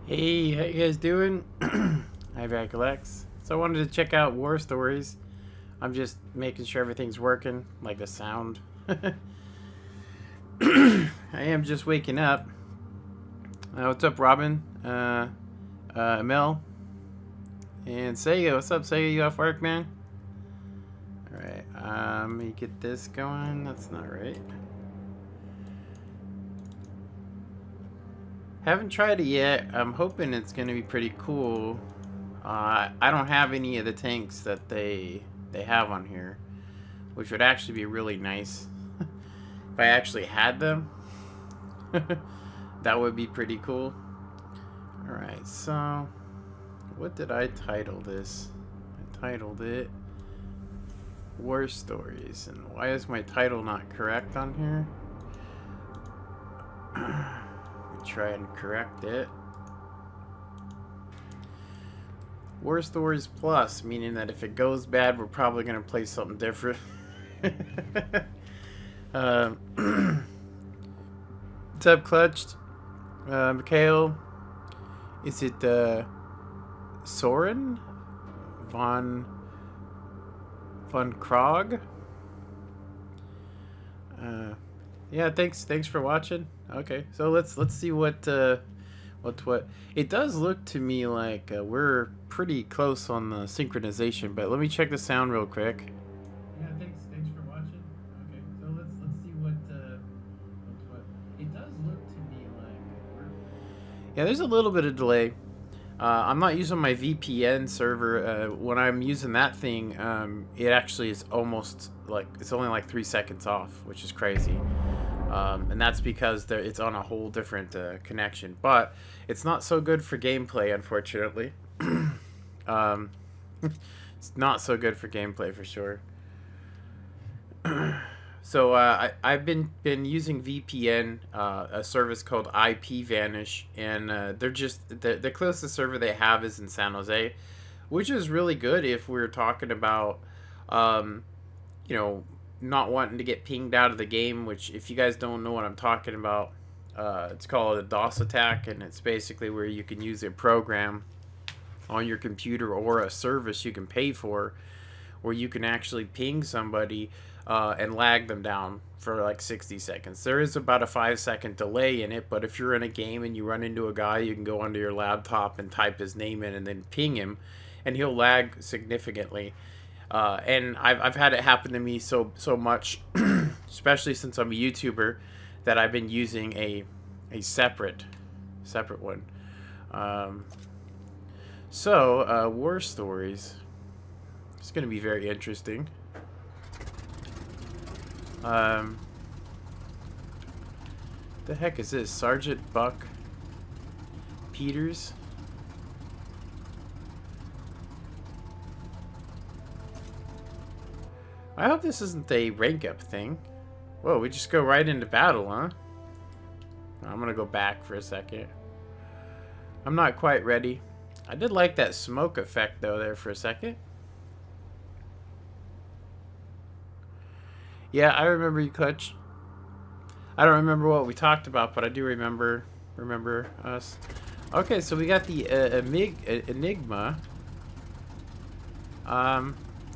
Hey, how you guys doing? I'm back, Alex. So I wanted to check out War Stories. I'm just making sure everything's working, like the sound. I am just waking up. What's up, Robin? Mel? And Sega, what's up, Sega? You off work, man? Alright, let me get this going. That's not right. Haven't tried it yet. I'm hoping it's going to be pretty cool. I don't have any of the tanks that they have on here, which would actually be really nice. If I actually had them, that would be pretty cool. Alright, so what did I title this? I titled it War Stories. And why is my title not correct on here? Try and correct it. War Stories Plus, meaning that if it goes bad, we're probably going to play something different. What's up, Clutched? Mikhail? Is it Soren? Von Krog? Yeah, thanks for watching. Okay, so let's see what it does look to me like we're pretty close on the synchronization, but let me check the sound real quick. Yeah, thanks for watching. Okay, so let's see what it does look to me like yeah, there's a little bit of delay. I'm not using my VPN server. When I'm using that thing, it actually is almost like it's only like 3 seconds off, which is crazy. And that's because it's on a whole different connection. But it's not so good for gameplay, unfortunately. It's not so good for gameplay for sure. So I've been using VPN, a service called IPVanish, and they're just the closest server they have is in San Jose, which is really good if we're talking about you know, not wanting to get pinged out of the game. Which, if you guys don't know what I'm talking about, it's called a DOS attack, and it's basically where you can use a program on your computer or a service you can pay for, where you can actually ping somebody and lag them down for like 60 seconds. There is about a 5-second delay in it, but if you're in a game and you run into a guy, you can go onto your laptop and type his name in and then ping him, and he'll lag significantly. And I've had it happen to me so much, especially since I'm a YouTuber, that I've been using a separate one. War Stories. It's going to be very interesting. The heck is this? Sergeant Buck Peters? I hope this isn't a rank up thing. Whoa, we just go right into battle, huh? I'm gonna go back for a second. I'm not quite ready. I did like that smoke effect though there for a second. Yeah, I remember you, Clutch. I don't remember what we talked about, but I do remember us. Okay, so we got the Enigma.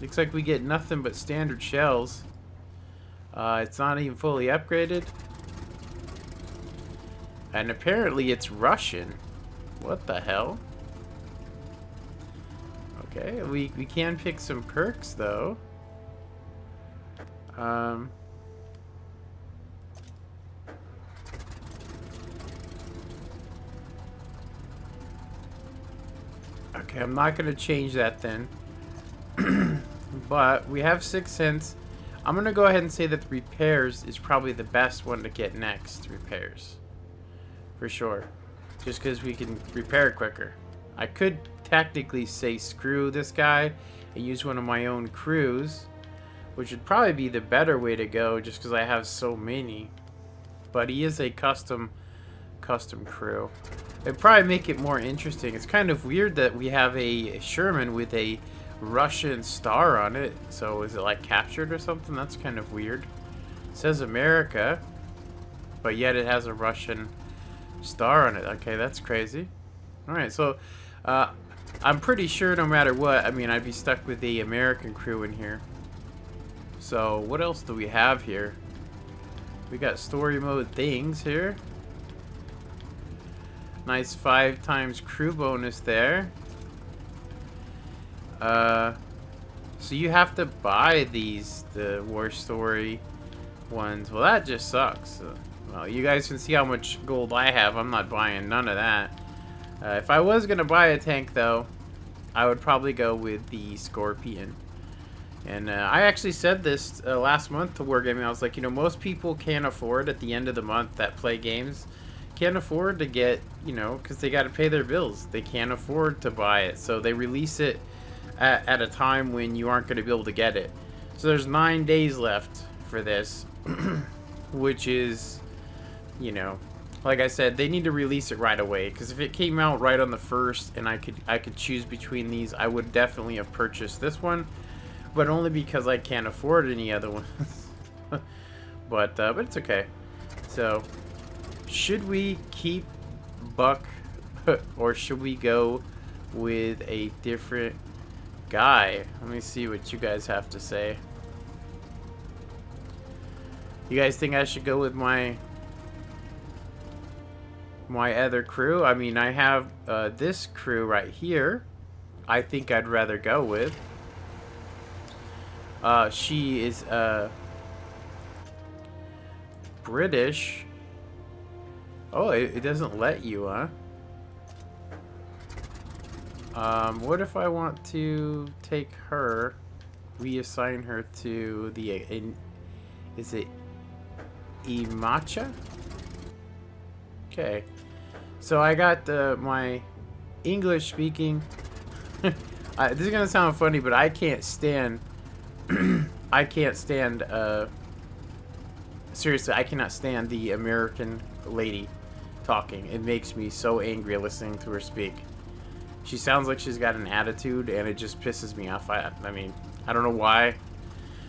Looks like we get nothing but standard shells. It's not even fully upgraded. And apparently it's Russian. What the hell? Okay, we can pick some perks though. Okay, I'm not gonna change that then. But we have 6 cents. I'm gonna go ahead and say that the repairs is probably the best one to get next. Repairs, for sure, just because we can repair quicker. I could technically say screw this guy and use one of my own crews, which would probably be the better way to go, just because I have so many. But he is a custom crew. It'd probably make it more interesting. It's kind of weird that we have a Sherman with a Russian star on it. So is it like captured or something? That's kind of weird. It says America, but yet it has a Russian star on it. Okay, that's crazy. Alright, so I'm pretty sure no matter what, I mean, I'd be stuck with the American crew in here. So, what else do we have here? We got story mode things here. Nice 5 times crew bonus there. So you have to buy these, the war story ones. Well, that just sucks. Well, you guys can see how much gold I have. I'm not buying none of that. If I was gonna buy a tank, though, I would probably go with the Scorpion. And I actually said this last month to Wargaming. I was like, you know, most people can't afford at the end of the month that play games, can't afford to get, you know, because they got to pay their bills. They can't afford to buy it, so they release it at a time when you aren't going to be able to get it. So there's 9 days left for this, which is, you know, like I said, they need to release it right away. Because if it came out right on the 1st and I could choose between these, I would definitely have purchased this one. But only because I can't afford any other ones. but it's okay. So, should we keep Buck, or should we go with a different guy? Let me see what you guys have to say. You guys think I should go with my other crew? I mean, I have this crew right here. I think I'd rather go with. She is British. Oh, it doesn't let you, huh? What if I want to take her, reassign her to the, is it Imacha? Okay. So I got my English speaking. This is gonna sound funny, but I can't stand seriously, I cannot stand the American lady talking. It makes me so angry listening to her speak. She sounds like she's got an attitude, and it just pisses me off. I mean, I don't know why,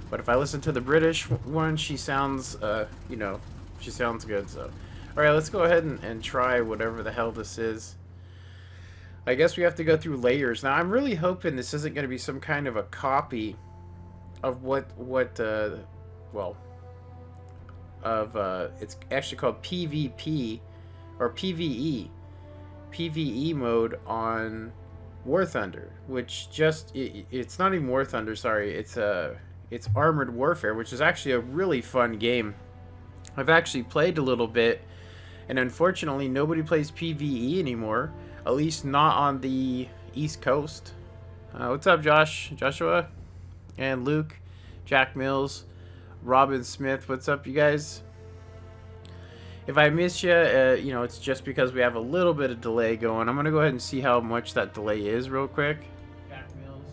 but if I listen to the British one, she sounds, you know, she sounds good. So, all right, let's go ahead and try whatever the hell this is. I guess we have to go through layers. Now, I'm really hoping this isn't going to be some kind of a copy of it's actually called PvP or PvE mode on War Thunder, which it's not even War Thunder, sorry, it's Armored Warfare, which is actually a really fun game. I've actually played a little bit, and unfortunately nobody plays PvE anymore, at least not on the East Coast. What's up, Joshua? And Luke, Jack Mills, Robin Smith, what's up, you guys? If I miss you, you know, it's just because we have a little bit of delay going. I'm going to go ahead and see how much that delay is real quick. Jack Mills,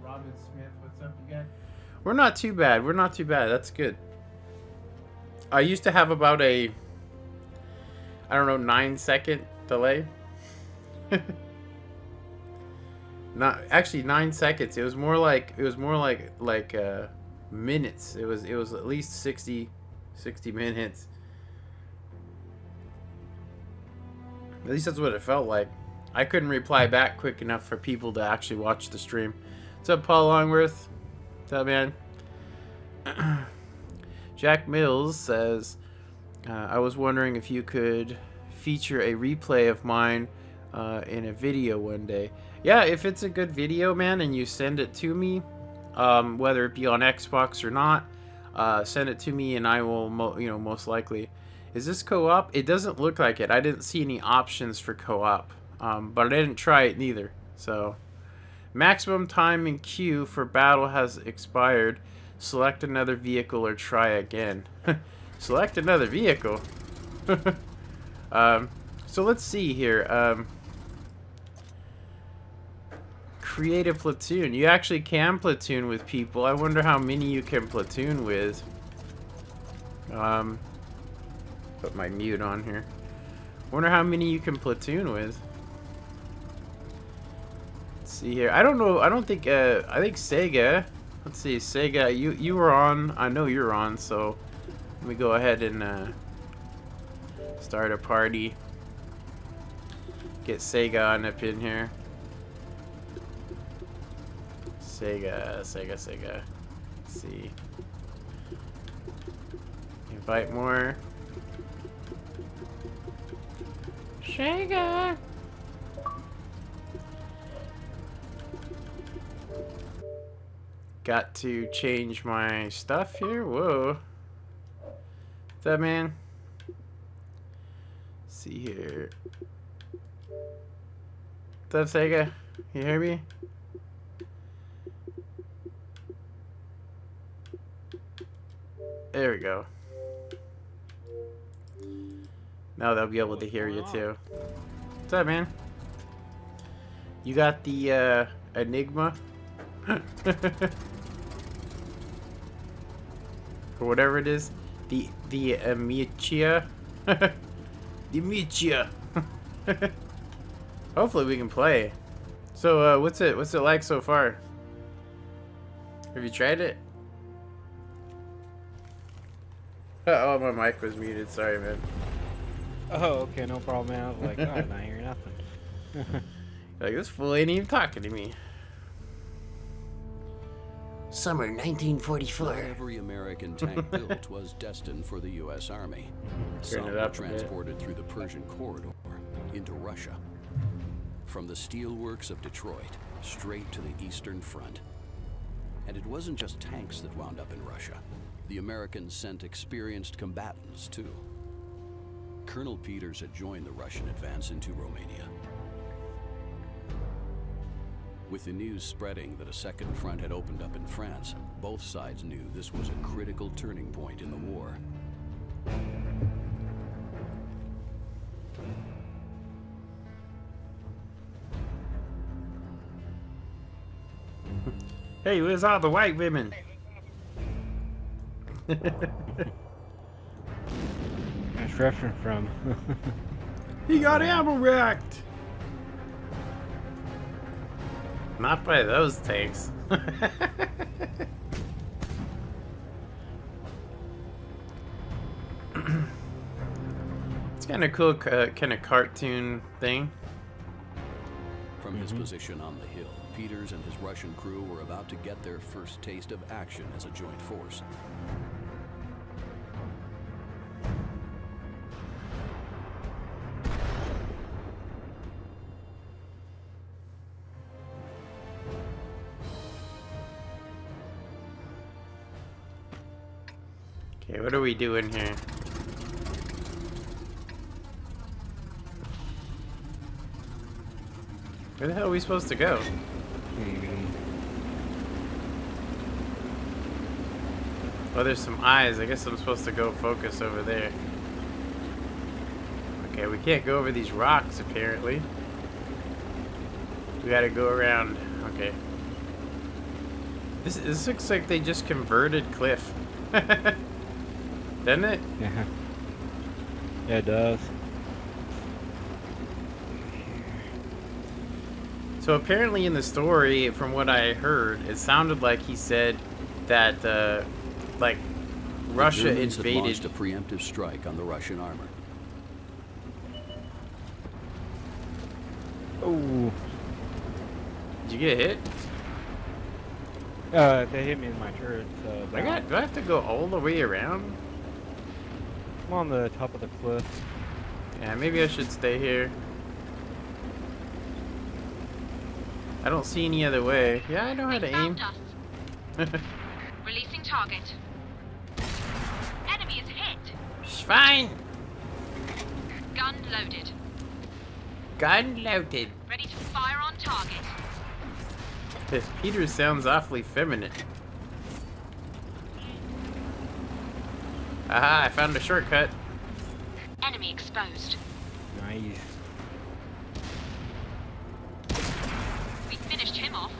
Robin Smith, what's up, you guys? We're not too bad. We're not too bad. That's good. I used to have about a, I don't know, 9-second delay. Not actually 9 seconds. It was more like minutes. It was at least 60 minutes. At least that's what it felt like. I couldn't reply back quick enough for people to actually watch the stream. What's up, Paul Longworth? What's up, man? Jack Mills says, I was wondering if you could feature a replay of mine in a video one day. Yeah, if it's a good video, man, and you send it to me, whether it be on Xbox or not, send it to me and I will, most likely. Is this co-op? It doesn't look like it. I didn't see any options for co-op, but I didn't try it neither. So, maximum time in queue for battle has expired. Select another vehicle or try again. Select another vehicle. So let's see here. Create a platoon. You actually can platoon with people. I wonder how many you can platoon with. Put my mute on here. Wonder how many you can platoon with. Let's see here. I don't know. I don't think. I think Sega. Let's see, Sega. You were on. I know you're on. So let me go ahead and start a party. Get Sega on up in here. Sega. Let's see. Invite more. Sega. Got to change my stuff here. Whoa. What's up, man? Let's see here. What's up, Sega? You hear me? There we go. Now they'll be able to hear you too. What's up, man? You got the Enigma? Or whatever it is. The Amicia. The Amicia. Hopefully we can play. So what's it like so far? Have you tried it? Oh, my mic was muted. Sorry, man. Oh, okay, no problem, man. I was like, oh, I'm not hearing nothing. Like, this fool ain't even talking to me. Summer 1944. Not every American tank built was destined for the U.S. Army. Turn Some it were up transported through the Persian corridor into Russia. From the steelworks of Detroit, straight to the Eastern Front. And it wasn't just tanks that wound up in Russia. The Americans sent experienced combatants, too. Colonel Peters had joined the Russian advance into Romania. With the news spreading that a second front had opened up in France, both sides knew this was a critical turning point in the war. Hey, where's all the white women? That's reference from. He got ammo racked. Not by those tanks. It's kind of cool, kind of cartoon thing. From his position on the hill, Peters and his Russian crew were about to get their first taste of action as a joint force. Okay, what are we doing here? Where the hell are we supposed to go? Oh, there's some eyes. I guess I'm supposed to go focus over there. Okay, we can't go over these rocks, apparently. We gotta go around. Okay. This looks like they just converted Cliff. Doesn't it? Yeah. Yeah, it does. So apparently in the story, from what I heard, it sounded like he said that, like, Russia Had invaded... launched a preemptive strike on the Russian armor. Oh. Did you get hit? They hit me in my turret. So Do I have to go all the way around? I'm on the top of the cliff. Yeah, maybe I should stay here. I don't see any other way. Yeah, I know how to aim. Releasing target. Enemy is hit. It's fine. Gun loaded. Gun loaded. Ready to fire on target. This Peter sounds awfully feminine. Aha, I found a shortcut. Enemy exposed. Nice. We finished him off.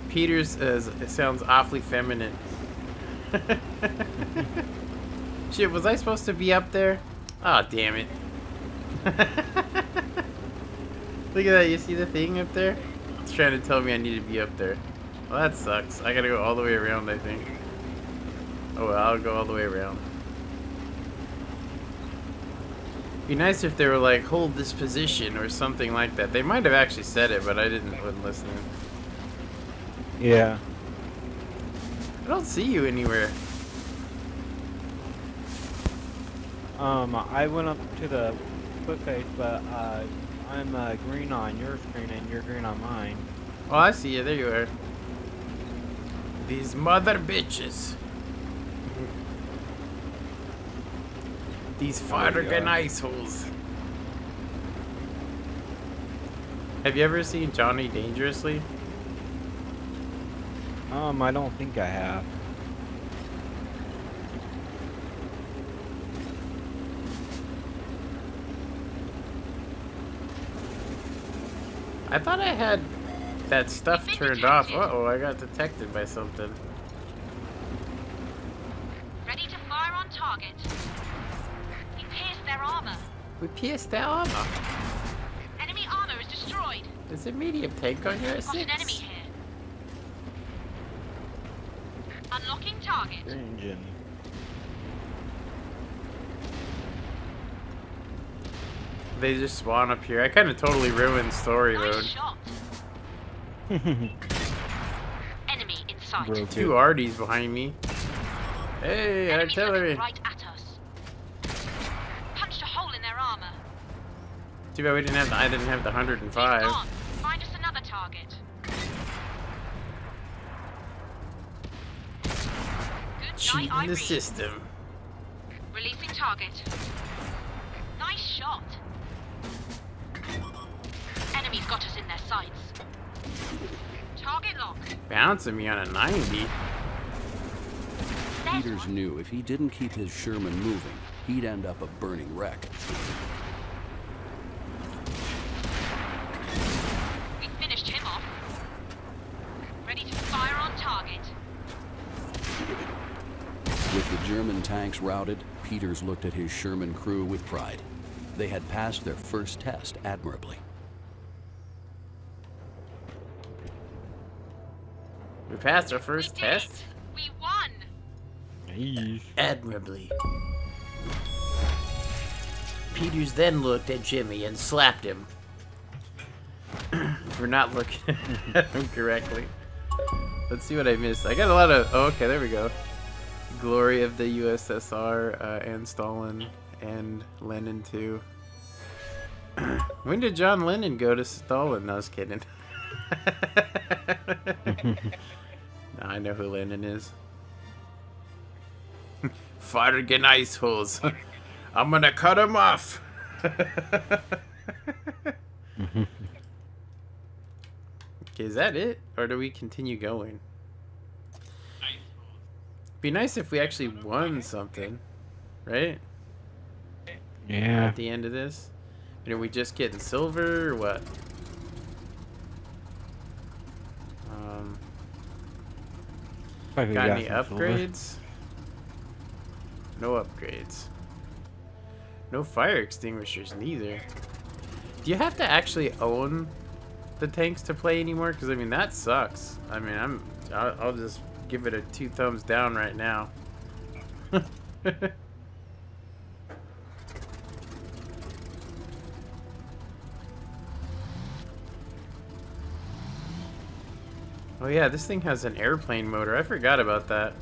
Peter's it sounds awfully feminine. Shit, was I supposed to be up there? Oh, damn it. Look at that, you see the thing up there? It's trying to tell me I need to be up there. Well, that sucks. I gotta go all the way around, I think. Oh, well, I'll go all the way around. Be nice if they were like, hold this position or something like that. They might have actually said it, but I wasn't listening. Yeah. I don't see you anywhere. I went up to the footpace, but I'm green on your screen and you're green on mine. Oh, I see you. There you are. These mother bitches. These fucking ice holes. Have you ever seen Johnny Dangerously? I don't think I have. I thought I had that stuff turned off. Uh-oh, I got detected by something. Ready to fire on target. We pierced their armor. We pierced their armor. Enemy armor is destroyed. There's a medium tank on your Got an enemy six. here. Unlocking target. Engine. They just spawn up here. I kind of totally ruined story Nice mode. shot. Enemy in sight. Broke Two it. Arties behind me. Hey, Enemies artillery. looking right at us. Punched a hole in their armor. Too bad we didn't have I didn't have the He's 105. gone. Find us another target. Good Cheating night, the Irene. system. Releasing target. Nice shot. Enemies got us in their sights. Target lock. Bouncing me on a 90. There's Peters one. knew if he didn't keep his Sherman moving, he'd end up a burning wreck. We finished him off. Ready to fire on target. With the German tanks routed, Peters looked at his Sherman crew with pride. They had passed their first test admirably. We passed our We first did test it. We won. Nice. admirably. Peters then looked at Jimmy and slapped him for not looking at him correctly. Let's see what I missed. I got a lot of... Oh, okay, there we go. Glory of the USSR and Stalin and Lenin too. When did John Lennon go to Stalin? No, I was kidding. Now I know who Lennon is. Fargen ice holes. I'm gonna cut him off. Okay, is that it? Or do we continue going? Be nice if we actually won something, right? Yeah. At the end of this. And are we just getting silver or what? Probably Got any some silver. upgrades? No upgrades. No fire extinguishers neither. Do you have to actually own the tanks to play anymore? Because I mean that sucks. I mean I'll just give it a 2 thumbs down right now. Oh yeah, this thing has an airplane motor. I forgot about that.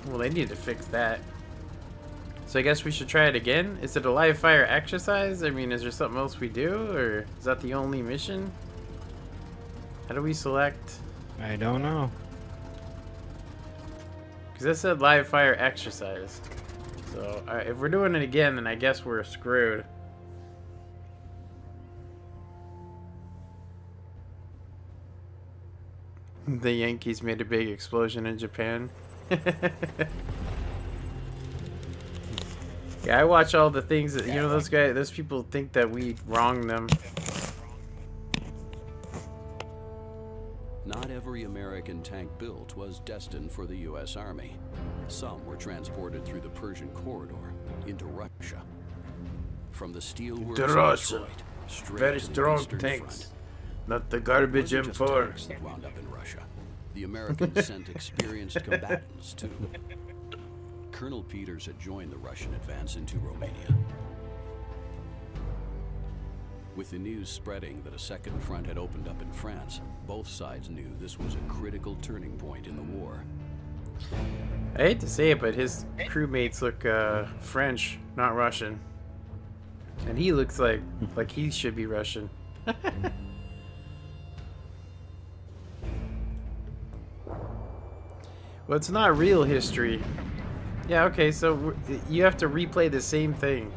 Well, they need to fix that. So I guess we should try it again? Is it a live fire exercise? I mean, is there something else we do? Or is that the only mission? How do we select? I don't know. Because that said live fire exercise. So if we're doing it again, then I guess we're screwed. The Yankees made a big explosion in Japan. Yeah, I watch all the things that, you know, those people think that we wrong them. Not every American tank built was destined for the U.S. Army. Some were transported through the Persian corridor into Russia. From the steelworks of Russia. Detroit straight Very to the strong Eastern tanks. Front. Not the It garbage wasn't just M4. tanks that wound up in Russia. The Americans sent experienced combatants too. Colonel Peters had joined the Russian advance into Romania. With the news spreading that a second front had opened up in France, both sides knew this was a critical turning point in the war. I hate to say it, but his crewmates look French, not Russian. And he looks like he should be Russian. Well, it's not real history. Yeah, okay, so you have to replay the same thing.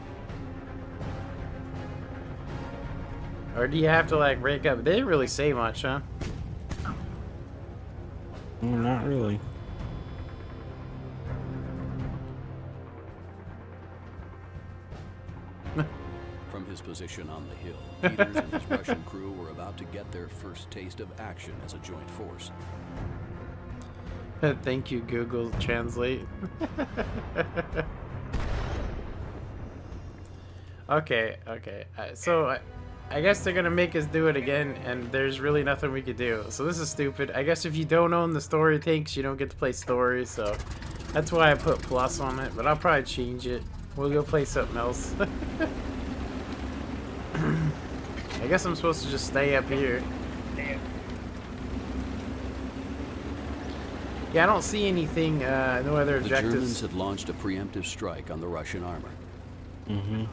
Or do you have to, like, rank up? They didn't really say much, huh? Not really. From his position on the hill, Peters and his Russian crew were about to get their first taste of action as a joint force. Thank you, Google Translate. Okay. So I guess they're gonna make us do it again, and there's really nothing we could do. So this is stupid. I guess if you don't own the story tanks, you don't get to play story. So that's why I put plus on it. But I'll probably change it. We'll go play something else. I guess I'm supposed to just stay up here. Yeah, I don't see anything, no other The objectives. Germans had launched a preemptive strike on the Russian armor. Mm-hmm.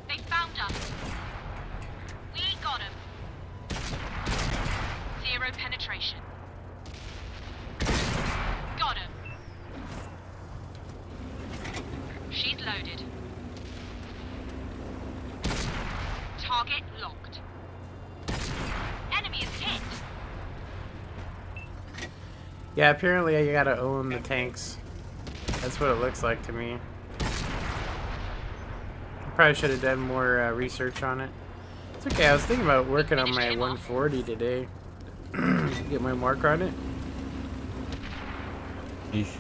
They found us. We got them. 0 penetration. Got him. She's loaded. Target locked. Enemy is hit. Yeah, apparently you gotta own the tanks. That's what it looks like to me. I probably should have done more research on it. It's okay, I was thinking about working on my 140 today. Get my mark on it. Eesh.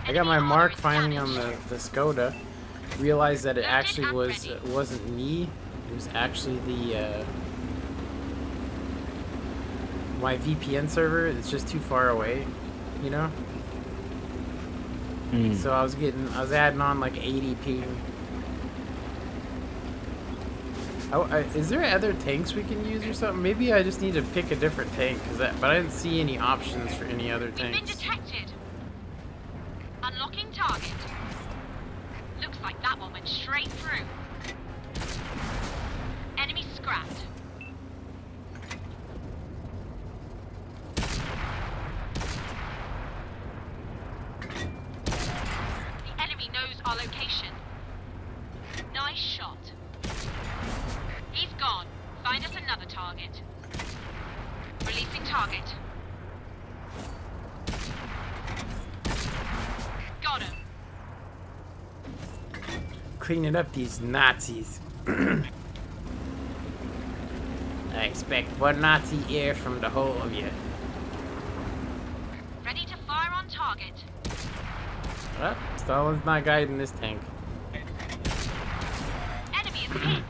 I got my mark finally on the Skoda. Realized that it actually wasn't me. It was actually the my VPN server. It's just too far away, you know. So I was adding on like 80 ping. Is there other tanks we can use or something? Maybe I just need to pick a different tank, but I didn't see any options for any other We've been tanks. detected. Unlocking target. Looks like that one went straight through. Enemy scrapped. The enemy knows our location. Nice shot. He's gone. Find us another target. Releasing target. Got him. Cleaning up these Nazis. I expect one Nazi air from the whole of you. Ready to fire on target. Well, Stalin's not guiding this tank. Enemy is hit.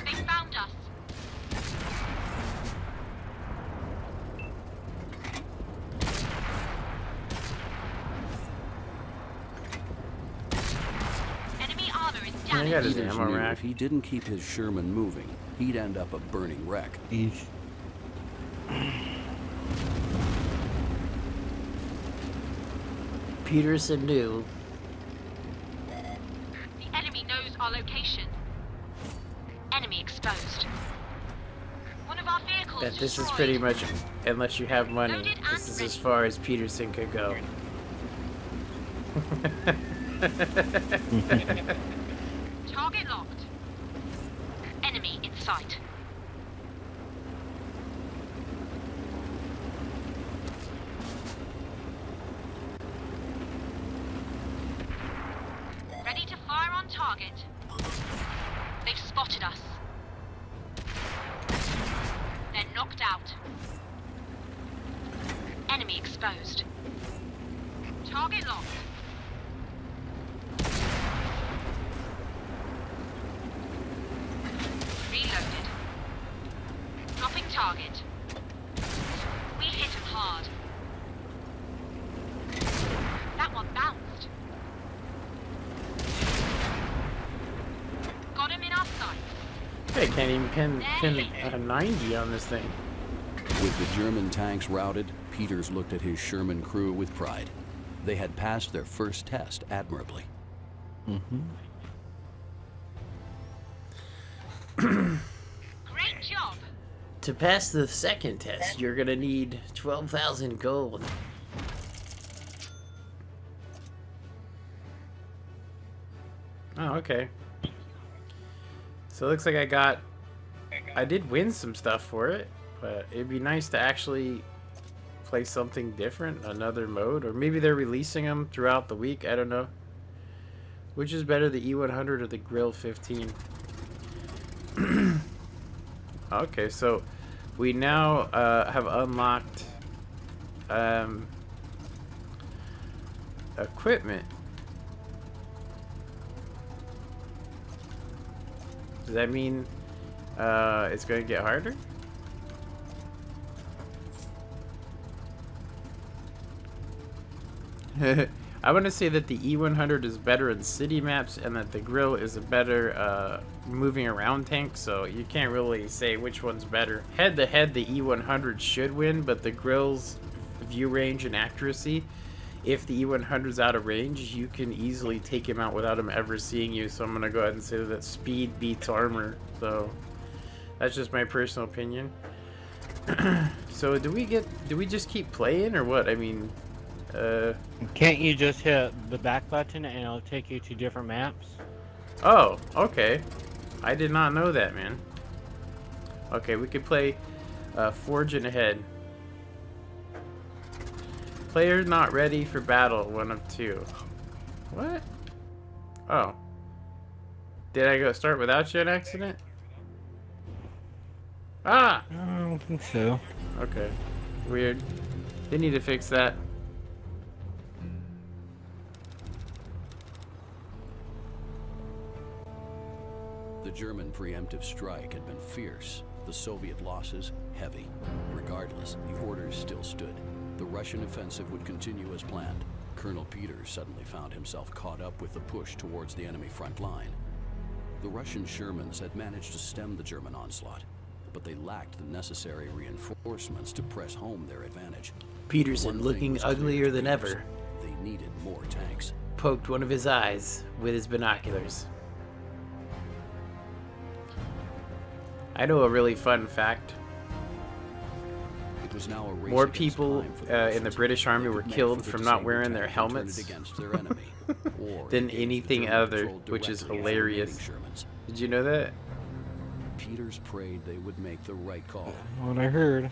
They found us. Enemy armor is I got damaged. his Peters ammo knew rack. if he didn't keep his Sherman moving, he'd end up a burning wreck. Eesh. Peterson knew. The enemy knows our location. Enemy exposed. One of our vehicles That this is destroyed. pretty much, unless you have money, Loaded this is and as far as Peterson could go. Target locked. Enemy in sight. Ready to fire on target. They've spotted us. They're knocked out. Enemy exposed. Target locked. I can't even pin a 90 on this thing. With the German tanks routed, Peters looked at his Sherman crew with pride. They had passed their first test admirably. Great job. To pass the second test, you're gonna need 12,000 gold. Oh, okay. So it looks like I did win some stuff for it, but it'd be nice to actually play something different, another mode, or maybe they're releasing them throughout the week, I don't know. Which is better, the E100 or the Grill 15? Okay, so we now have unlocked equipment. Does that mean it's going to get harder? I want to say that the E100 is better in city maps and that the Grill is a better moving around tank, so you can't really say which one's better. Head to head, the E100 should win, but the Grill's view range and accuracy, if the E100's out of range, you can easily take him out without him ever seeing you, so I'm going to go ahead and say that speed beats armor, so that's just my personal opinion. So do we just keep playing or what? I mean, Can't you just hit the back button and it'll take you to different maps? oh, okay. I did not know that, man. Okay, we could play Forging Ahead. Player not ready for battle, 1 of 2. What? Oh. Did I go start without you an accident? Ah! I don't think so. Okay. Weird. They need to fix that. The German preemptive strike had been fierce, the Soviet losses heavy. Regardless, the orders still stood. The Russian offensive would continue as planned. Colonel Peters suddenly found himself caught up with the push towards the enemy front line. The Russian Shermans had managed to stem the German onslaught, but they lacked the necessary reinforcements to press home their advantage. Peterson, looking uglier than ever, They needed more tanks. poked one of his eyes with his binoculars. I know a really fun fact. It was now a race More against people time for in the Russians. British Army They were could make killed for the from not disabled wearing their tank and turn it helmets against their enemy, or than engage the anything German other, patrol which is directly at the hilarious. remaining Shermans. Did you know that? Peters prayed they would make the right call. What I heard.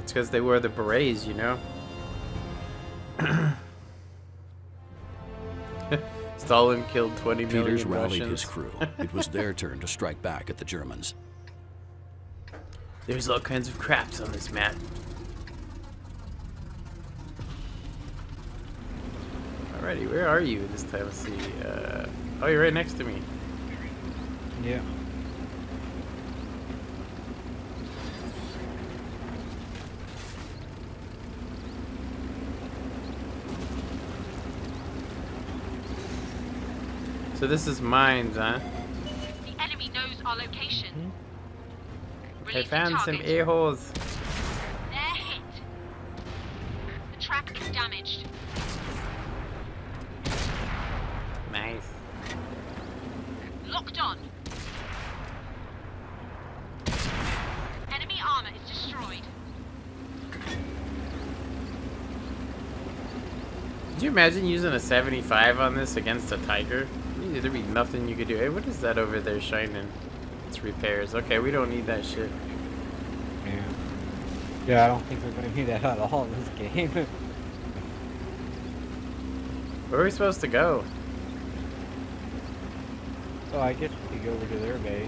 It's because they wore the berets, you know? Stalin killed 20 million Peters rallied Russians. his crew. It was their turn to strike back at the Germans. There's all kinds of craps on this map. Alrighty, where are you this time? Let's see. Oh, you're right next to me. Yeah. So this is mines, huh? The enemy knows our location. I Release the found some target. a-holes. They're hit. The track is damaged. Nice. Locked on. Enemy armor is destroyed. Could you imagine using a 75 on this against a Tiger? There'd be nothing you could do. Hey, what is that over there shining? It's repairs. Okay, we don't need that shit. Yeah. Yeah, I don't think we're going to need that at all in this game. Where are we supposed to go? So I guess we could go over to their base.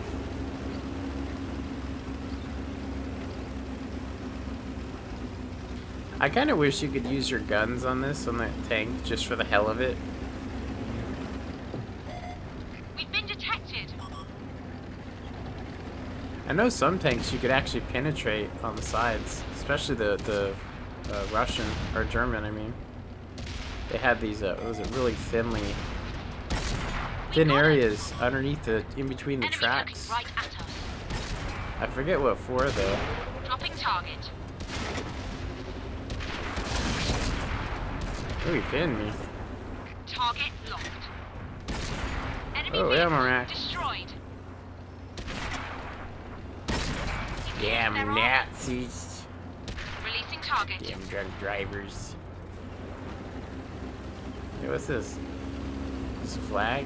I kind of wish you could use your guns on this, on that tank, just for the hell of it. We've been detected. I know some tanks you could actually penetrate on the sides, especially the Russian, or German, I mean. They had these, what was it, really thin areas underneath in between the Enemy tracks. looking right at us. I forget what for though. Dropping target. Oh, you kidding me? Target locked. Enemy Oh, vehicle ammo rack. destroyed. Damn They're on. Nazis. Releasing target. Damn drunk drivers. Hey, what's this? This a flag?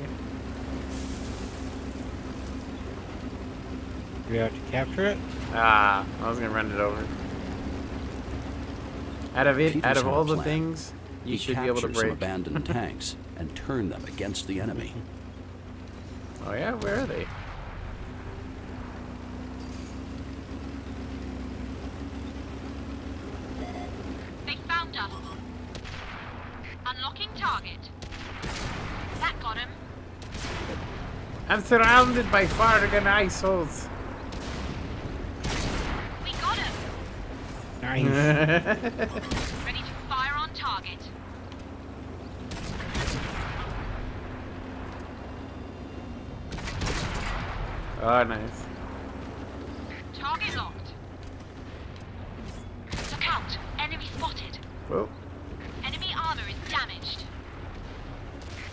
We have to capture it? Ah, I was gonna run it over. Out of Peters had all a the plan. things, you He should be able to captured some break. abandoned tanks and turn them against the enemy. Oh yeah, where are they? They found us. Unlocking target. That got him. I'm surrounded by Fargan assholes. We got him. Nice. Ready to fire on target. Oh, nice. Target locked. Look out. Enemy spotted. Whoa. Enemy armor is damaged.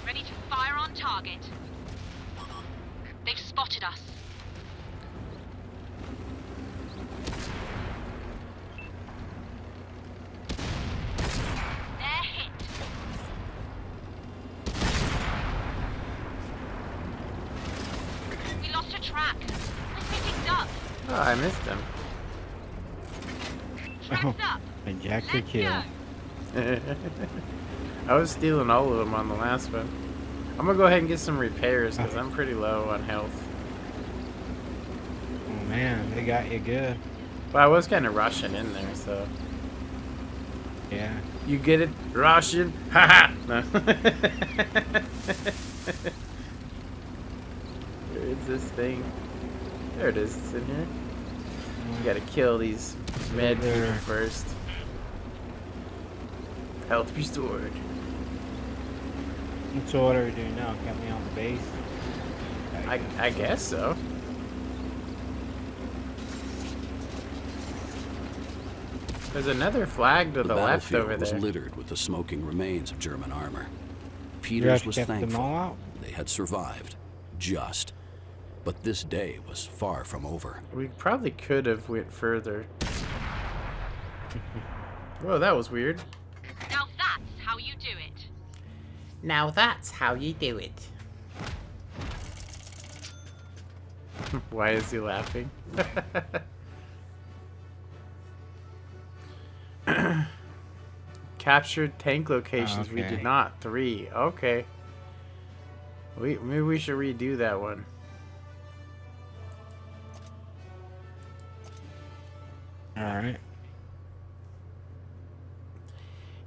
Ready to fire on target. They've spotted us. They're hit. We lost a track. Let's be picked up. Oh, I missed him. Track's up. And Jack the Let's kill. go. I was stealing all of them on the last one. I'm gonna go ahead and get some repairs because I'm pretty low on health. Oh man, they got you good. But I was kind of rushing in there, so. Yeah. You get it? Russian? Haha! No. Where is this thing? There it is. It's in here. You gotta kill these med people There. first. Health restored. So what are we doing now? Got me on the base? I guess so. There's another flag to the left battlefield over was there. littered with the smoking remains of German armor. You Peters actually was kept them thankful all out? they had survived. Just. But this day was far from over. We probably could have went further. Whoa, that was weird. Now that's how you do it. Now that's how you do it. Why is he laughing? Captured tank locations. We did Okay. not. 3. Okay. Maybe we should redo that one. Alright.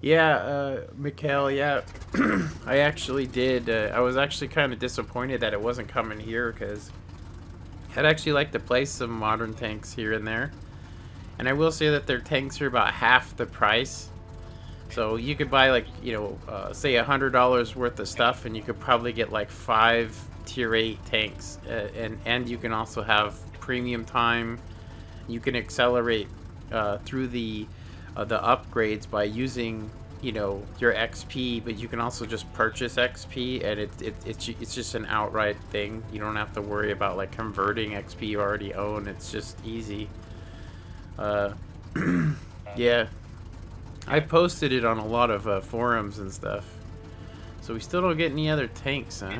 Yeah, Mikhail, yeah. I actually did. I was actually kind of disappointed that it wasn't coming here because I'd actually like to play some modern tanks here and there. And I will say that their tanks are about half the price. So you could buy like, you know, say $100 worth of stuff and you could probably get like 5 tier 8 tanks. And you can also have premium time. You can accelerate through the upgrades by using, you know, your XP, but you can also just purchase XP, and it's just an outright thing. You don't have to worry about like converting XP you already own. It's just easy. Yeah, I posted it on a lot of forums and stuff. So we still don't get any other tanks, huh?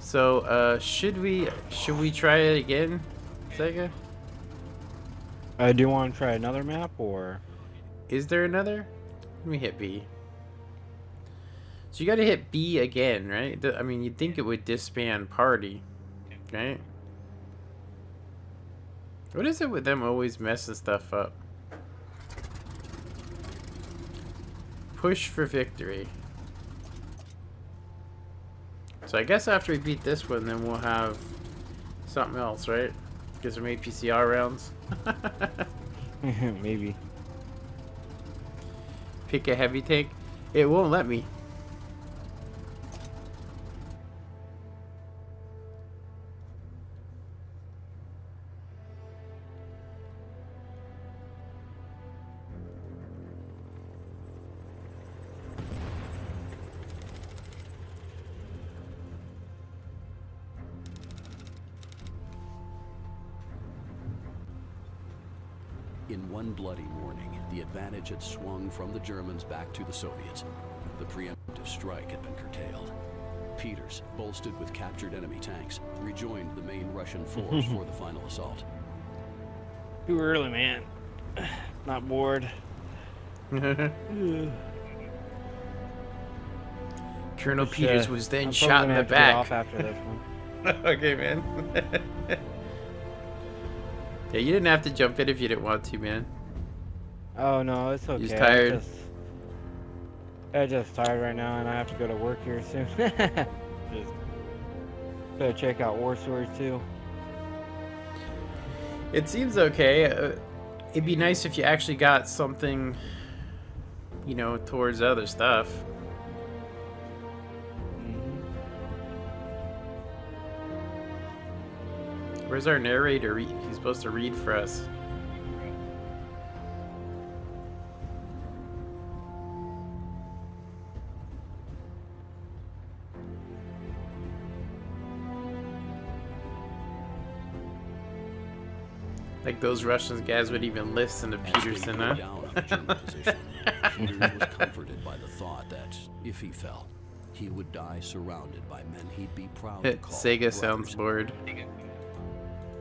So should we try it again, Sega? Do you want to try another map, or? Is there another? Let me hit B. So you gotta hit B again, right? I mean, you'd think it would disband party, right? What is it with them always messing stuff up? Push for victory. So I guess after we beat this one, then we'll have something else, right? Get some APCR rounds. Maybe. Pick a heavy tank. It won't let me. In one bloody morning, the advantage had swung from the Germans back to the Soviets. The preemptive strike had been curtailed. Peters, bolstered with captured enemy tanks, rejoined the main Russian force for the final assault. Too early, man. Not bored. Colonel Peters was then I'm shot in probably the gonna have to get back. off after this one. Okay, man. Yeah, you didn't have to jump in if you didn't want to, man. Oh no, it's okay. You're tired. I'm just tired right now, and I have to go to work here soon. Just better check out War Stories too. It seems okay. It'd be nice if you actually got something, you know, towards other stuff. Where's our narrator? He's supposed to read for us. Like those Russian guys would even listen to Peterson, huh? Down on the German position, Peters was comforted by the thought that if he fell, he would die surrounded by men he'd be proud to call Sega brothers. sounds bored.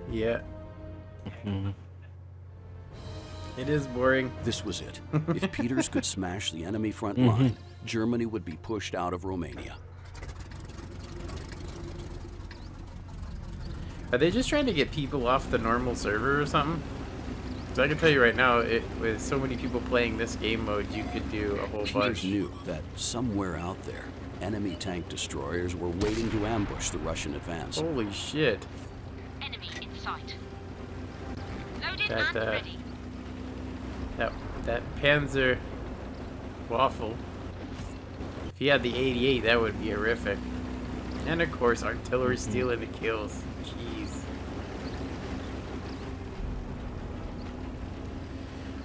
Yeah. It is boring. This was it. If Peters could smash the enemy front line, Germany would be pushed out of Romania. Are they just trying to get people off the normal server or something? So I can tell you right now, with so many people playing this game mode, you could do a whole Peters bunch. knew that somewhere out there, enemy tank destroyers were waiting to ambush the Russian advance. Holy shit. Enemy in sight. Loaded That, and ready. That Panzer Waffle. If he had the 88, that would be horrific. And of course, artillery stealing the kills. Jeez.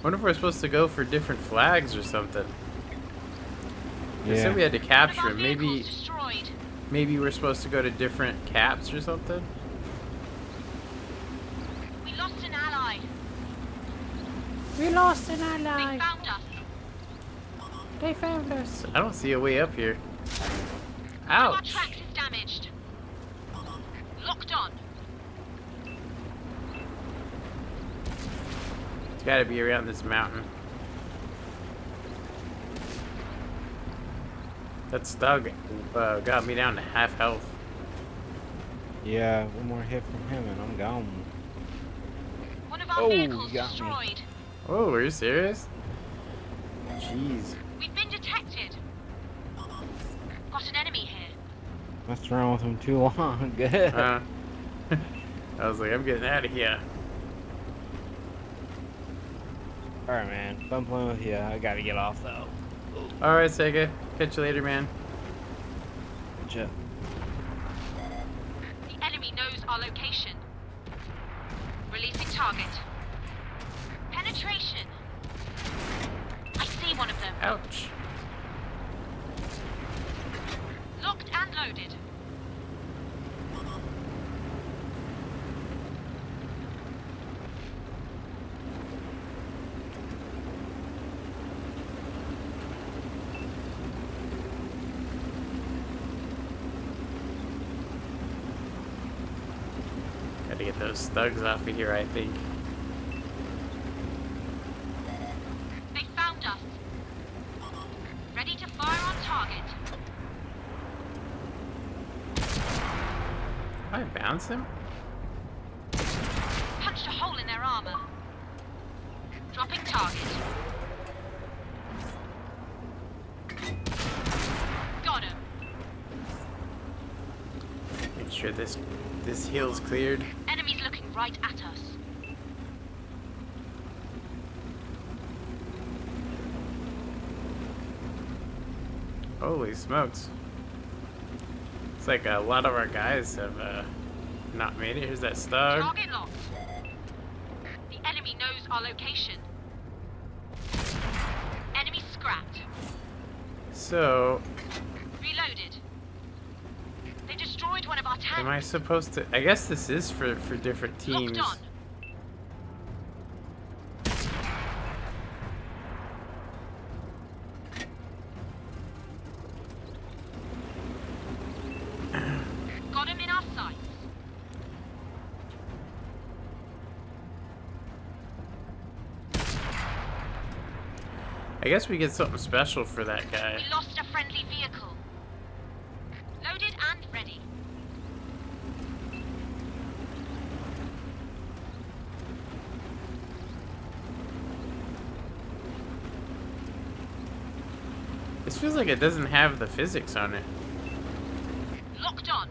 Wonder if we're supposed to go for different flags or something. They said we had to capture One of him. our vehicles destroyed. Maybe we're supposed to go to different caps or something. We lost an ally. We lost an They ally. found us. They found us. I don't see a way up here. One of our Ouch. tracks is damaged. Locked on. It's gotta be around this mountain. That Stug got me down to half health. Yeah, one more hit from him and I'm gone. One of our Oh, vehicles you got me. destroyed. Oh, are you serious? Jeez. We've been detected. Got an enemy here. Messed around with him too long. Good. I was like, I'm getting out of here. Alright, man. Fun playing with you. I gotta get off though. Alright, Sega. Catch you later, man. Gotcha. The enemy knows our location. Releasing target. Penetration. I see one of them. Ouch. Locked and loaded. Gotta get those thugs off of here, I think. They found us. Ready to fire on target. I bounce him? Punched a hole in their armor. Dropping target. Got him. Make sure this hill's cleared. Enemies looking right at us. Holy smokes. It's like a lot of our guys have not made it. Here's that Stug. Target locked. The enemy knows our location. Enemy scrapped. So, Reloaded. They destroyed one of our tanks. am I supposed to... I guess this is for different teams. Locked on. guess we get something special for that guy. We lost a friendly vehicle. Loaded and ready. This feels like it doesn't have the physics on it. Locked on.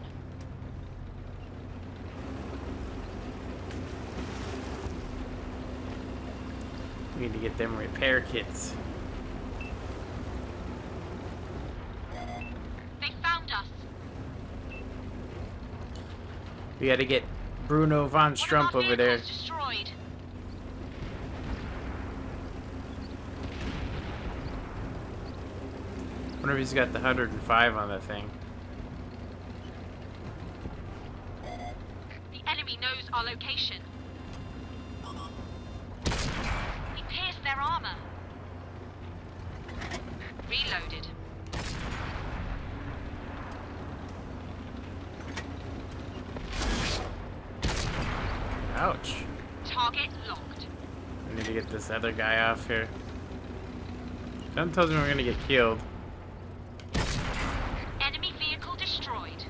We need to get them repair kits. They found us. We gotta get Bruno von Strump over there. Destroyed. Wonder if he's got the 105 on the thing. The enemy knows our location. He pierced their armor. Reloaded. Ouch. Target locked. We need to get this other guy off here. Something tells me we're gonna get killed. Enemy vehicle destroyed.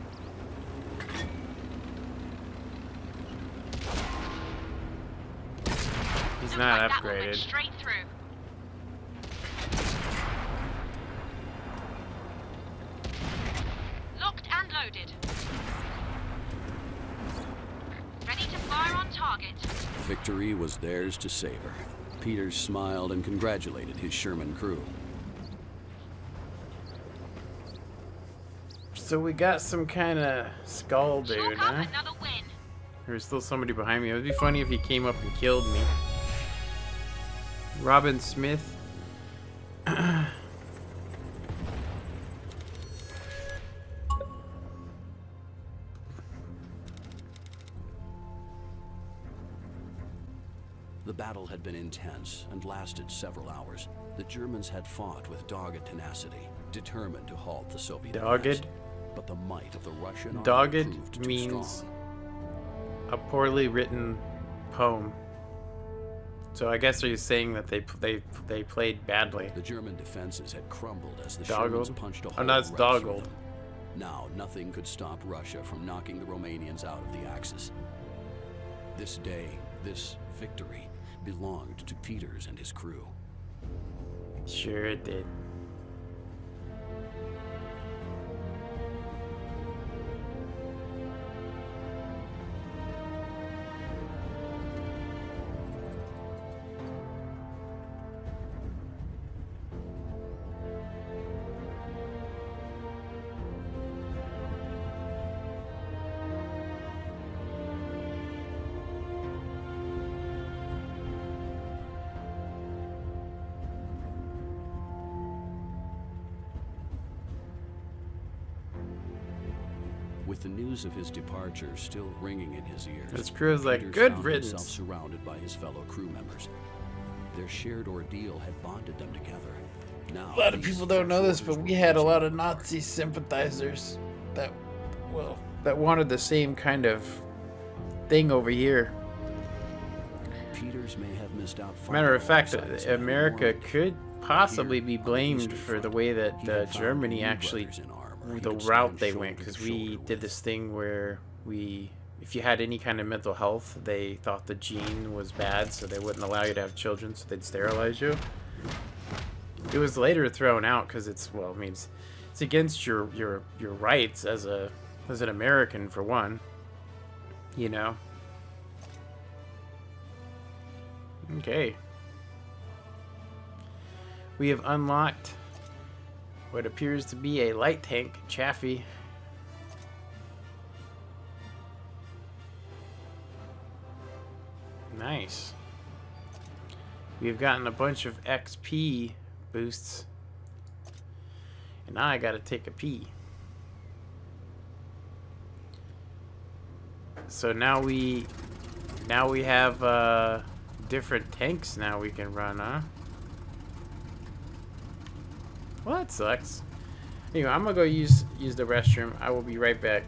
He's Looks not like that one went upgraded. straight through. Locked and loaded. Ready to fire on target. Victory was theirs to savor. Peters smiled and congratulated his Sherman crew. So we got some kind of skull dude, Chalk up huh? another win. There's still somebody behind me. It would be funny if he came up and killed me. Robin Smith. The battle had been intense and lasted several hours. The Germans had fought with dogged tenacity, determined to halt the Soviet advance. Dogged? But the might of the Russian army Dogged proved too means strong. a poorly written poem. So I guess are you saying that they played badly? The German defenses had crumbled as the Doggled? Shermans punched a hole Oh, no, it's right through doggled. them. Now nothing could stop Russia from knocking the Romanians out of the Axis. This day, this victory, belonged to Peters and his crew. Sure it did. With the news of his departure still ringing in his ears, His crew is like, Peters "Good found riddance." himself surrounded by his fellow crew members. Their shared ordeal had bonded them together. Now, A lot of these people don't know this, but soldiers we were had a losing lot of their Nazi mark. sympathizers that, well, that wanted the same kind of thing over here. Peters may have missed out. Matter of fact, alongside his men in America Normandy. could possibly Here, be on the blamed Eastern for the Front, way he that had found Germany new actually, brothers in armor he the could route stand they shoulder went, to because we shoulder did with. this thing where if you had any kind of mental health, they thought the gene was bad, so they wouldn't allow you to have children, so they'd sterilize you. It was later thrown out because it's, well, it means it's against your rights as an American, for one. You know. Okay. We have unlocked what appears to be a light tank, Chaffee. Nice. We've gotten a bunch of XP boosts. And now I gotta take a pee. So now we have different tanks now we can run, huh? Well, that sucks. Anyway, I'm gonna go use the restroom. I will be right back.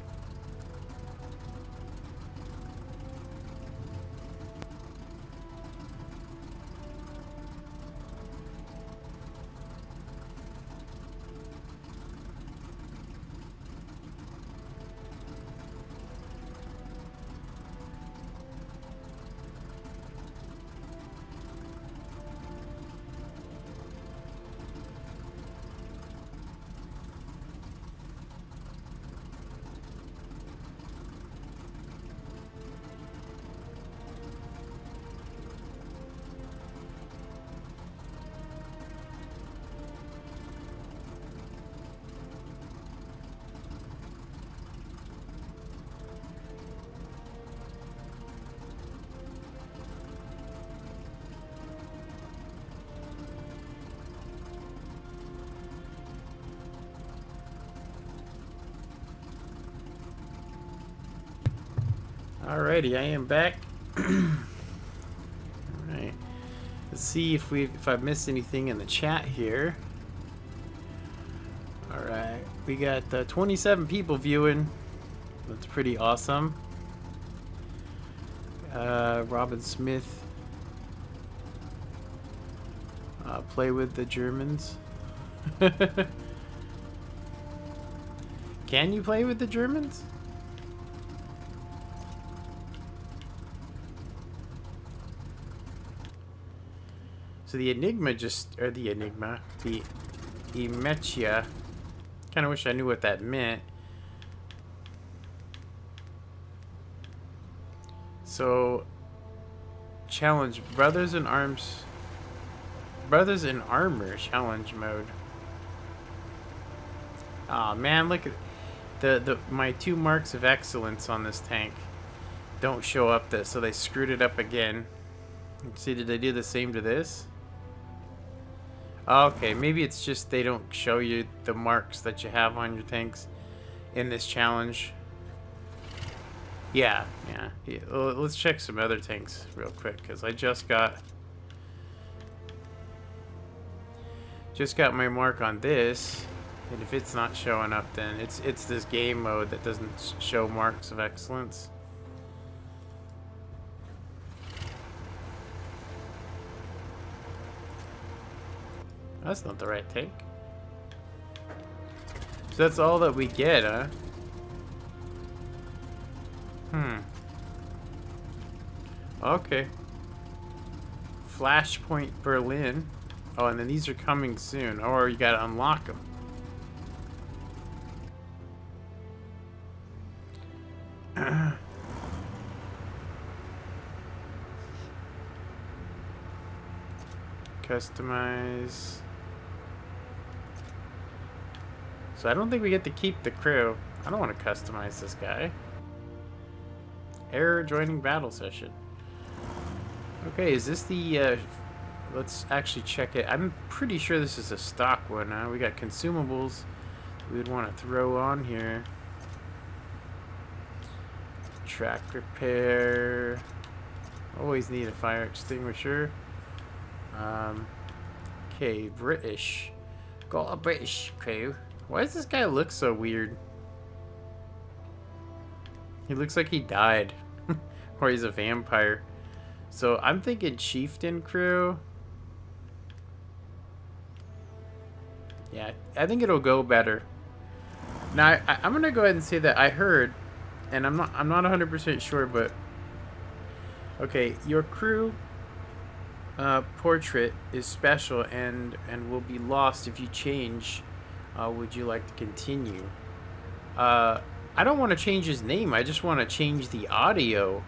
Alrighty, I am back. Alright. Let's see if I've missed anything in the chat here. Alright. We got 27 people viewing. That's pretty awesome. Robin Smith. Play with the Germans. Can you play with the Germans? So the Enigma the Emetia. Kind of wish I knew what that meant. So, challenge Brothers in Armor challenge mode. Aw, man, look at my 2 marks of excellence on this tank don't show up so they screwed it up again. See, did they do the same to this? Okay, maybe it's just they don't show you the marks that you have on your tanks in this challenge. Yeah. Well, let's check some other tanks real quick, because I just got my mark on this, and if it's not showing up, then it's this game mode that doesn't show marks of excellence. That's not the right tank. So that's all that we get, huh? Okay. Flashpoint Berlin. Oh, and then these are coming soon. Or you gotta unlock them. Customize. So I don't think we get to keep the crew. I don't want to customize this guy. Error joining battle session. Okay, is this the... let's actually check it. I'm pretty sure this is a stock one. We got consumables we would want to throw on here. Track repair. Always need a fire extinguisher. Okay, British. Got a British crew. Why does this guy look so weird? He looks like he died. Or he's a vampire. So I'm thinking chieftain crew. Yeah, I think it'll go better. Now I'm gonna go ahead and say that I heard, and I'm not 100% sure, but okay, your crew portrait is special and will be lost if you change. Would you like to continue? I don't want to change his name. I just want to change the audio.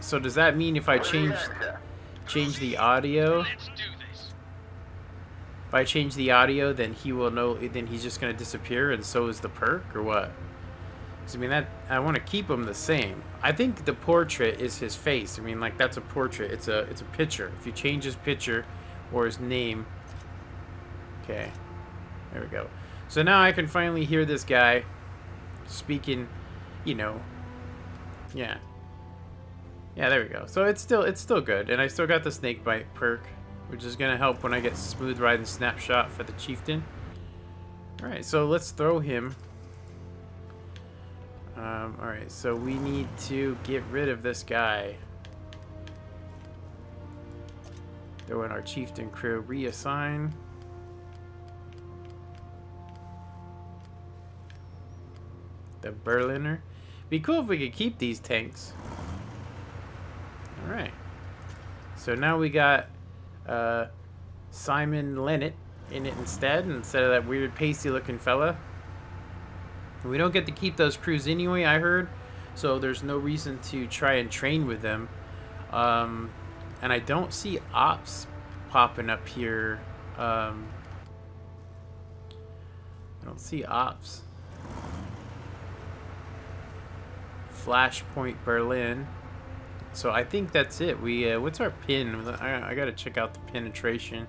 So does that mean if I change the audio? If I change the audio, then he will know. Then he's just gonna disappear, and so is the perk, or what? 'Cause, I mean, I want to keep him the same. I think the portrait is his face. I mean, like, that's a portrait. It's a picture. If you change his picture or his name, okay, there we go. So now I can finally hear this guy speaking. You know, yeah, there we go. So it's still good, and I still got the snake bite perk, which is gonna help when I get smooth ride and snapshot for the chieftain. All right, so let's throw him. All right, so we need to get rid of this guy. Throw in our chieftain crew, reassign. The Berliner. Be cool if we could keep these tanks. All right. So now we got Simon Lennet in it instead of that weird pasty looking fella. We don't get to keep those crews anyway, I heard, so there's no reason to try and train with them. And I don't see ops popping up here. I don't see ops. Flashpoint Berlin. So I think that's it. We what's our pin? I gotta check out the penetration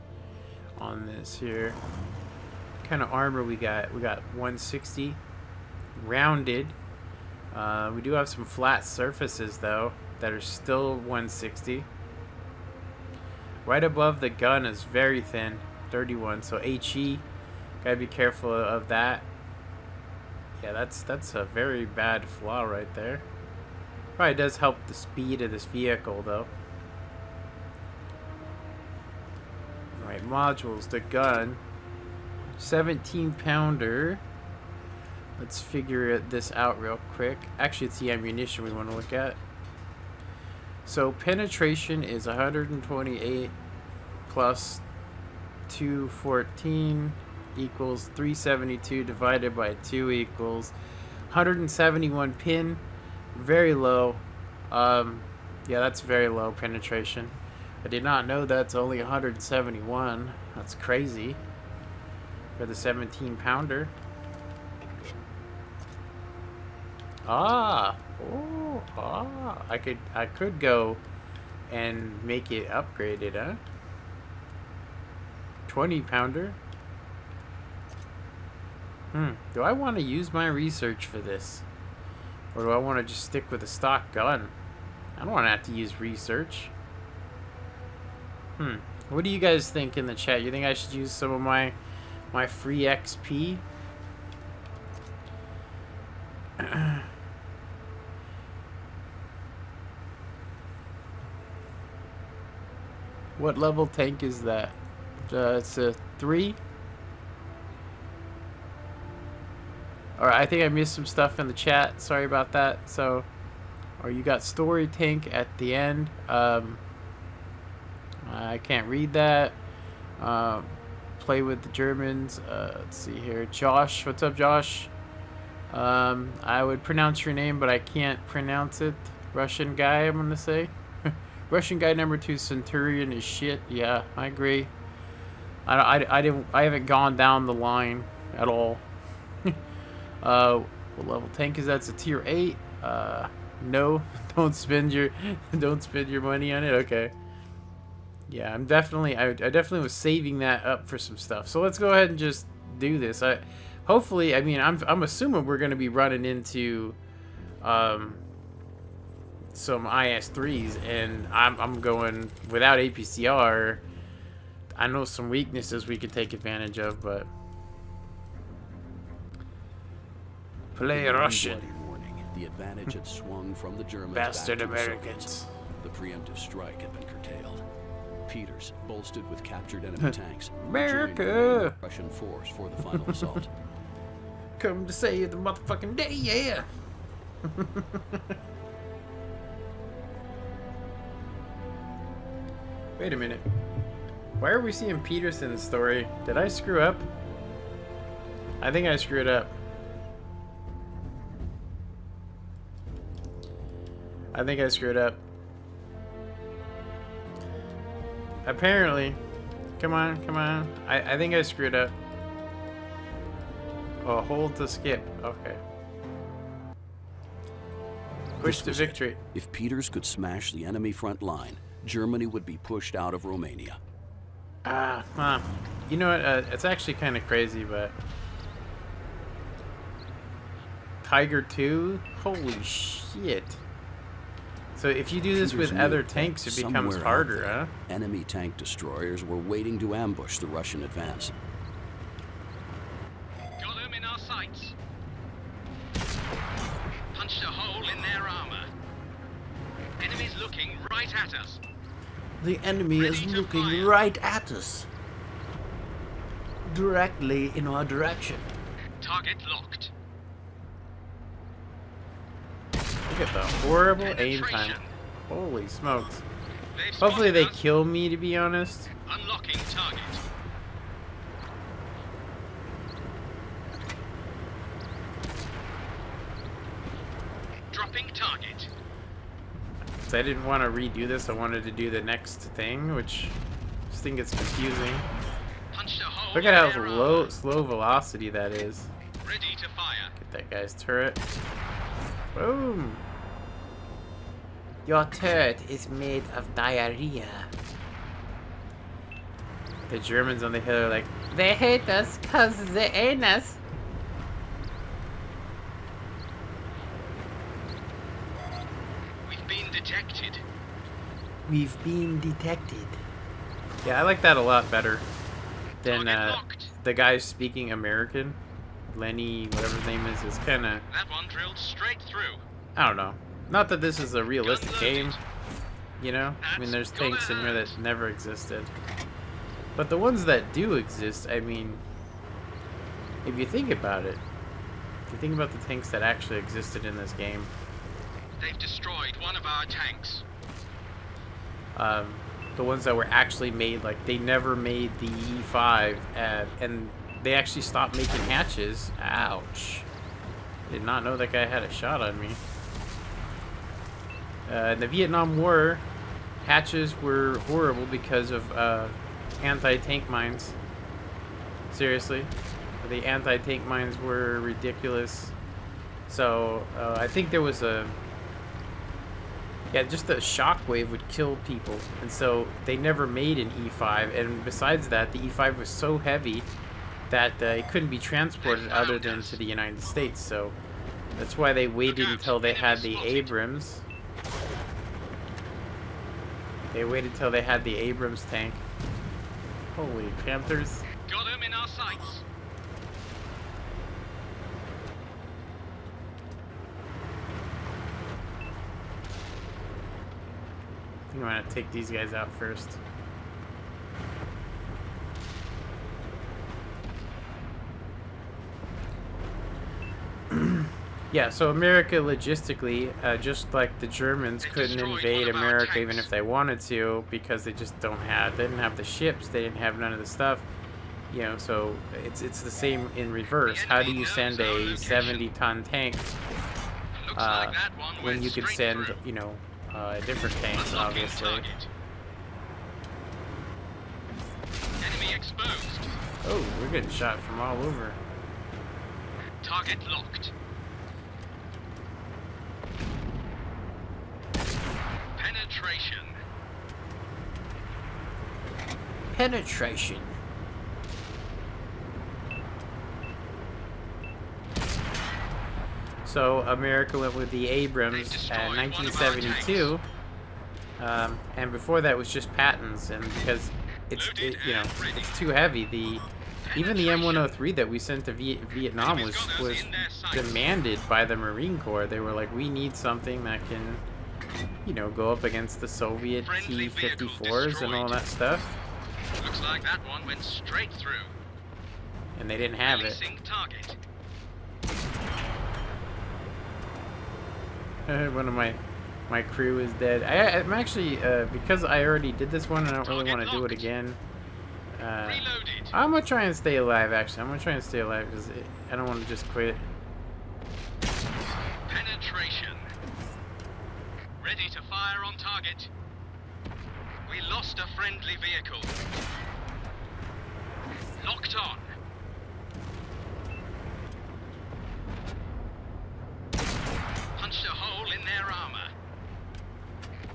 on this here. What kind of armor we got? We got 160 rounded. We do have some flat surfaces, though, that are still 160. Right above the gun is very thin, 31. So HE, gotta be careful of that. Yeah, that's a very bad flaw right there. Probably does help the speed of this vehicle, though. Alright, modules, the gun. 17-pounder. Let's figure this out real quick. Actually, it's the ammunition we want to look at. So, penetration is 128 plus 214 equals 372 divided by 2 equals 171 pin. Very low. Yeah, that's very low penetration. I did not know that's only 171. That's crazy for the 17-pounder. Ah, oh, ah! I could go and make it upgraded, huh? 20-pounder. Do I want to use my research for this? Or do I want to just stick with a stock gun? I don't want to have to use research. What do you guys think in the chat? You think I should use some of my free XP? What level tank is that? It's a 3. Alright, I think I missed some stuff in the chat. Sorry about that. So, or you got story tank at the end. I can't read that. Play with the Germans. Let's see here. Josh, what's up, Josh? I would pronounce your name, but I can't pronounce it. Russian guy, I'm gonna say. Russian guy number 2, Centurion is shit. Yeah, I agree. I haven't gone down the line at all. What level tank is that? It's a tier 8. No, don't spend your money on it. Okay. Yeah, I definitely was saving that up for some stuff. So let's go ahead and just do this. Hopefully, I mean, I'm assuming we're going to be running into some IS-3s, and I'm going without APCR. I know some weaknesses we could take advantage of, but play Russian. Warning. The advantage had swung from the Germans Bastard back to Americans. The preemptive strike had been curtailed. Peters, bolstered with captured enemy tanks, America! joined the Russian force for the final assault. Come to save the motherfucking day, yeah! Wait a minute. Why are we seeing Peterson's story? Did I screw up? I think I screwed up. I think I screwed up. Apparently. Come on, come on. I think I screwed up. Oh, hold to skip. Okay. Push to victory. If Peters could smash the enemy front line, Germany would be pushed out of Romania. You know what? It's actually kind of crazy, but Tiger 2? Holy shit. So if you do this with other tanks, it becomes harder, huh? Enemy tank destroyers were waiting to ambush the Russian advance. Got them in our sights. Punched a hole in their armor. Enemies looking right at us. The enemy is looking right at us. Directly in our direction. Target locked. Look at the horrible aim time. Holy smokes. Hopefully they kill me, to be honest. Unlocking target. Dropping target. So I didn't want to redo this. I wanted to do the next thing, which I just think it's confusing. Punched a hole. Look at how slow velocity that is. Ready to fire. Get that guy's turret. Boom. Your turret is made of diarrhea. The Germans on the hill are like, they hate us cause they ain't us. detected. We've been detected. Yeah, I like that a lot better than Target locked. the guy speaking American. Lenny, whatever his name is kind of... That one drilled straight through. I don't know. Not that this is a realistic Gun game, loaded. you know? I mean, there's That's gonna tanks in here that hurt. never existed. But the ones that do exist, I mean, if you think about it, if you think about the tanks that actually existed in this game, They've destroyed one of our tanks. the ones that were actually made, like, they never made the E5, and they actually stopped making hatches. Ouch. Did not know that guy had a shot on me. In the Vietnam War, hatches were horrible because of anti-tank mines. Seriously. The anti-tank mines were ridiculous. So, I think there was a... Yeah, just the shockwave would kill people. And so, they never made an E5. And besides that, the E5 was so heavy that it couldn't be transported other than to the United States. So, that's why they waited until they had the Abrams. They waited till they had the Abrams tank. Holy Panthers. Got him in our sights. I think I'm gonna take these guys out first. Yeah, so America logistically, just like the Germans couldn't invade America even if they wanted to, because they just they didn't have the ships, they didn't have none of the stuff. You know, so it's the same in reverse. How do you send a 70-ton tank Looks like that one when went you could straight send, through. you know, different tanks, Unlocking obviously. target. Enemy exposed. Oh, we're getting shot from all over. Target locked. Penetration. Penetration. So America went with the Abrams in 1972, and before that was just Pattons, and because it's too heavy. Even the M103 that we sent to Vietnam was demanded by the Marine Corps. They were like, we need something that can, you know, go up against the Soviet T-54s and all that stuff. Looks like that one went straight through. And they didn't have it. Releasing target. One of my crew is dead. I'm actually, because I already did this one and I don't really want to do it again. Reloaded. I'm gonna try and stay alive, actually. I'm gonna try and stay alive because I don't want to just quit. Penetration. Ready to fire on target. We lost a friendly vehicle. Locked on. Punched a hole in their armor.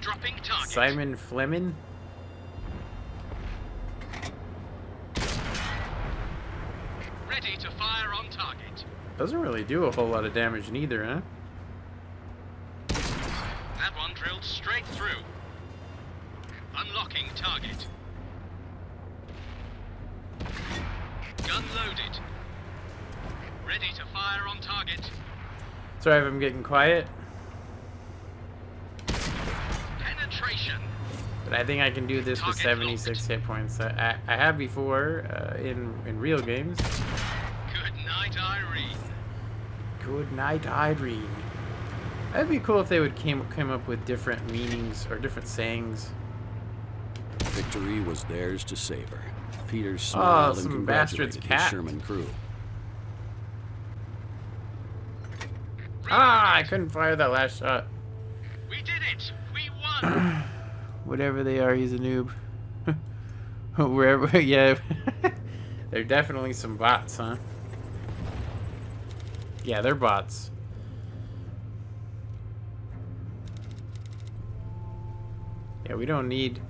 Dropping target. Simon Fleming? Ready to fire on target. Doesn't really do a whole lot of damage neither, huh? That one drilled straight through. Unlocking target. Gun loaded. Ready to fire on target. Sorry if I'm getting quiet, Penetration. but I think I can do this with Target 76 locked. hit points. I have before in real games. Good night, Irene. Good night, Irene. That'd be cool if they would come up with different meanings or different sayings. Victory was theirs to savor. Peters smiled and some bastard's congratulated his cat. Sherman crew. Ah, I couldn't fire that last shot. We did it. We won. Whatever they are, he's a noob. Wherever, yeah. They're definitely some bots, huh? Yeah, they're bots. Yeah, we don't need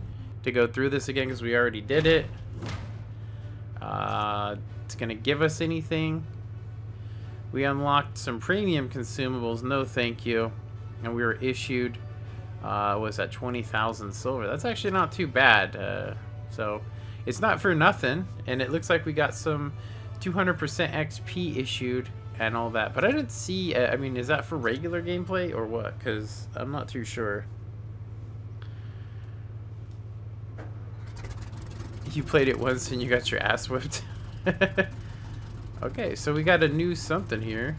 to go through this again because we already did it. It's gonna give us anything. We unlocked some premium consumables, no thank you. And we were issued Was at 20,000 silver. That's actually not too bad. So it's not for nothing, and it looks like we got some 200% XP issued and all that. But I didn't see. I mean, is that for regular gameplay or what? Because I'm not too sure. You played it once and you got your ass whipped. Okay, so we got a new something here.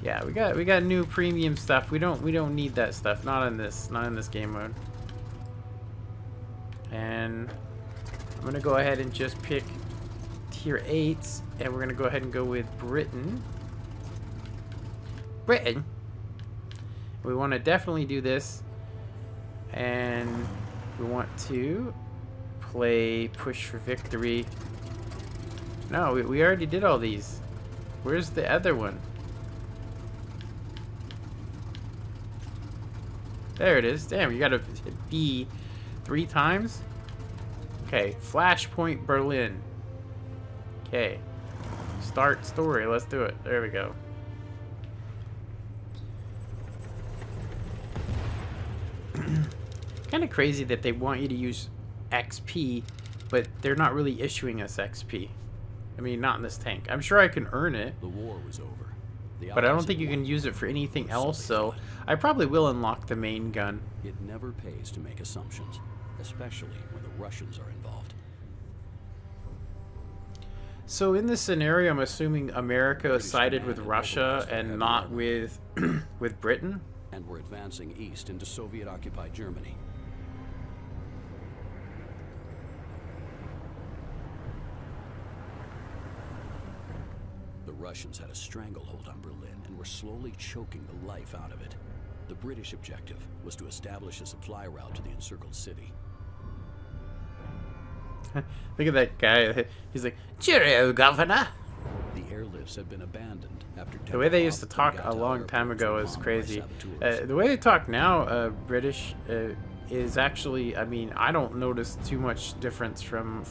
Yeah, we got new premium stuff. We don't need that stuff. Not in this game mode. And I'm gonna go ahead and just pick tier 8s, and we're gonna go ahead and go with Britain. We want to definitely do this, and we want to play Push for Victory. No, we already did all these. Where's the other one? There it is. Damn, you gotta hit B 3 times. Okay, Flashpoint Berlin. Okay, start story. Let's do it. There we go. Kind of crazy that they want you to use XP, but they're not really issuing us XP. I mean, not in this tank. I'm sure I can earn it. The war was over. But I don't think you can use it for anything else, so I probably will unlock the main gun. It never pays to make assumptions, especially when the Russians are involved. So in this scenario, I'm assuming America sided with Russia and not with with Britain. And we're advancing east into Soviet-occupied Germany. The Russians had a stranglehold on Berlin and were slowly choking the life out of it. The British objective was to establish a supply route to the encircled city. Look at that guy. He's like, "Cheerio, Governor." The airlifts had been abandoned after the way they used to talk a long time ago is crazy. The way they talk now, British, is actually, I mean, I don't notice too much difference from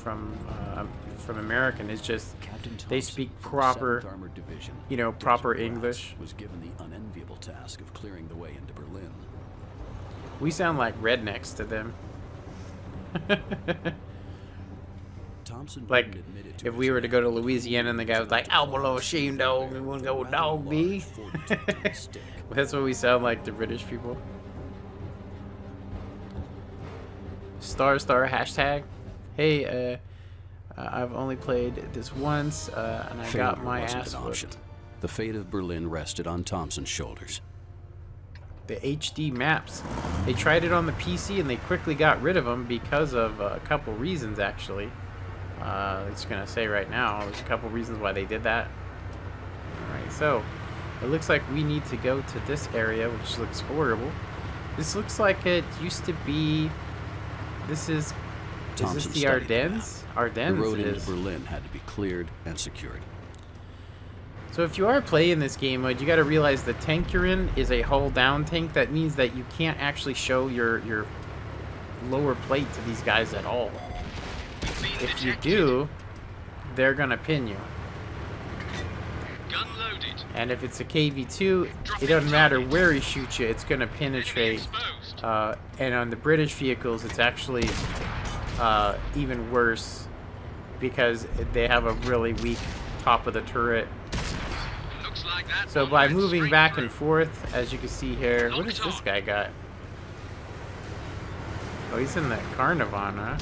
American. It's just they speak proper, you know, proper English. Was given the unenviable task of clearing the way into Berlin. We sound like rednecks to them. Like, if we were to go to Louisiana and the guy was like, "I'm a little ashamed, dog, we want to go with dog B." That's what we sound like to British people. Star hashtag. Hey, I've only played this once, and I got my ass whipped. The fate of Berlin rested on Thompson's shoulders. The HD maps. They tried it on the PC and they quickly got rid of them because of a couple reasons, actually. I'm just gonna say right now, there's a couple reasons why they did that. Alright, so it looks like we need to go to this area, which looks horrible. This looks like it used to be. This is this the Ardennes? Ardennes. The road into Berlin had to be cleared and secured. So if you are playing this game mode, you got to realize the tank you're in is a hull down tank. That means that you can't actually show your lower plate to these guys at all. If you do, they're gonna pin you. Gun loaded. And if it's a KV2, it doesn't matter where he shoots you, it's gonna penetrate. And on the British vehicles, it's actually even worse because they have a really weak top of the turret. Looks like that So one by went moving straight back through. and forth, as you can see here, what does this guy got? Oh, he's in the Carnivon, huh?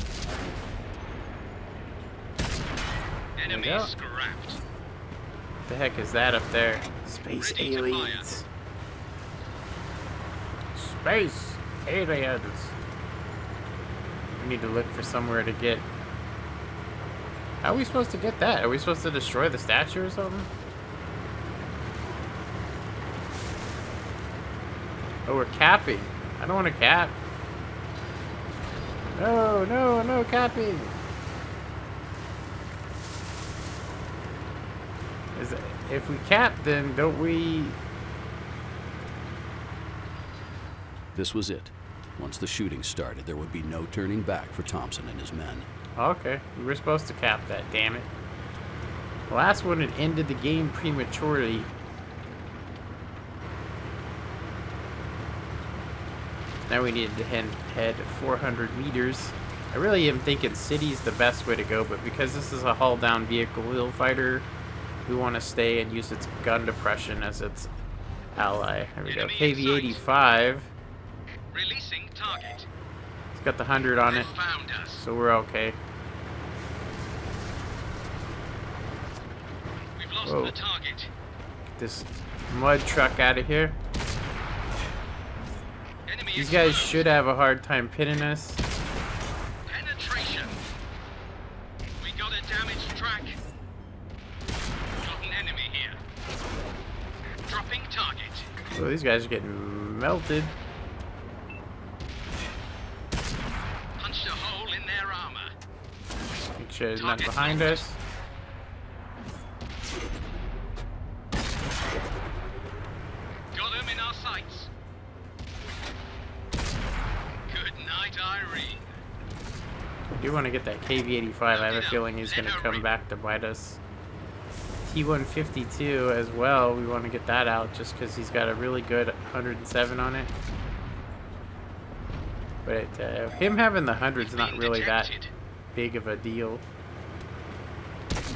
Enemy go. scrapped. What the heck is that up there? Space Ready to aliens. Space aliens. We need to look for somewhere to get. How are we supposed to get that? Are we supposed to destroy the statue or something? Oh, we're capping. I don't want to cap. No, no, no capping. If we cap, then don't we... This was it. Once the shooting started, there would be no turning back for Thompson and his men. Okay, we were supposed to cap that, damn it. The last one had ended the game prematurely. Now we need to head 400 meters. I really am thinking city's the best way to go, but because this is a hull-down vehicle wheel fighter, we want to stay and use its gun depression as its ally. There we go. KV-85. Releasing target. It's got the 100 on it, Found us. so we're okay. We've lost Whoa. the target. Get this mud truck out of here. Enemy These guys exposed. should have a hard time pinning us. Penetration. We got a damaged track. Got an enemy here. Dropping target. Oh, these guys are getting melted. Punched a hole in their armor. Make sure there's nothing behind us. Got him in our sights. Good night, Irene. I do want to get that KV-85. I have a feeling he's going to come back to bite us. T-152 as well. We want to get that out just because he's got a really good 107 on it. But him having the 100's not really that big of a deal.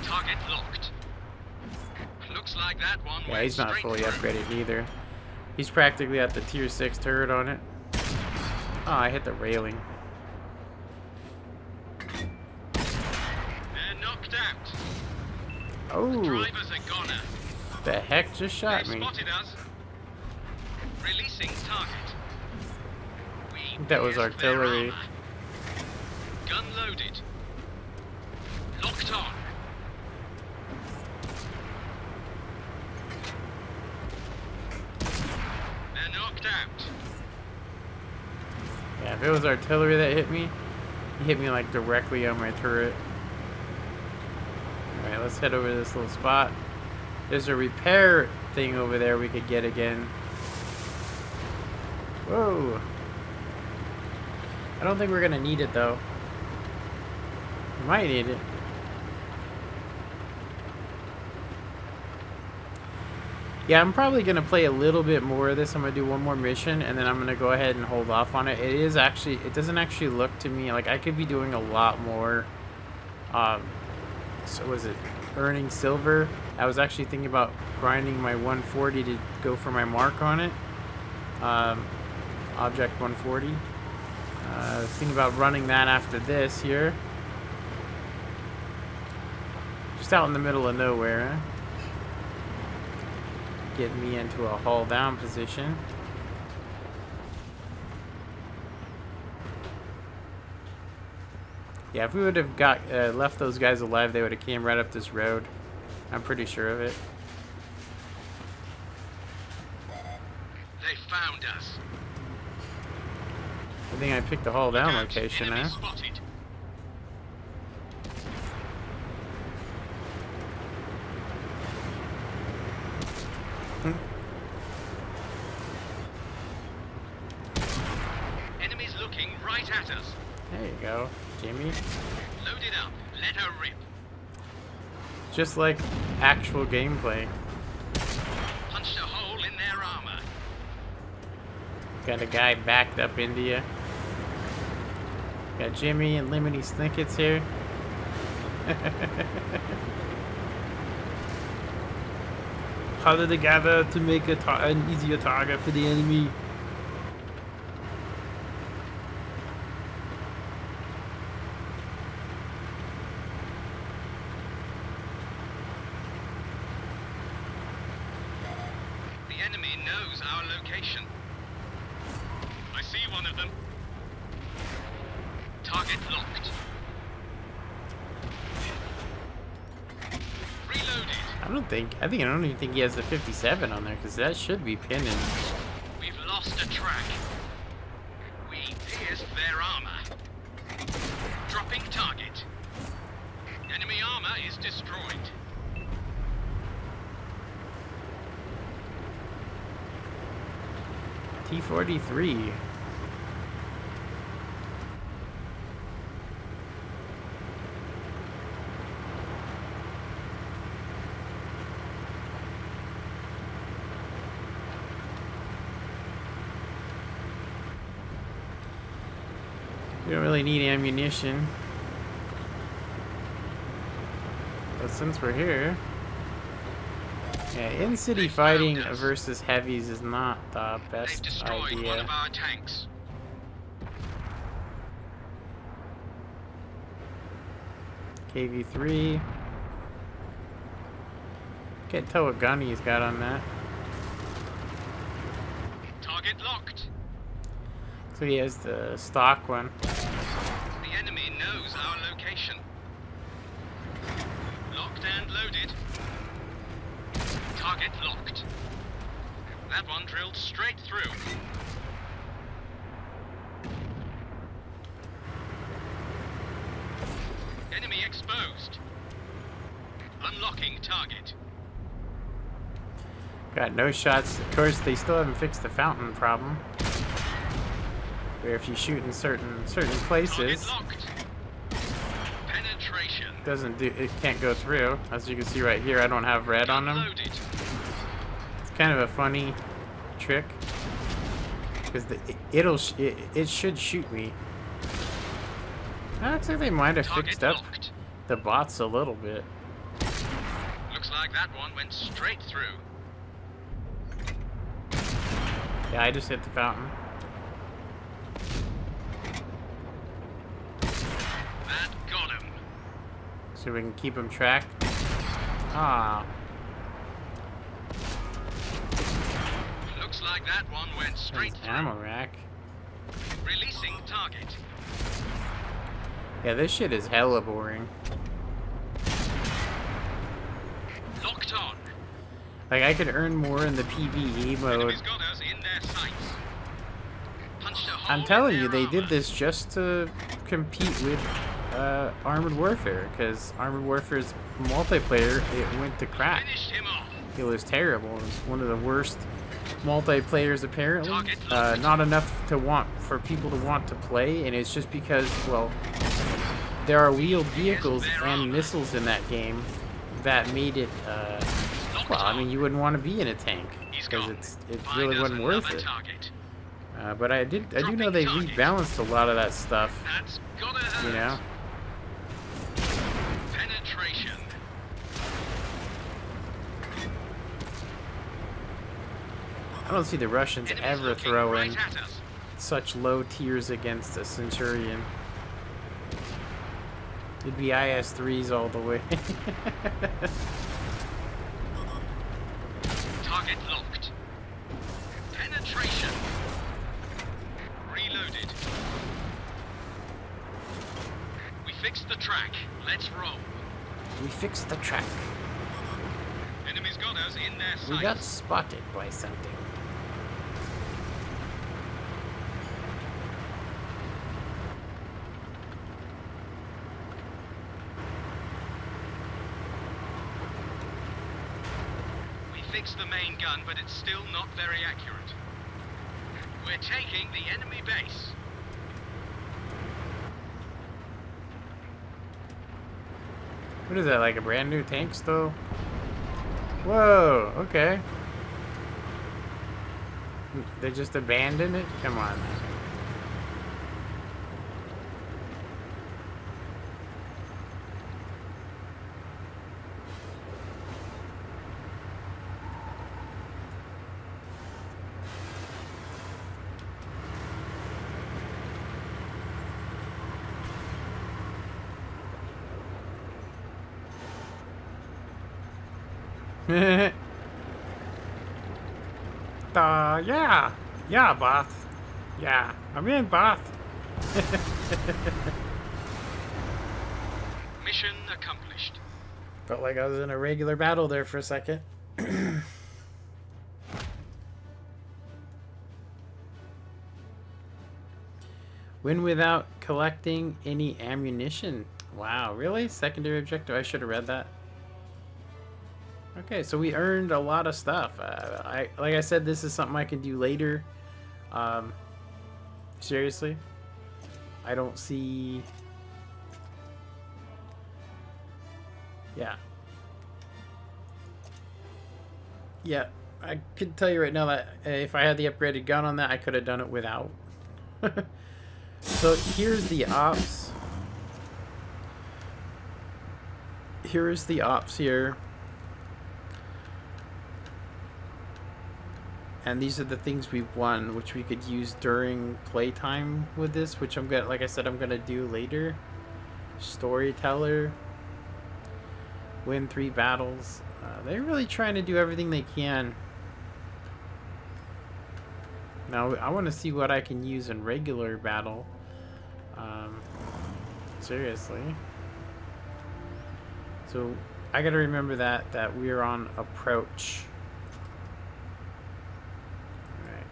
Target locked. Looks like that one Yeah, went he's not straight fully through. upgraded either. He's practically at the tier 6 turret on it. Oh, I hit the railing. They're knocked out. Oh, Driver's a goner. the heck just shot They me. spotted us. Releasing target. We That was pierced their artillery. armor. Gun loaded. Locked on. They're knocked out. Yeah, if it was artillery that hit me, he hit me like directly on my turret. Alright, let's head over to this little spot. There's a repair thing over there we could get again. Whoa. I don't think we're gonna need it though. We might need it. Yeah, I'm probably gonna play a little bit more of this. I'm gonna do one more mission and then I'm gonna go ahead and hold off on it. It doesn't actually look to me like I could be doing a lot more. So was it earning silver? I was actually thinking about grinding my 140 to go for my mark on it. Object 140. I was thinking about running that after this here. Just out in the middle of nowhere, huh? Getting me into a hull down position. Yeah, if we would have got left those guys alive, they would have came right up this road. I'm pretty sure of it. They found us. I think I picked the hull down Look out, location, enemy huh? spotted. Enemies looking right at us. There you go, Jimmy. Load it up. Let her rip. Just like actual gameplay. Punched a hole in their armor. Got a guy backed up into you. Got Jimmy and Lemony Snickets here. Huddle together to make an easier target for the enemy. The enemy knows our location. I see one of them. Target locked. Reloaded. I don't even think he has the 57 on there, because that should be pinning. We've lost a track. We pierced their armor. Dropping target. Enemy armor is destroyed. T-43. You don't really need ammunition. But since we're here... Yeah, in-city fighting versus heavies is not the They've best destroyed one idea. of our tanks. KV-3. Can't tell what gun he's got on that. Target locked. So he has the stock one. The enemy knows our location. Locked and loaded. Target locked. That one drilled straight through. Enemy exposed. Unlocking target. Got no shots. Of course, they still haven't fixed the fountain problem. Where if you shoot in certain places, Target locked. Penetration. it can't go through. As you can see right here, I don't have red on them. Loaded. It's kind of a funny trick because it should shoot me. Actually, they might have fixed up the bots a little bit. Looks like that one went straight through. Yeah, I just hit the fountain. That got him. So we can keep them tracked. Ah. Looks like that one went straight Nice through. ammo rack. Releasing target. Yeah, this shit is hella boring. Locked on. Like, I could earn more in the PvE mode. Enemies got us in their sights. Punched a hole I'm telling in you, their they did armor. this just to compete with Armored Warfare, because Armored Warfare's multiplayer, it went to crap. Finished him off. It was terrible. It was one of the worst multiplayers apparently. Target locked. Not enough for people to want to play, and it's just because, well, there are wheeled vehicles and missiles in that game that made it, well, I mean, you wouldn't want to be in a tank, because it really wasn't worth it. Target. But I do know they rebalanced a lot of that stuff, That's gotta hurt. you know? Penetration. I don't see the Russians Enemies ever looking throw right in at us. such low tiers against a Centurion. It'd be IS-3s all the way. Target locked. Penetration. Reloaded. We fixed the track. Let's roll. We fixed the track. Enemies got us in their sights. We got spotted by something. We fixed the main gun, but it's still not very accurate. We're taking the enemy base. What is that, like a brand new tank still? Whoa, okay. They just abandoned it? Come on. Yeah. Yeah, boss. Yeah, I'm in, boss. Mission accomplished. Felt like I was in a regular battle there for a second. Win without collecting any ammunition. Wow, really? Secondary objective? I should have read that. Okay, so we earned a lot of stuff. Like I said, this is something I can do later. Seriously, I don't see. Yeah. Yeah, I could tell you right now that if I had the upgraded gun on that, I could have done it without. So here's the ops. Here's the ops here. And these are the things we've won, which we could use during playtime with this, which I'm gonna, like I said, I'm gonna do later. Storyteller. Win 3 battles. They're really trying to do everything they can. Now, I want to see what I can use in regular battle. Seriously. So, I gotta remember that we're on approach. Alright.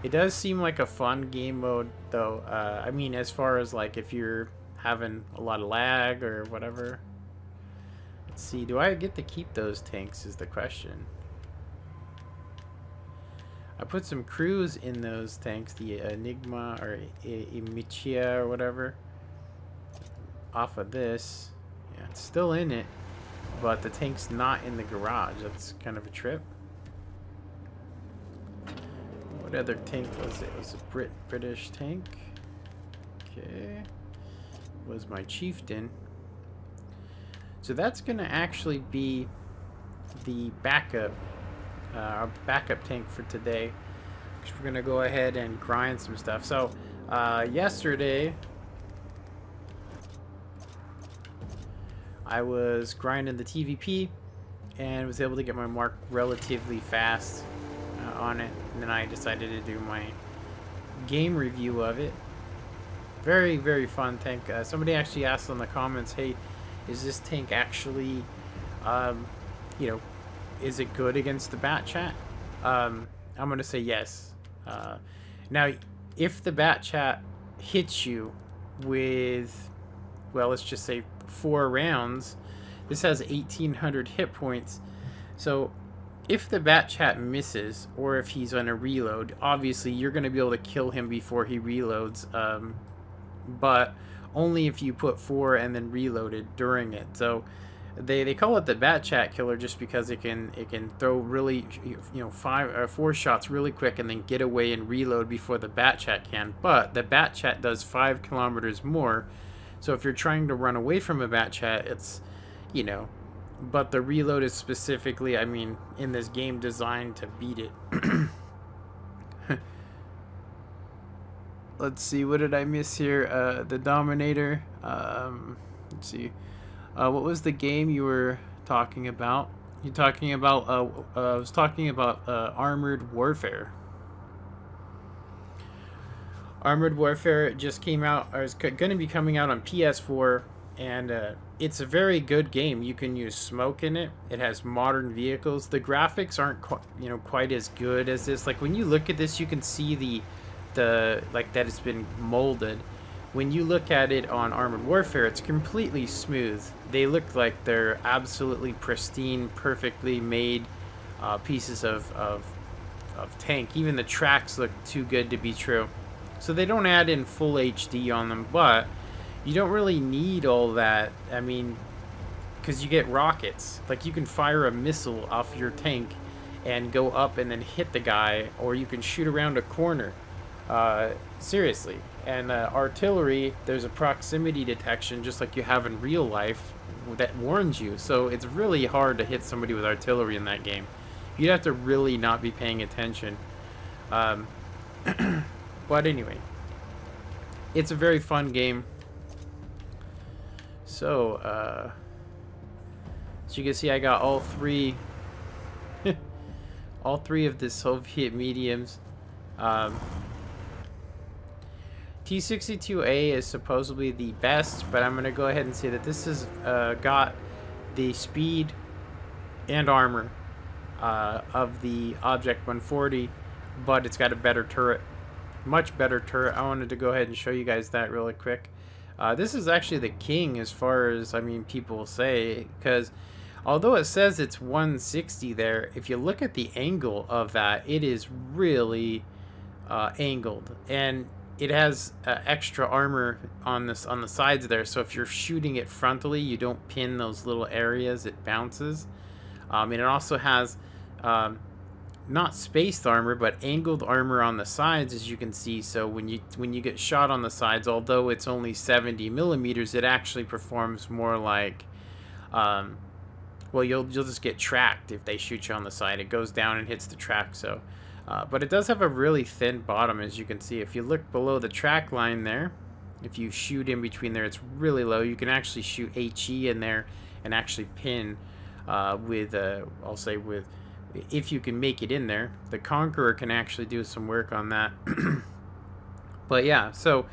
It does seem like a fun game mode, though. I mean, as far as, like, if you're having a lot of lag or whatever. Let's see, do I get to keep those tanks is the question. I put some crews in those tanks, the Enigma or Imichia or whatever, off of this. Yeah, it's still in it, but the tank's not in the garage. That's kind of a trip. What other tank was it? It was a British tank. Okay. Was my chieftain. So that's going to actually be the backup. Our backup tank for today, because we're gonna go ahead and grind some stuff. So yesterday I was grinding the TVP and was able to get my mark relatively fast on it, and then I decided to do my game review of it. Very, very fun tank. Somebody actually asked in the comments, hey, is this tank actually you know, is it good against the Bat Chat? I'm going to say yes. Now, if the Bat Chat hits you with, well, let's just say 4 rounds, this has 1,800 hit points. So, if the Bat Chat misses, or if he's on a reload, obviously you're going to be able to kill him before he reloads. But only if you put 4 and then reloaded during it. So, they call it the Bat Chat killer just because it can throw really, you know, 5 or 4 shots really quick and then get away and reload before the Bat Chat can. But the Bat Chat does 5 kilometers more, so if you're trying to run away from a Bat Chat, it's, you know, but the reload is specifically, I mean, in this game designed to beat it. Let's see, what did I miss here? The Dominator. Let's see. What was the game you were talking about? You talking about? I was talking about Armored Warfare. Armored Warfare just came out, or is going to be coming out on PS4, and it's a very good game. You can use smoke in it. It has modern vehicles. The graphics aren't quite as good as this. Like when you look at this, you can see the like that it's been molded. When you look at it on Armored Warfare, it's completely smooth. They look like they're absolutely pristine, perfectly made pieces of tank. Even the tracks look too good to be true. So they don't add in full HD on them, but you don't really need all that. I mean, because you get rockets. Like you can fire a missile off your tank and go up and then hit the guy, or you can shoot around a corner. Seriously. And artillery, there's a proximity detection just like you have in real life that warns you. So it's really hard to hit somebody with artillery in that game. You'd have to really not be paying attention. But anyway, it's a very fun game. So, as you can see, I got all 3 all 3 of the Soviet mediums. T-62A is supposedly the best, but I'm going to go ahead and say that this has got the speed and armor of the Object 140, but it's got a better turret. Much better turret. I wanted to go ahead and show you guys that really quick. This is actually the king as far as, I mean, people say, because although it says it's 160 there, if you look at the angle of that, it is really angled, and it has extra armor on the sides there, so if you're shooting it frontally, you don't pin those little areas, it bounces. And it also has not spaced armor, but angled armor on the sides, as you can see. So when you get shot on the sides, although it's only 70 millimeters, it actually performs more like, well, you'll just get tracked if they shoot you on the side. It goes down and hits the track. So, but it does have a really thin bottom, as you can see. If you look below the track line there, if you shoot in between there, it's really low. You can actually shoot HE in there and actually pin with, I'll say with, if you can make it in there. The Conqueror can actually do some work on that. But yeah, so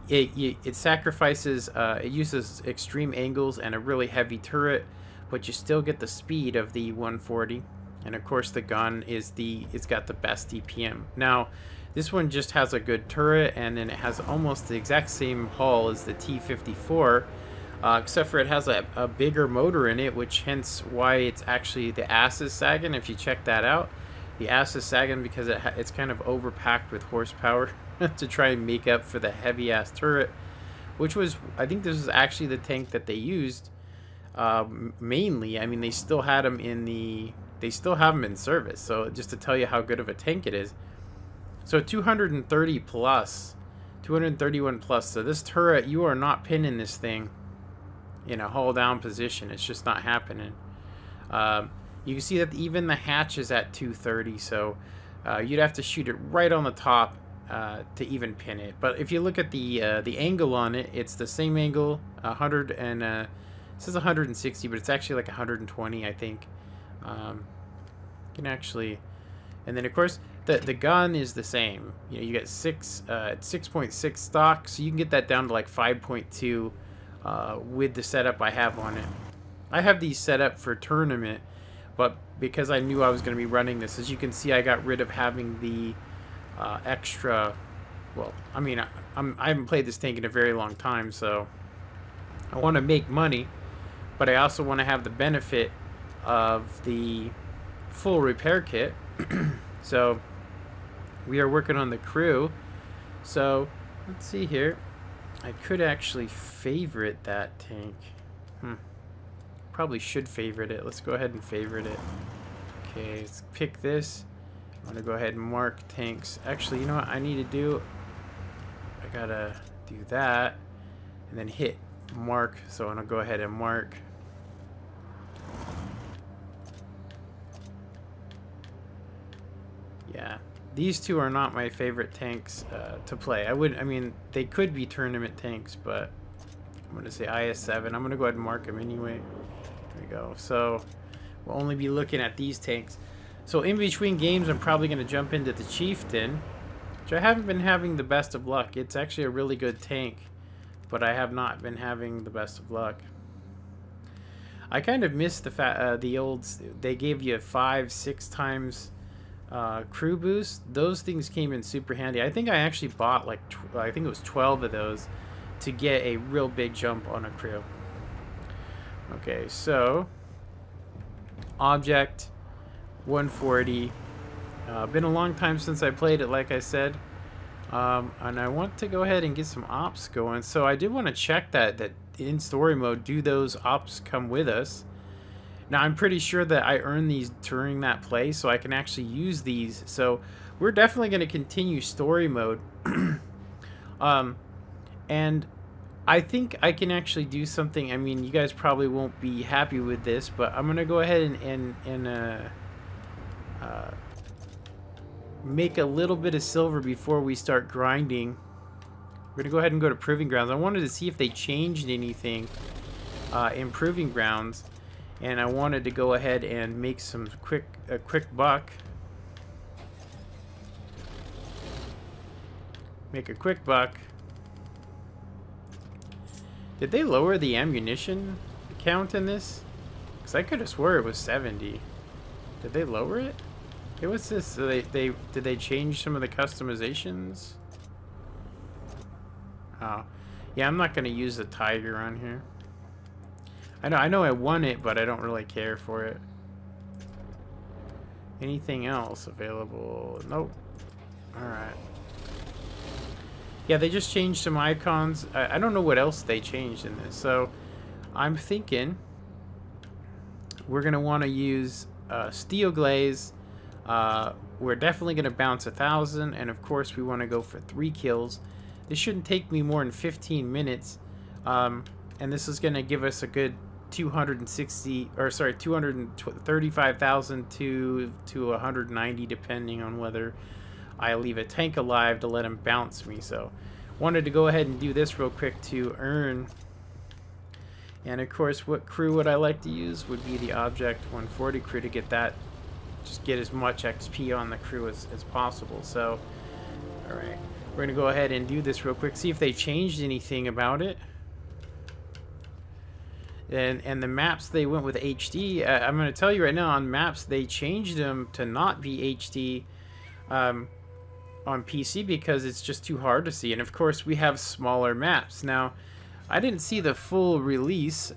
it sacrifices, it uses extreme angles and a really heavy turret, but you still get the speed of the 140. And of course the gun is it's got the best DPM. Now this one just has a good turret, and then it has almost the exact same hull as the T-54, except for it has a bigger motor in it, which hence why it's actually, the ass is sagging. If you check that out, the ass is sagging because it's kind of overpacked with horsepower to try and make up for the heavy ass turret, which was, I think this was actually the tank that they used mainly. I mean, they still had them they still have them in service, so just to tell you how good of a tank it is. So 230 plus, 231 plus. So this turret, you are not pinning this thing in a hull down position. It's just not happening. You can see that even the hatch is at 230, so you'd have to shoot it right on the top to even pin it. But if you look at the angle on it, it's the same angle, 100 and it says 160, but it's actually like 120, I think. You can actually, and then of course the gun is the same. You know, you get 6.6 stock, so you can get that down to like 5.2 with the setup I have on it. I have these set up for tournament, but because I knew I was going to be running this, as you can see, I got rid of having the extra. Well, I mean, I haven't played this tank in a very long time, so I want to make money, but I also want to have the benefit of the full repair kit. So we are working on the crew. So let's see here. I could actually favorite that tank. Probably should favorite it. Let's go ahead and favorite it. Okay, let's pick this. I'm gonna go ahead and mark tanks. Actually, you know what I need to do? I gotta do that and then hit mark. So I'm gonna go ahead and mark. Yeah, these two are not my favorite tanks to play. I mean, they could be tournament tanks, but I'm going to say IS-7. I'm going to go ahead and mark them anyway. There we go. So we'll only be looking at these tanks. So in between games, I'm probably going to jump into the Chieftain, which I haven't been having the best of luck. It's actually a really good tank, but I have not been having the best of luck. I kind of miss the old, they gave you 5-6 times crew boost. Those things came in super handy. I think I actually bought like I think it was 12 of those to get a real big jump on a crew. Okay, so object 140. Been a long time since I played it, like I said, and I want to go ahead and get some ops going. So I did want to check that in story mode, do those ops come with us? Now, I'm pretty sure that I earned these during that play, so I can actually use these. So we're definitely going to continue story mode. And I think I can actually do something. I mean, you guys probably won't be happy with this, but I'm going to go ahead and make a little bit of silver before we start grinding. We're going to go ahead and go to Proving Grounds. I wanted to see if they changed anything in Proving Grounds. And I wanted to go ahead and make some a quick buck. Make a quick buck. Did they lower the ammunition count in this? Because I could have swore it was 70. Did they lower it? Hey, what's this? So did they change some of the customizations? Oh, yeah. I'm not gonna use the Tiger on here. I know I won it, but I don't really care for it. Anything else available? Nope. Alright. Yeah, they just changed some icons. I don't know what else they changed in this. So, I'm thinking we're going to want to use Steel Glaze, We're definitely going to bounce 1,000, and of course we want to go for 3 kills. This shouldn't take me more than 15 minutes, and this is going to give us a good 235,000 to 190, depending on whether I leave a tank alive to let him bounce me. So wanted to go ahead and do this real quick to earn. And of course, what crew would I like to use would be the Object 140 crew to get that, just get as much XP on the crew as possible. So alright, we're gonna go ahead and do this real quick, see if they changed anything about it. And the maps, they went with HD. I'm going to tell you right now, on maps, they changed them to not be HD on PC because it's just too hard to see. And of course, we have smaller maps. Now, I didn't see the full release.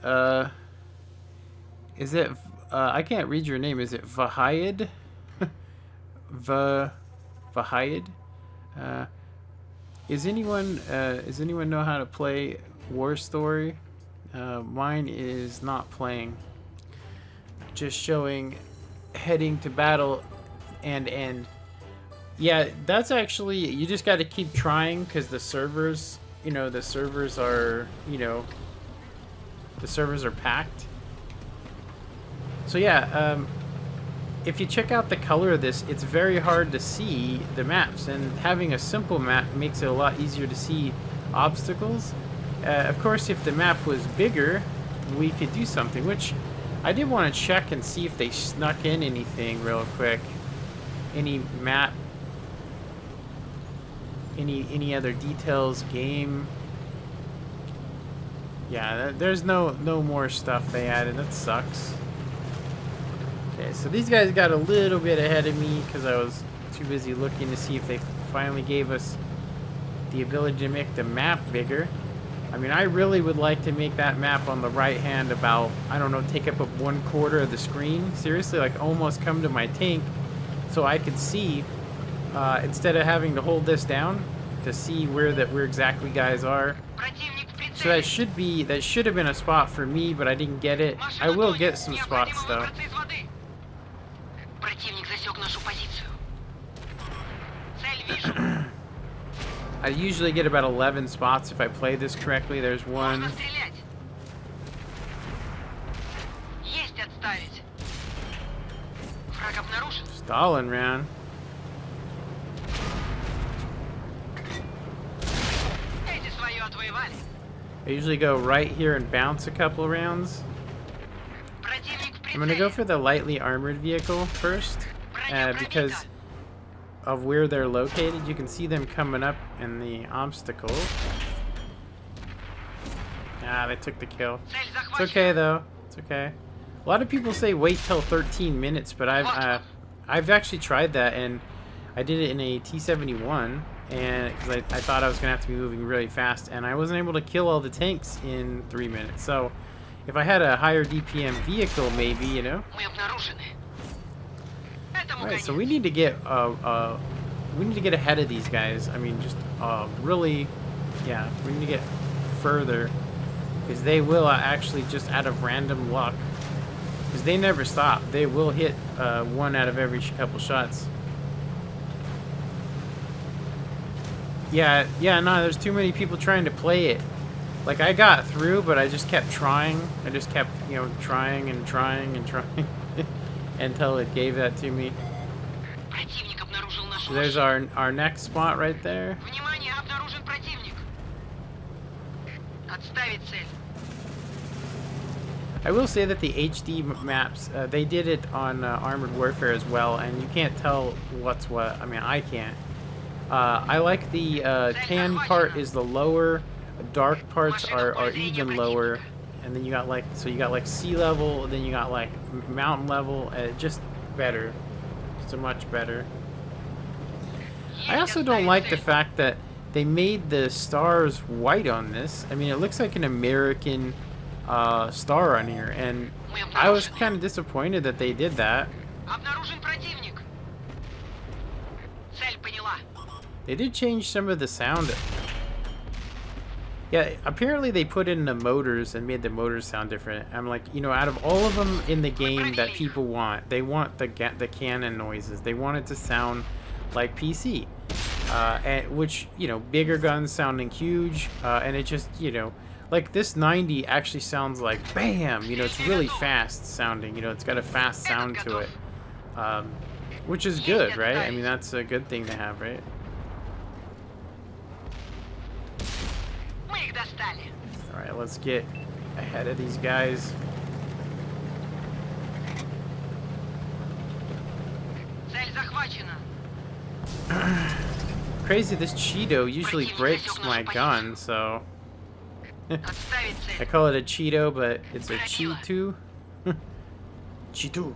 Is it... I can't read your name. Is it Vahayed? Vahayed? Does anyone know how to play War Story? Mine is not playing. Just showing heading to battle and end. Yeah, that's actually, you just got to keep trying because the servers, the servers are, the servers are packed. So yeah, if you check out the color of this, it's very hard to see the maps, and having a simple map makes it a lot easier to see obstacles. Of course, if the map was bigger, we could do something, which I did want to check and see if they snuck in anything real quick. Any map, any other details, game. Yeah, there's no more stuff they added. That sucks. Okay, so these guys got a little bit ahead of me because I was too busy looking to see if they finally gave us the ability to make the map bigger. I mean, I really would like to make that map on the right hand about, I don't know, take up 1/4 of the screen. Seriously, like almost come to my tank so I could see, instead of having to hold this down to see where exactly guys are. So that should have been a spot for me, but I didn't get it. I will get some spots though. I usually get about 11 spots if I play this correctly. There's one. Stalin round. I usually go right here and bounce a couple rounds. I'm gonna go for the lightly armored vehicle first, because of where they're located. You can see them coming up in the obstacle. Ah, they took the kill. It's okay though. It's okay. A lot of people say wait till 13 minutes, but I've actually tried that, and I did it in a T-71, and because I thought I was gonna have to be moving really fast, and I wasn't able to kill all the tanks in 3 minutes. So if I had a higher DPM vehicle, maybe, you know. Alright, so we need to get ahead of these guys. I mean, just really, yeah, we need to get further, because they will actually, just out of random luck, because they never stop, they will hit 1 out of every couple shots. Yeah, no, there's too many people trying to play it. Like, I got through, but I just kept trying. I just kept, you know, trying and trying and trying until it gave that to me. So there's our next spot right there. I will say that the HD maps, they did it on Armored Warfare as well, and you can't tell what's what. I mean, I can't. I like the tan part is the lower, dark parts are even lower, and then you got like, so you got like sea level, then you got like mountain level, just better. So much better. I also don't like the fact that they made the stars white on this. I mean, it looks like an American star on here, and I was kind of disappointed that they did that. They did change some of the sound. Yeah, apparently they put in the motors and made the motors sound different. I'm like, you know, out of all of them in the game that people want, they want the cannon noises. They want it to sound like PC. Which, you know, bigger guns sounding huge, and it just, you know, like this 90 actually sounds like BAM! You know, it's really fast sounding, you know, it's got a fast sound to it. Which is good, right? I mean, that's a good thing to have, right? Alright, let's get ahead of these guys. Crazy, this Cheeto usually breaks my gun, so... I call it a Cheeto, but it's a Cheeto. Cheeto.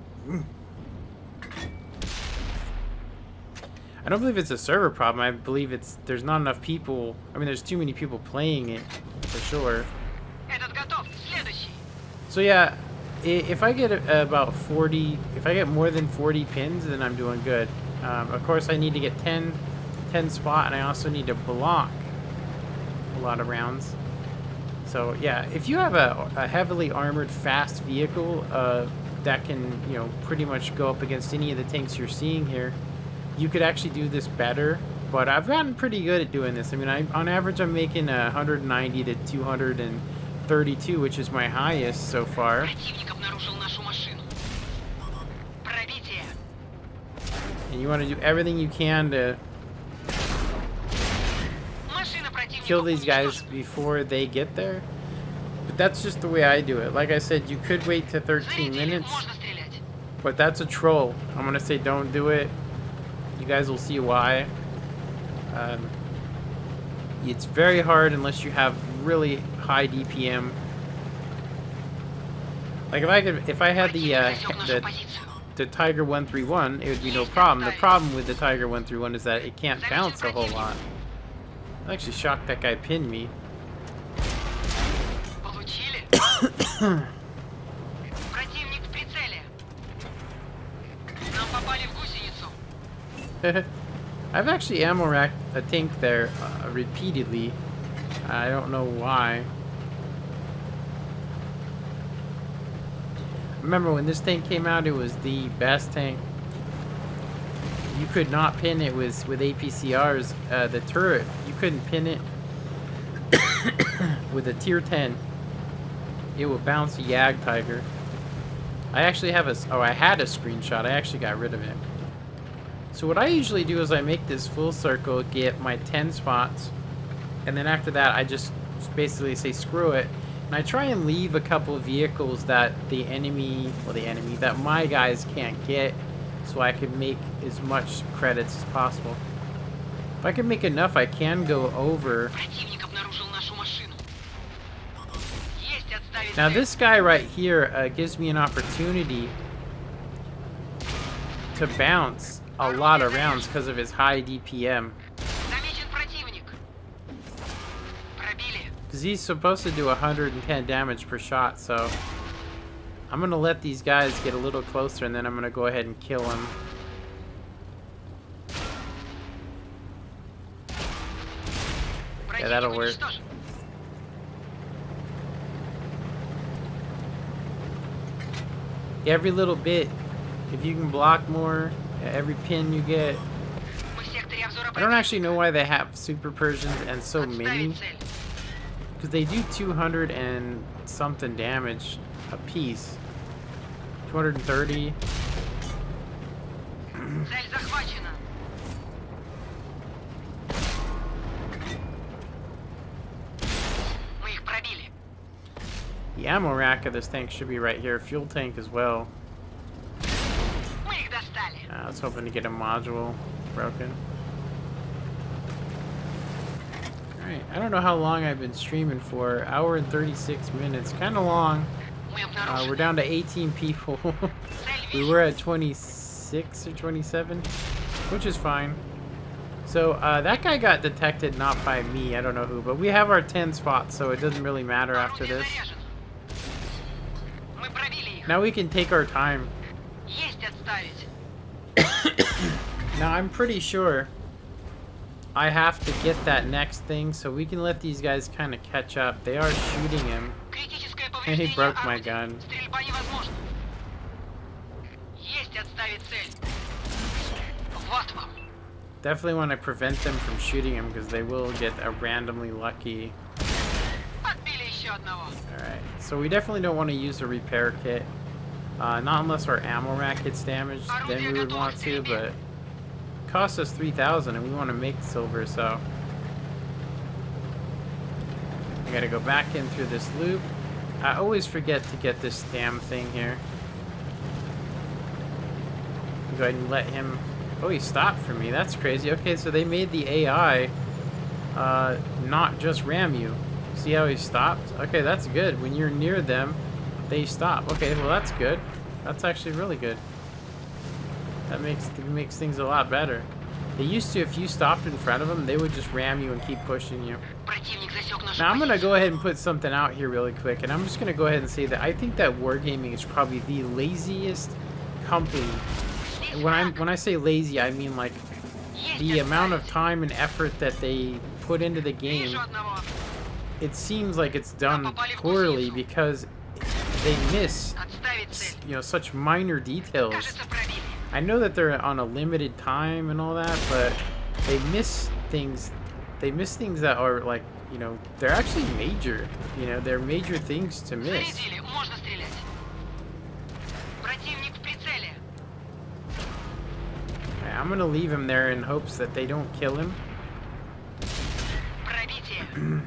I don't believe it's a server problem. I believe there's not enough people. I mean, there's too many people playing it, for sure. So yeah, if I get about 40, if I get more than 40 pins, then I'm doing good. Of course, I need to get 10 spot, and I also need to block a lot of rounds. So yeah, if you have a heavily armored, fast vehicle that can, you know, pretty much go up against any of the tanks you're seeing here, you could actually do this better. But I've gotten pretty good at doing this. I mean, on average, I'm making 190 to 232, which is my highest so far. And you want to do everything you can to kill these guys before they get there. But that's just the way I do it. Like I said, you could wait to 13 minutes, but that's a troll. I'm gonna say don't do it. You guys will see why. It's very hard unless you have really high DPM. Like if I had the Tiger 131, it would be no problem. The problem with the Tiger 131 is that it can't bounce a whole lot. I'm actually shocked that guy pinned me. I've actually ammo racked a tank there repeatedly. I don't know why. Remember when this tank came out, it was the best tank. You could not pin it with APCRs. The turret, you couldn't pin it with a tier 10. It would bounce a Yag Tiger. I actually have I had a screenshot. I actually got rid of it. So what I usually do is I make this full circle, get my 10 spots, and then after that I just basically say screw it. And I try and leave a couple of vehicles that that my guys can't get, so I can make as much credits as possible. If I can make enough, I can go over. Now this guy right here gives me an opportunity to bounce a lot of rounds because of his high DPM. Because he's supposed to do 110 damage per shot, so I'm going to let these guys get a little closer and then I'm going to go ahead and kill him. Yeah, that'll work. Every little bit, if you can block more, every pin you get. I don't actually know why they have Super Persians and so many, because they do 200 and something damage a piece. 230. The ammo rack of this tank should be right here. Fuel tank as well. I was hoping to get a module broken. Alright, I don't know how long I've been streaming for. Hour and 36 minutes. Kind of long. We're down to 18 people. We were at 26 or 27, which is fine. So that guy got detected, not by me. I don't know who, but we have our 10 spots, so it doesn't really matter after this. Now we can take our time. Now I'm pretty sure I have to get that next thing, so we can let these guys kind of catch up. They are shooting him. Критическое And he повреждение broke my орудия. gun. Стрельба невозможна. Есть отставить цель. Вот вам. Definitely want to prevent them from shooting him because they will get a randomly lucky. Отбили еще одного. Alright, so we definitely don't want to use a repair kit. Not unless our ammo rack gets damaged, then we would want to, but it costs us 3,000 and we want to make silver, so I gotta go back in through this loop. I always forget to get this damn thing here. Go ahead and let him... Oh, he stopped for me. That's crazy. Okay, so they made the AI not just ram you. See how he stopped? Okay, that's good. When you're near them, they stop. Okay, well that's good. That's actually really good. That makes things a lot better. They used to, if you stopped in front of them, they would just ram you and keep pushing you. Противник засек нашу Now I'm gonna позицию. go ahead and put something out here really quick, and I'm just gonna go ahead and say that I think that Wargaming is probably the laziest company. And when I say lazy, I mean like Есть the amount of отставить. time and effort that they put into the game. Вижу одного. It seems like it's done poorly because they miss, Отставить цель. you know, such minor details. Кажется, пробили. I know that they're on a limited time and all that, but they miss things. They miss things that are like, you know, they're actually major. You know, they're major things to miss. Зарядили. Можно стрелять. Противник в прицеле. Alright, I'm gonna leave him there in hopes that they don't kill him, Пробитие.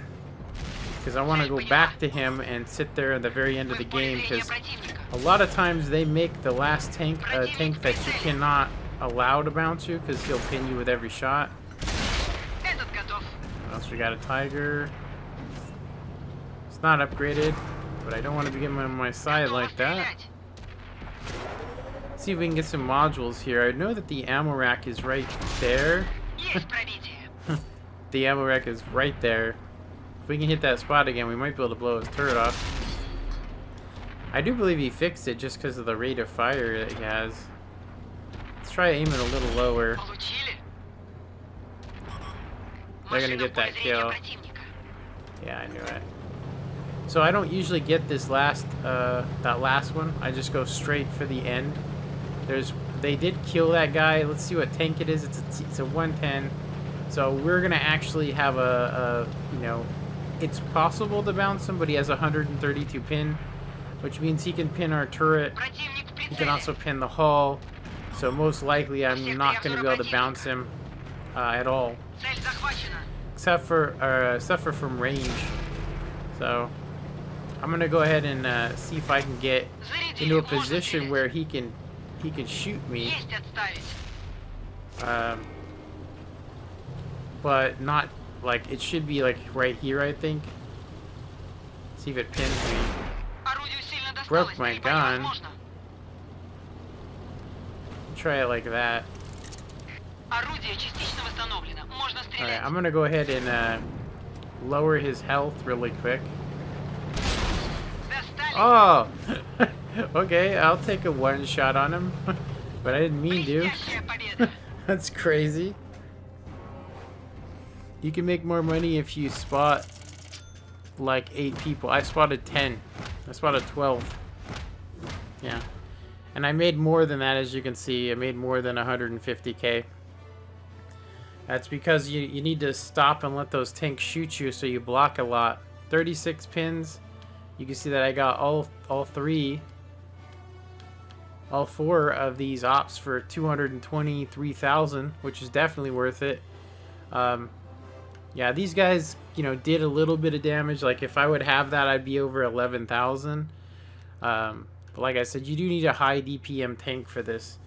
because I want to go back to him and sit there at the very end of the Вы в поле game. зрения Because противника. a lot of times they make the last tank a tank that you cannot allow to bounce you, because he'll pin you with every shot. Этот готов. What else we got? A tiger. It's not upgraded, but I don't want to be getting on my side Готово like that. стрелять. See if we can get some modules here. I know that the ammo rack is right there. Есть пробитие. The ammo rack is right there. If we can hit that spot again, we might be able to blow his turret off. I do believe he fixed it just because of the rate of fire that he has. Let's try aiming a little lower. Получили. They're gonna Машина get в that поле зрения kill. противника. Yeah, I knew it. So I don't usually get this last, that last one. I just go straight for the end. They did kill that guy. Let's see what tank it is. It's a 110. So we're gonna actually have you know, it's possible to bounce him, but he has a 132 pin, which means he can pin our turret. Противник в He can прицеле. also pin the hull. So most likely I'm not gonna be able to bounce him at all. Цель захвачена. Except for from range. So I'm gonna go ahead and see if I can get Зарядили. into a Можно position стрелять. where he can shoot me, Есть отставить. but not like it should be like right here. I think. See if it pins me. Орудию сильно досталось. Broke my Стрельба gun. невозможна. Try it like that. Орудие частично восстановлено. Можно All right, стрелять. I'm gonna go ahead and lower his health really quick. Достали. Oh, okay. I'll take a one shot on him, but I didn't mean to. Блестящая победа. That's crazy. You can make more money if you spot like 8 people. I spotted 10. I spotted 12. Yeah. And I made more than that, as you can see. I made more than 150k. That's because you need to stop and let those tanks shoot you, so you block a lot. 36 pins. You can see that I got all 4 of these ops for 223,000, which is definitely worth it. Yeah, these guys, you know, did a little bit of damage. Like if I would have that, I'd be over 11,000. But like I said, you do need a high DPM tank for this.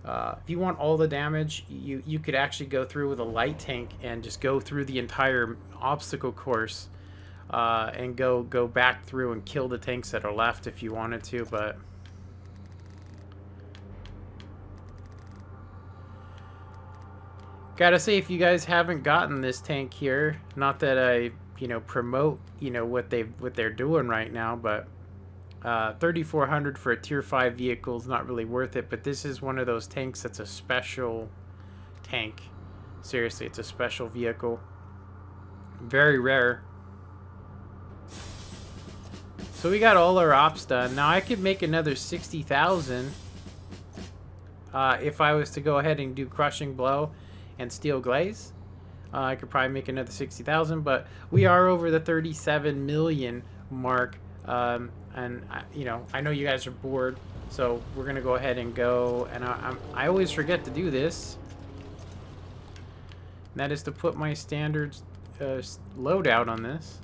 If you want all the damage, you could actually go through with a light tank and just go through the entire obstacle course and go back through and kill the tanks that are left if you wanted to, but gotta say, if you guys haven't gotten this tank here, not that I, you know, promote, you know, what they're doing right now, but 3,400 for a tier 5 vehicle is not really worth it. But this is one of those tanks that's a special tank. Seriously, it's a special vehicle. Very rare. So we got all our ops done. Now I could make another 60,000 if I was to go ahead and do Crushing Blow and Steel Glaze. I could probably make another 60,000, but we are over the 37 million mark. And you know, I know you guys are bored, so we're gonna go ahead and go. And I always forget to do this. And that is to put my standard loadout on this.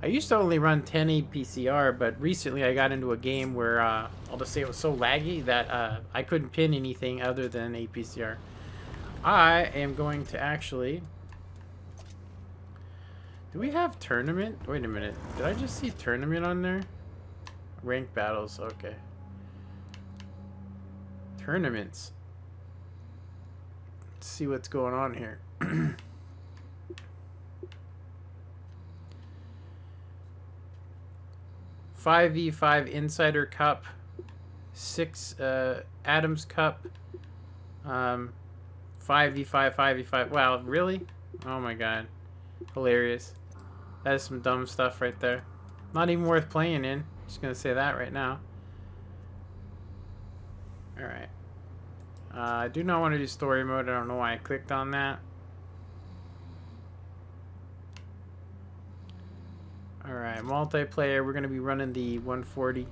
I used to only run 10 APCR, but recently I got into a game where I'll just say it was so laggy that I couldn't pin anything other than APCR. I am going to actually... Do we have tournament? Wait a minute. Did I just see tournament on there? Ranked battles. Okay. Tournaments. Let's see what's going on here. 5v5 Insider Cup, 6 Adams Cup, 5v5, 5v5. Wow, really? Oh my god. Hilarious. That is some dumb stuff right there. Not even worth playing in. Just gonna say that right now. Alright. I do not want to do story mode. I don't know why I clicked on that. Alright, multiplayer, we're going to be running the 140.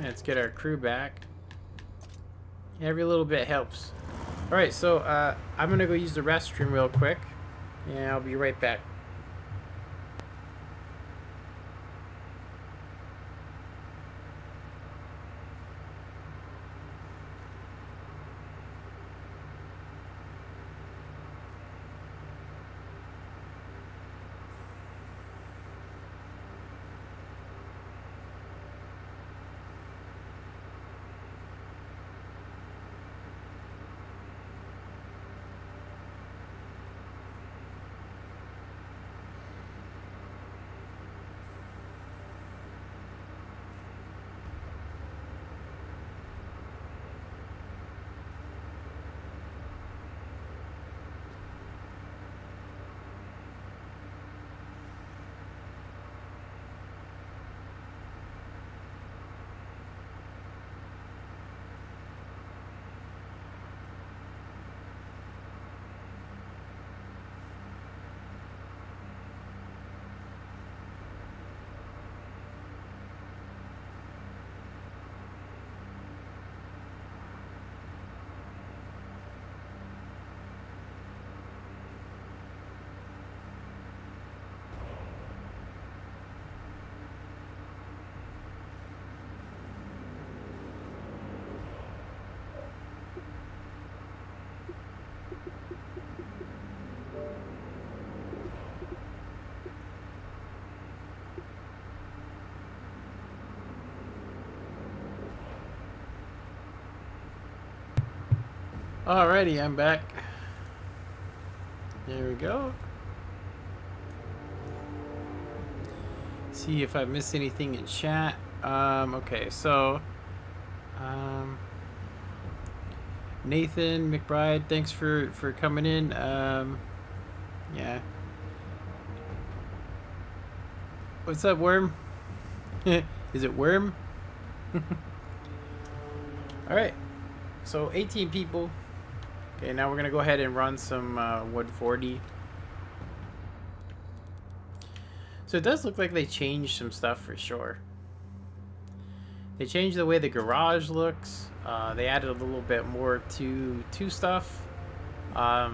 Let's get our crew back. Every little bit helps. Alright, so I'm going to go use the restroom real quick. And I'll be right back. Alrighty, I'm back. There we go. See if I missed anything in chat. Okay, so Nathan McBride, thanks for coming in. Yeah. What's up, Worm? Is it Worm? Alright. So 18 people. Okay, now we're gonna go ahead and run some 140. So it does look like they changed some stuff for sure. They changed the way the garage looks. They added a little bit more to stuff. Yeah.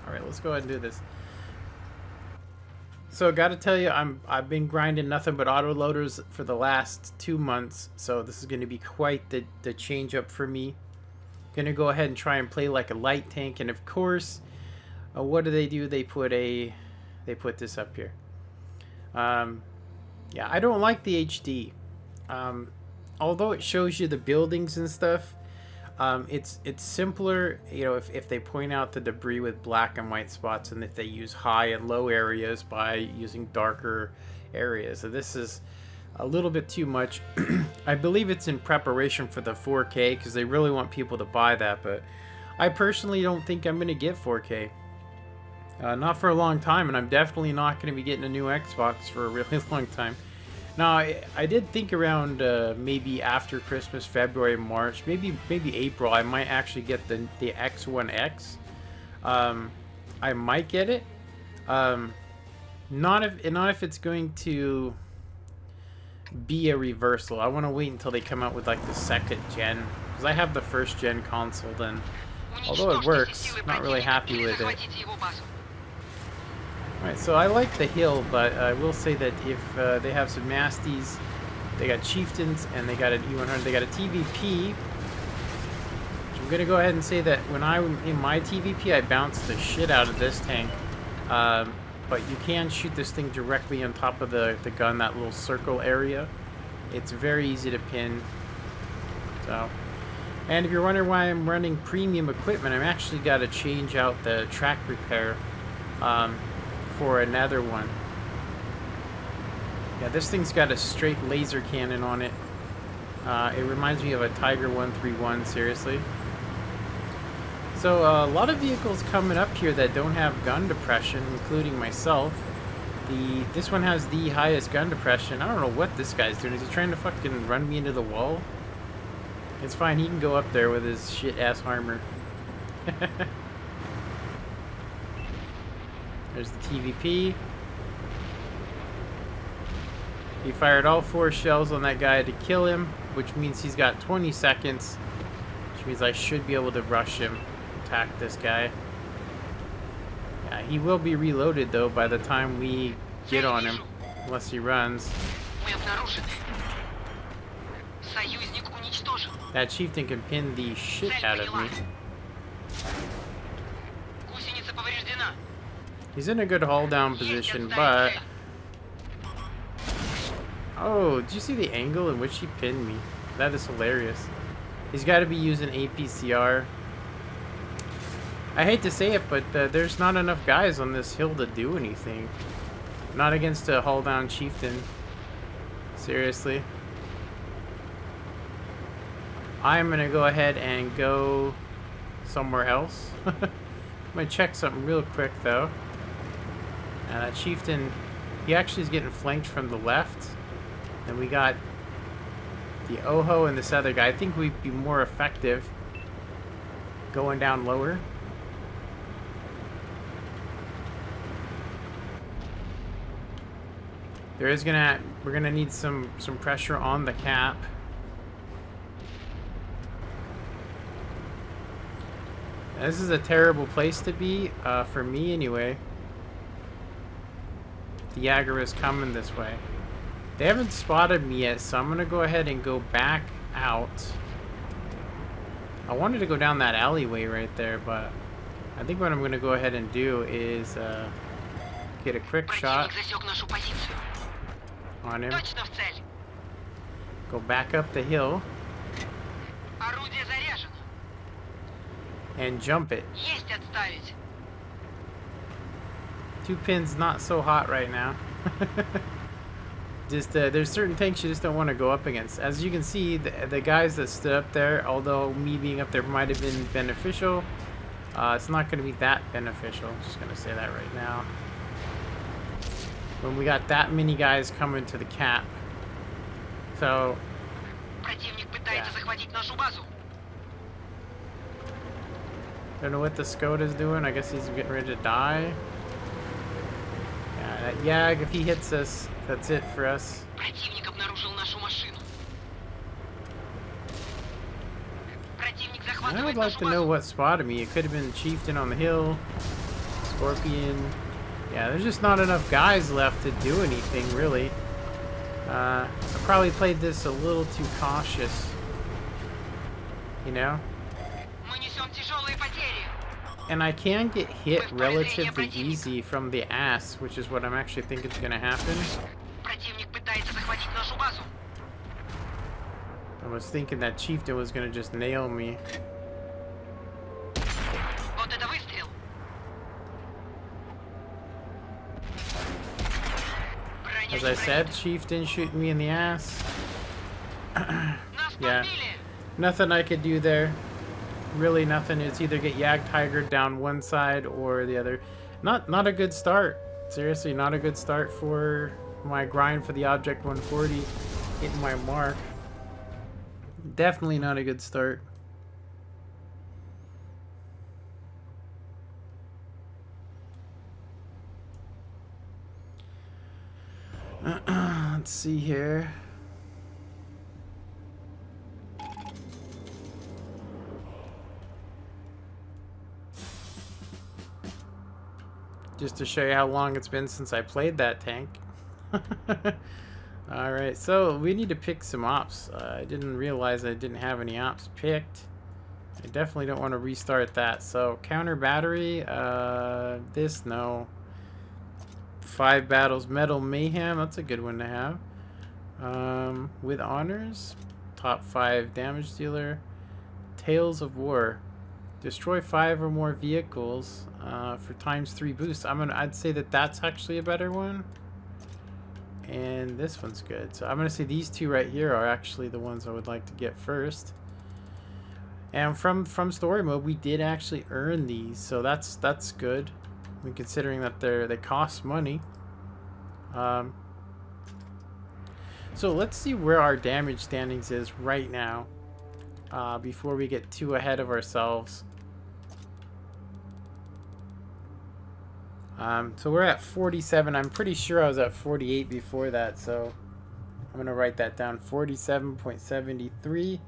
All right, let's go ahead and do this. So I gotta tell you, I've been grinding nothing but autoloaders for the last 2 months. So this is gonna be quite the change up for me. Gonna go ahead and try and play like a light tank, and of course, what do? They put this up here. Yeah, I don't like the HD. Although it shows you the buildings and stuff, it's simpler, you know, if they point out the debris with black and white spots, and if they use high and low areas by using darker area. So this is a little bit too much. I believe it's in preparation for the 4K because they really want people to buy that, but I personally don't think I'm going to get 4K. Not for a long time, and I'm definitely not going to be getting a new Xbox for a really long time. Now, I did think around maybe after Christmas, February, March, maybe April, I might actually get the X1X. I might get it. Not if it's going to be a reversal. I want to wait until they come out with like the 2nd gen, because I have the 1st gen console. Then, although it works, not really happy with it. Alright, so I like the hill, but I will say that if they have some nasties, they got chieftains, and they got an E100, they got a TVP. I'm going to go ahead and say that when I'm in my TVP, I bounce the shit out of this tank. But you can shoot this thing directly on top of the gun, that little circle area. It's very easy to pin. So, and if you're wondering why I'm running premium equipment, I've actually got to change out the track repair for another one. Yeah, this thing's got a straight laser cannon on it. It reminds me of a Tiger 131, seriously. So a lot of vehicles coming up here that don't have gun depression, including myself. This one has the highest gun depression. I don't know what this guy's doing. Is he trying to fucking run me into the wall? It's fine, he can go up there with his shit-ass armor. There's the TVP. He fired all 4 shells on that guy to kill him, which means he's got 20 seconds, which means I should be able to rush him, attack this guy. Yeah, he will be reloaded though by the time we get on him, unless he runs. That chieftain can pin the shit out of me. He's in a good haul down position, but... Oh, did you see the angle in which he pinned me? That is hilarious. He's got to be using apcr. I hate to say it, but there's not enough guys on this hill to do anything. Not against a haul down chieftain. Seriously. I'm going to go ahead and go somewhere else. I'm going to check something real quick, though. That chieftain, he actually is getting flanked from the left. And we got the Oho and this other guy. I think we'd be more effective going down lower. We're gonna need some pressure on the cap. This is a terrible place to be, for me anyway. The Jagger is coming this way. They haven't spotted me yet, so I'm gonna go ahead and go back out. I wanted to go down that alleyway right there, but I think what I'm gonna go ahead and do is get a quick shot on him. Go back up the hill and jump it. 2 pins not so hot right now. Just there's certain tanks you just don't want to go up against. As you can see, the guys that stood up there, although me being up there might have been beneficial, it's not going to be that beneficial. I'm just going to say that right now. When we got that many guys coming to the cap. So, yeah. Don't know what the Skoda's doing. I guess he's getting ready to die. Yeah, that Jag, if he hits us, that's it for us. I would like to know what spotted me. It could have been Chieftain on the hill, Scorpion. Yeah, there's just not enough guys left to do anything, really. I probably played this a little too cautious. You know? And I can get hit relatively easy from the ass, which is what I'm actually thinking is going to happen. I was thinking that Chieftain was going to just nail me. As I said, Chieftain shooting me in the ass. Yeah, nothing I could do there. Really nothing. It's either get Yag Tigered down one side or the other. Not a good start. Seriously, not a good start for my grind for the Object 140. Hitting my mark. Definitely not a good start. Let's see here. Just to show you how long it's been since I played that tank. Alright, so we need to pick some ops. I didn't realize I didn't have any ops picked. I definitely don't want to restart that. So, counter battery, this, no. 5 battles, Metal Mayhem, that's a good one to have. With honors, top 5 damage dealer. Tales of War. Destroy 5 or more vehicles for ×3 boost. I'd say that that's actually a better one. And this one's good. So I'm gonna say these two right here are actually the ones I would like to get first. And from story mode, we did actually earn these, so that's good. I mean, considering that they cost money. So let's see where our damage standings is right now. Before we get too ahead of ourselves. So we're at 47. I'm pretty sure I was at 48 before that, so I'm gonna write that down. 47.73.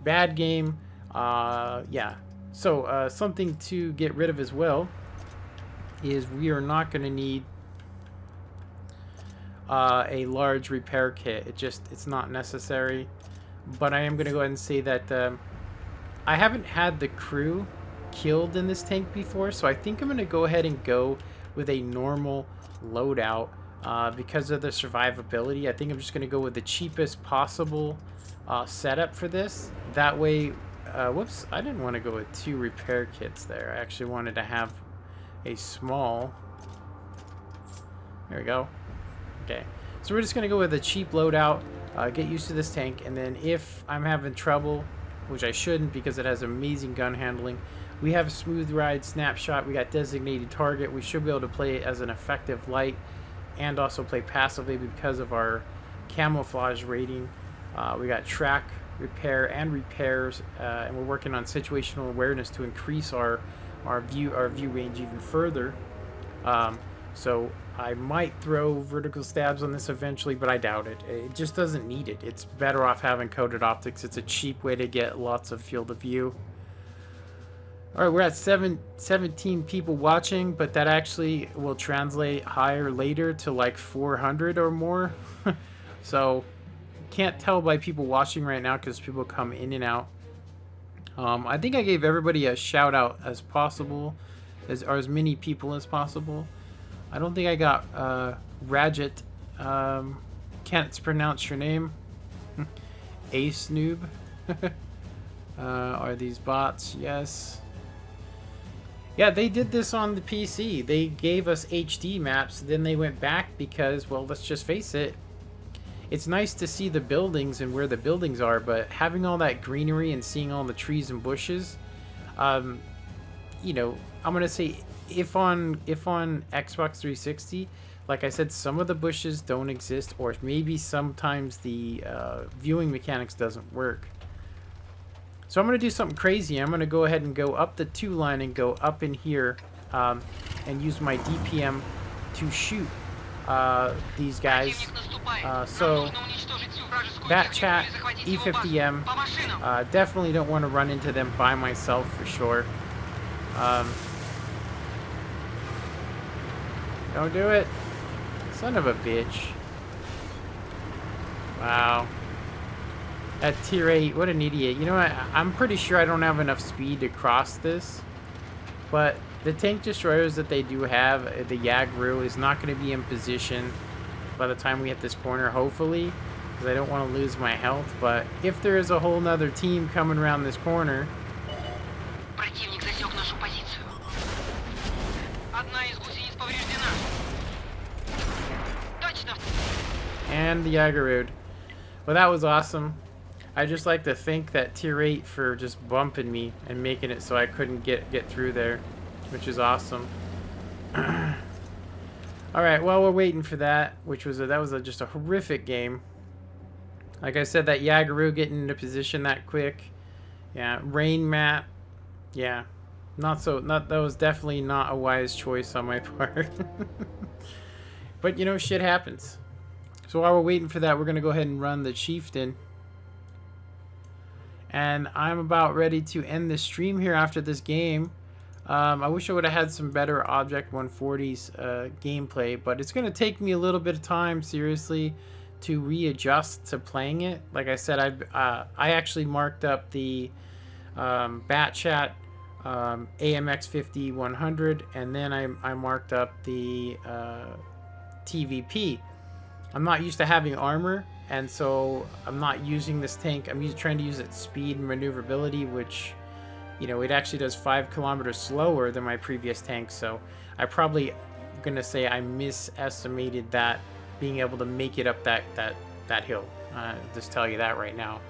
Bad game. Yeah. So something to get rid of as well is we are not gonna need a large repair kit. It's not necessary. But I am going to go ahead and say that I haven't had the crew killed in this tank before, so I think I'm going to go ahead and go with a normal loadout because of the survivability. I think I'm just going to go with the cheapest possible setup for this. That way, whoops, I didn't want to go with 2 repair kits there. I actually wanted to have a small. There we go. Okay, so we're just going to go with a cheap loadout. Get used to this tank, and then if I'm having trouble, which I shouldn't because it has amazing gun handling, we have a smooth ride, snapshot, we got designated target. We should be able to play it as an effective light and also play passively because of our camouflage rating. We got track, repair, and repairs, and we're working on situational awareness to increase our view range even further. So I might throw vertical stabs on this eventually, but I doubt it. It just doesn't need it. It's better off having coated optics. It's a cheap way to get lots of field of view. Alright, we're at 17 people watching, but that actually will translate higher later to like 400 or more. So, can't tell by people watching right now because people come in and out. I think I gave everybody a shout out as possible, or as many people as possible. I don't think I got Radget. Can't pronounce your name. Ace Noob. Are these bots? Yes. Yeah, they did this on the PC. They gave us HD maps, then they went back because, well, let's just face it. It's nice to see the buildings and where the buildings are, but having all that greenery and seeing all the trees and bushes, you know, I'm gonna say if on Xbox 360, like I said, some of the bushes don't exist, or maybe sometimes the viewing mechanics doesn't work. So I'm gonna do something crazy. I'm gonna go ahead and go up the 2 line and go up in here, and use my DPM to shoot these guys. So that chat, E50M, definitely don't want to run into them by myself for sure. Don't do it. Son of a bitch. Wow. At tier 8, what an idiot. You know what? I'm pretty sure I don't have enough speed to cross this. But the tank destroyers that they do have, the Yagru, is not going to be in position by the time we hit this corner, hopefully. Because I don't want to lose my health. But if there is a whole nother team coming around this corner... And the Jagerud. Well, that was awesome. I just like to thank that tier 8 for just bumping me and making it so I couldn't get through there, which is awesome. All right, well, we're waiting for that, which was just a horrific game. Like I said, that Jagerud getting into position that quick. Yeah, rain map. Yeah, that was definitely not a wise choice on my part. But you know, shit happens. So while we're waiting for that, we're gonna go ahead and run the Chieftain. And I'm about ready to end the stream here after this game. I wish I would have had some better Object 140's gameplay, but it's going to take me a little bit of time, seriously, to readjust to playing it. Like I said, I actually marked up the Batchat AMX 5100, and then I marked up the TVP. I'm not used to having armor, and so I'm not using this tank. I'm trying to use its speed and maneuverability, which, you know, it actually does 5 kilometers slower than my previous tank. So I probably gonna say I misestimated that, being able to make it up that hill. Just tell you that right now.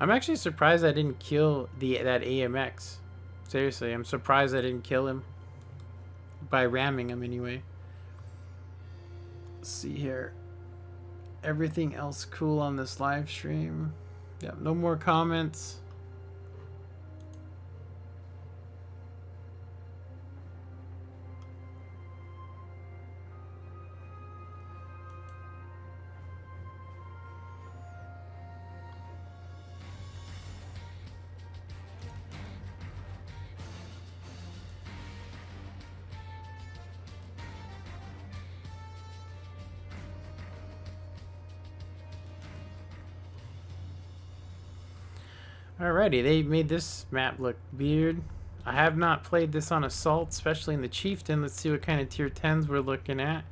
I'm actually surprised I didn't kill that AMX. Seriously, I'm surprised I didn't kill him by ramming him anyway. Let's see here. Everything else cool on this live stream. Yeah, no more comments. Alrighty, they made this map look weird. I have not played this on Assault, especially in the Chieftain. Let's see what kind of tier 10s we're looking at.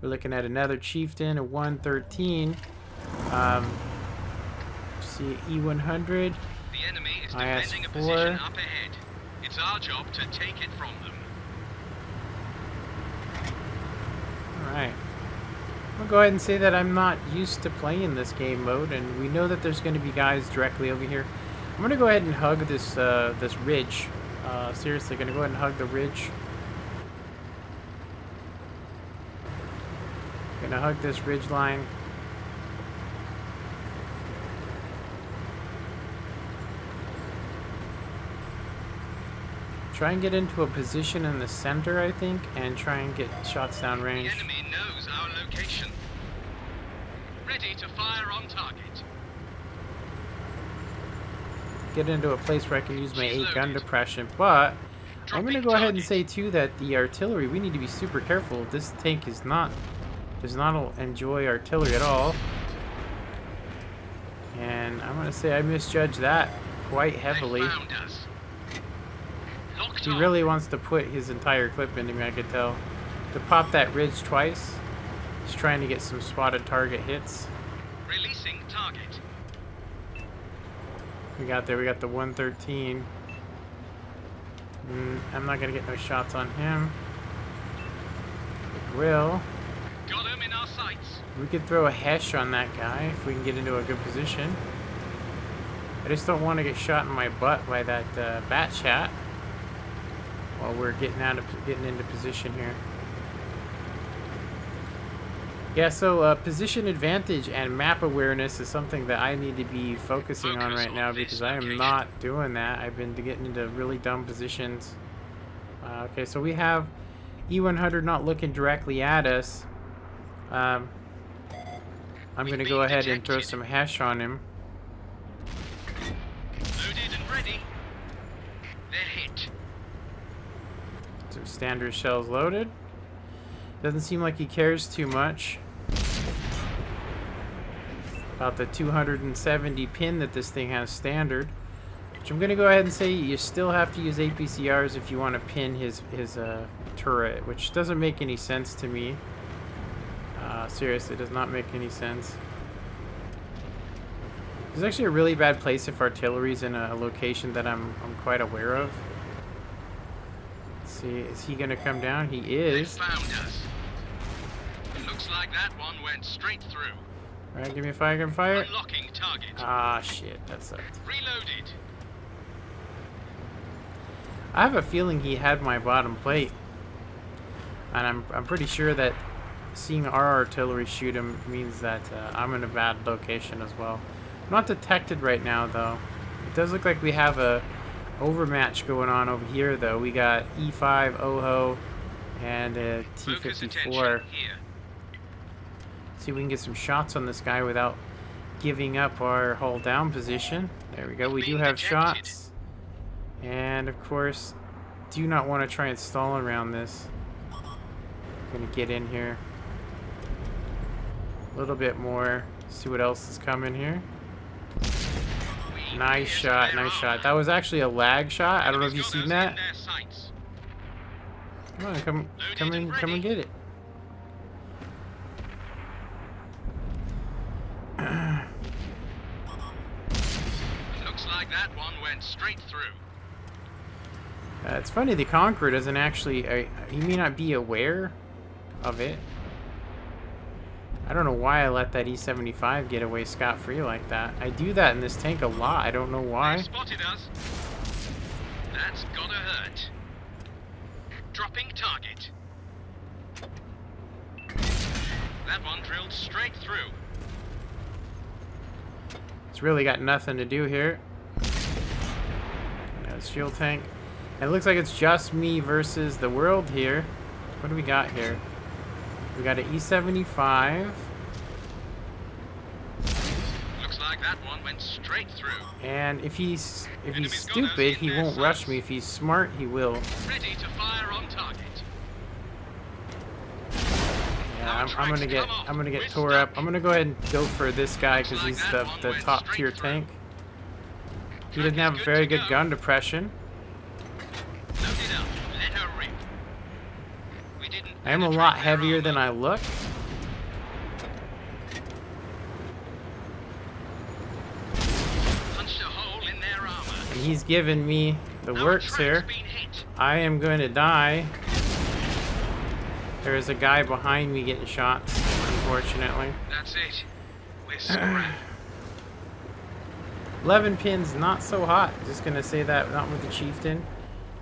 We're looking at another Chieftain, a 113. See, E100. The enemy is defending a position IS4. up ahead. It's our job to take it from them. Alright. I'll go ahead and say that I'm not used to playing this game mode, and we know that there's going to be guys directly over here. I'm going to go ahead and hug this this ridge. Seriously, going to go ahead and hug the ridge. Going to hug this ridge line. Try and get into a position in the center, I think, and try and get shots down range. The enemy knows our location. Ready to fire on target. Get into a place where I can use my 8 gun depression, but I'm going to go ahead and say too that the artillery, we need to be super careful. This tank does not enjoy artillery at all, and I'm going to say I misjudged that quite heavily. He really wants to put his entire clip into me, I could tell. To pop that ridge twice, he's trying to get some spotted target hits. Releasing target. We got the 113. I'm not gonna get no shots on him. The grill. Got him in our sights. We could throw a hesh on that guy if we can get into a good position. I just don't want to get shot in my butt by that bat chat while we're getting into position here. Yeah, so position advantage and map awareness is something that I need to be focusing on right now, because I am not doing that. I've been getting into really dumb positions. Okay, so we have E100 not looking directly at us. I'm going to go ahead and throw some hash on him. Loaded and ready. They're hit. Some standard shells loaded. Doesn't seem like he cares too much about the 270 pin that this thing has standard. Which I'm going to go ahead and say you still have to use APCRs if you want to pin his turret, which doesn't make any sense to me. Seriously, does not make any sense. It's actually a really bad place if artillery's in a location that I'm quite aware of. Let's see, is he gonna come down? He They is. found us. Looks like that one went straight through. Alright, give me a fire, give me a fire. Unlocking target. Ah, shit, that sucked. Reloaded. I have a feeling he had my bottom plate. And I'm pretty sure that seeing our artillery shoot him means that I'm in a bad location as well. I'm not detected right now, though. It does look like we have a overmatch going on over here, though. We got E5, OHO, and a Focus attention T-54. here. See if we can get some shots on this guy without giving up our hull down position. There we go. We do have shots. And, of course, do not want to try and stall around this. Gonna get in here a little bit more, see what else is coming here. Nice shot, nice shot. That was actually a lag shot. I don't know if you've seen that. Come on, come and get it. Looks like that one went straight through. It's funny, the Conqueror doesn't actually, he may not be aware of it. I don't know why I let that E75 get away scot-free like that. I do that in this tank a lot. I don't know They why. spotted us. That's gotta hurt. Dropping target. That one drilled straight through. It's really got nothing to do here. That's fuel tank. And it looks like it's just me versus the world here. What do we got here? We got an E75. Looks like that one went straight through. And if he's stupid, he won't rush me. If he's smart, he will. Ready to fire on target. Yeah, I'm gonna get tore up. I'm gonna go ahead and go for this guy because he's the top tier tank. He doesn't have a very good gun depression. Load it up. Let her rip. We didn't I am a lot heavier than I look. Punched a hole in their armor. And he's giving me the Our works track's here. been hit. I am going to die. There is a guy behind me getting shots, unfortunately. That's it. We're scoring. 11 pins, not so hot. Just going to say that, not with the Chieftain.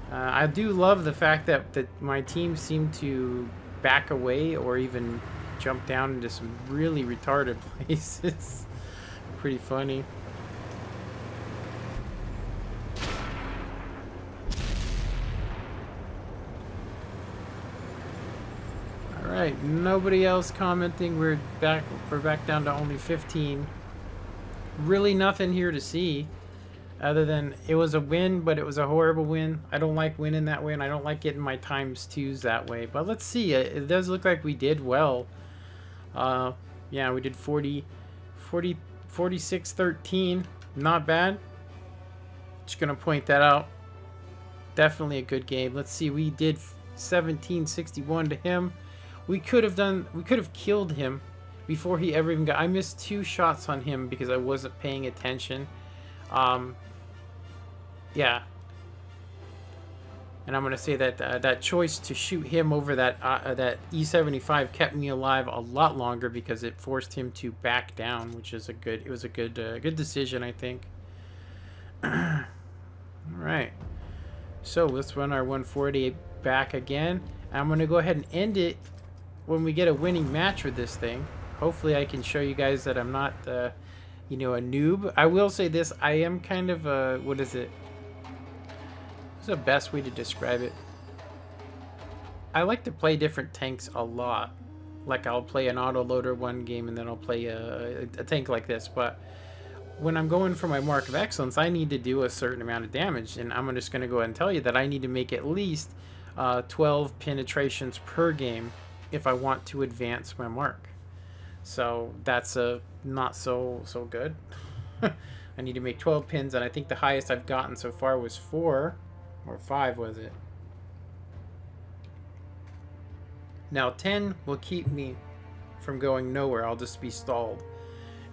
I do love the fact that my team seemed to back away or even jump down into some really retarded places. Pretty funny. Alright, nobody else commenting. We're back down to only 15. Really nothing here to see. Other than it was a win, but it was a horrible win. I don't like winning that way, and I don't like getting my ×2s that way. But let's see. It does look like we did well. Yeah, we did 46-13. Not bad. Just going to point that out. Definitely a good game. Let's see. We did 17-61 to him. We could have killed him before he ever even got... I missed 2 shots on him because I wasn't paying attention. Yeah, and I'm gonna say that that choice to shoot him over that that E75 kept me alive a lot longer because it forced him to back down, which is good decision, I think. All right, so let's run our 140 back again. I'm gonna go ahead and end it when we get a winning match with this thing. Hopefully, I can show you guys that I'm not you know, a noob. I will say this, I am kind of a, what is it? What's the best way to describe it? I like to play different tanks a lot. Like I'll play an autoloader one game and then I'll play a tank like this. But when I'm going for my Mark of Excellence, I need to do a certain amount of damage. And I'm just going to go ahead and tell you that I need to make at least 12 penetrations per game if I want to advance my mark. So that's not so good. I need to make 12 pins, and I think the highest I've gotten so far was 4 or 5, was it? Now 10 will keep me from going nowhere. I'll just be stalled.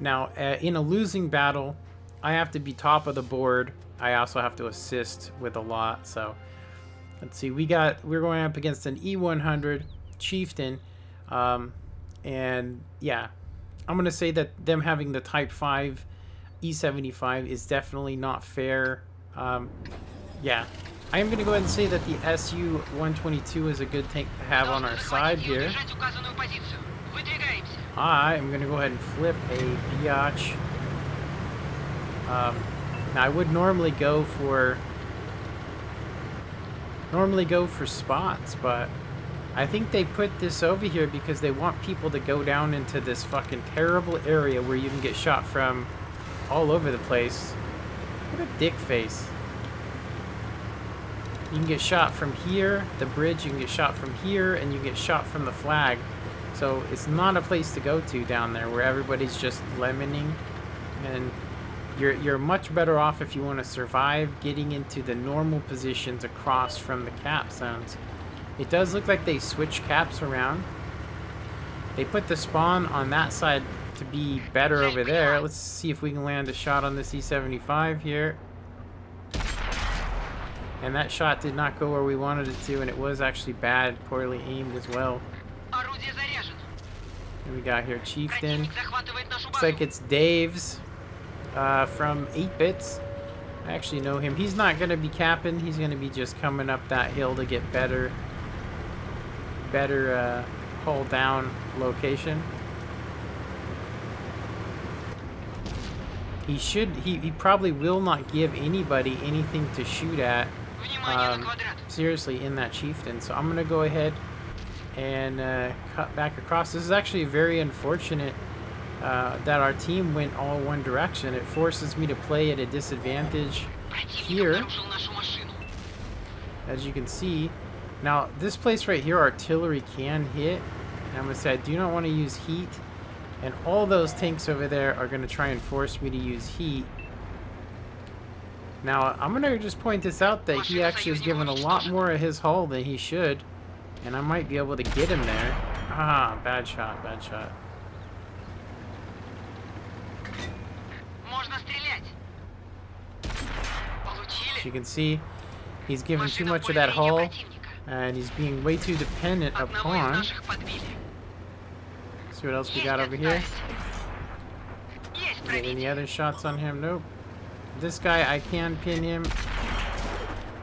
Now in a losing battle, I have to be top of the board. I also have to assist with a lot. So Let's see, we're going up against an E100 Chieftain, and yeah, I'm gonna say that them having the Type 5 E75 is definitely not fair. Yeah, I am gonna go ahead and say that the SU-122 is a good tank to have on our side here. I am gonna go ahead and flip a biatch. Now I would normally go for spots, but I think they put this over here because they want people to go down into this fucking terrible area where you can get shot from all over the place. What a dick face. You can get shot from here, the bridge, you can get shot from here, and you can get shot from the flag. So it's not a place to go to down there where everybody's just lemoning, and you're much better off if you want to survive getting into the normal positions across from the cap zones. It does look like they switch caps around. They put the spawn on that side to be better over there. Let's see if we can land a shot on this E75 here. And that shot did not go where we wanted it to, and it was actually bad, poorly aimed as well. And we got here Chieftain. Looks like it's Dave's from 8-Bits. I actually know him. He's not going to be capping. He's going to be just coming up that hill to get better hull down location. He probably will not give anybody anything to shoot at, seriously, in that Chieftain. So I'm going to go ahead and cut back across. This is actually very unfortunate that our team went all one direction. It forces me to play at a disadvantage here, as you can see. Now, this place right here, artillery can hit. And I'm going to say I do not want to use heat. And all those tanks over there are going to try and force me to use heat. Now, I'm going to just point this out that he actually is given a lot more of his hull than he should. And I might be able to get him there. Ah, bad shot, bad shot. As you can see, he's given too much of that hull. And he's being way too dependent upon. See what else we got over here. Get any other shots on him? Nope. This guy, I can pin him.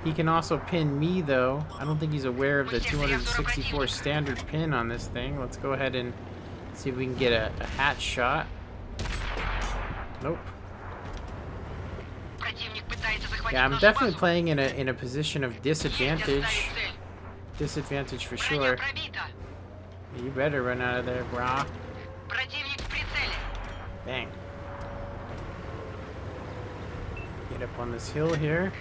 He can also pin me, though. I don't think he's aware of the 264 standard pin on this thing. Let's go ahead and see if we can get a hatch shot. Nope. Yeah, I'm definitely playing in a position of disadvantage. Disadvantage for sure. You better run out of there, brah. Bang. Get up on this hill here.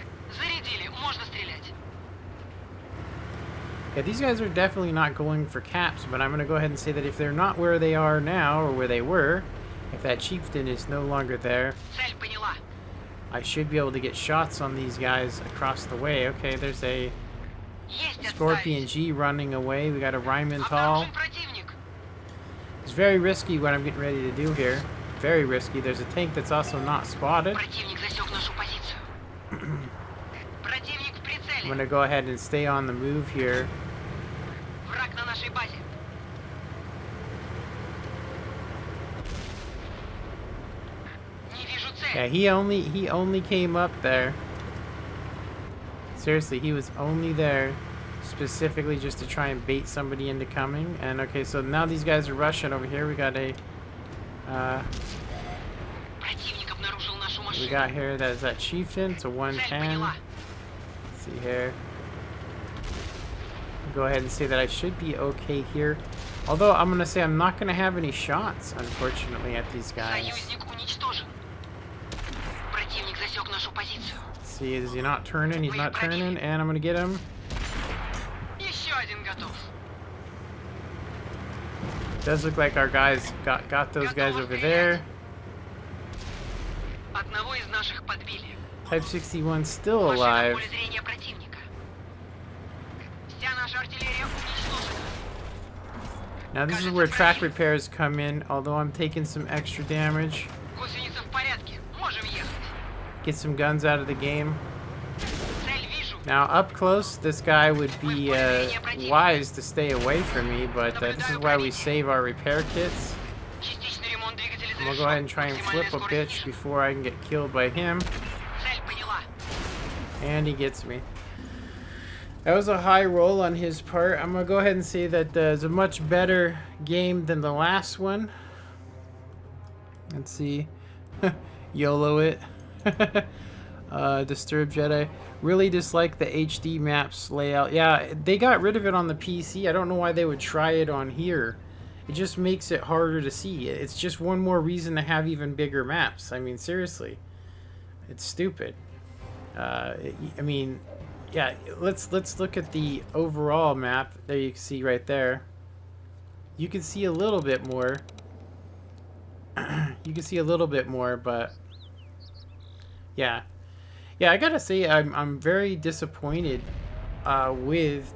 Yeah, these guys are definitely not going for caps, but I'm going to go ahead and say that if they're not where they are now, or where they were, if that Chieftain is no longer there, I should be able to get shots on these guys across the way. Okay, there's a Scorpion G running away. We got a Rheinmetall. It's very risky what I'm getting ready to do here. Very risky. There's a tank that's also not spotted. I'm going to go ahead and stay on the move here. Yeah, he only came up there. Seriously, he was only there specifically just to try and bait somebody into coming. And okay, so now these guys are rushing over here. We got a we got here, that is that Chieftain. It's a 110. Let's see here. Go ahead and say that I should be okay here. Although I'm gonna say I'm not gonna have any shots, unfortunately, at these guys. See, is he not turning? He's not turning, and I'm gonna get him. Does look like our guys got those guys over there. Type 61 still alive. Now this is where track repairs come in, although I'm taking some extra damage. Get some guns out of the game. Now, up close, this guy would be wise to stay away from me, but this is why we save our repair kits. I'm gonna go ahead and try and flip a bitch before I can get killed by him. And he gets me. That was a high roll on his part. I'm gonna go ahead and say that it's a much better game than the last one. Let's see. YOLO it. Disturbed Jedi. Really dislike the HD maps layout. Yeah, they got rid of it on the PC. I don't know why they would try it on here. It just makes it harder to see. It's just one more reason to have even bigger maps. I mean, seriously. It's stupid. I mean, yeah, let's look at the overall map. There you can see right there. You can see a little bit more. You can see a little bit more, but yeah. Yeah, I gotta say, I'm very disappointed with,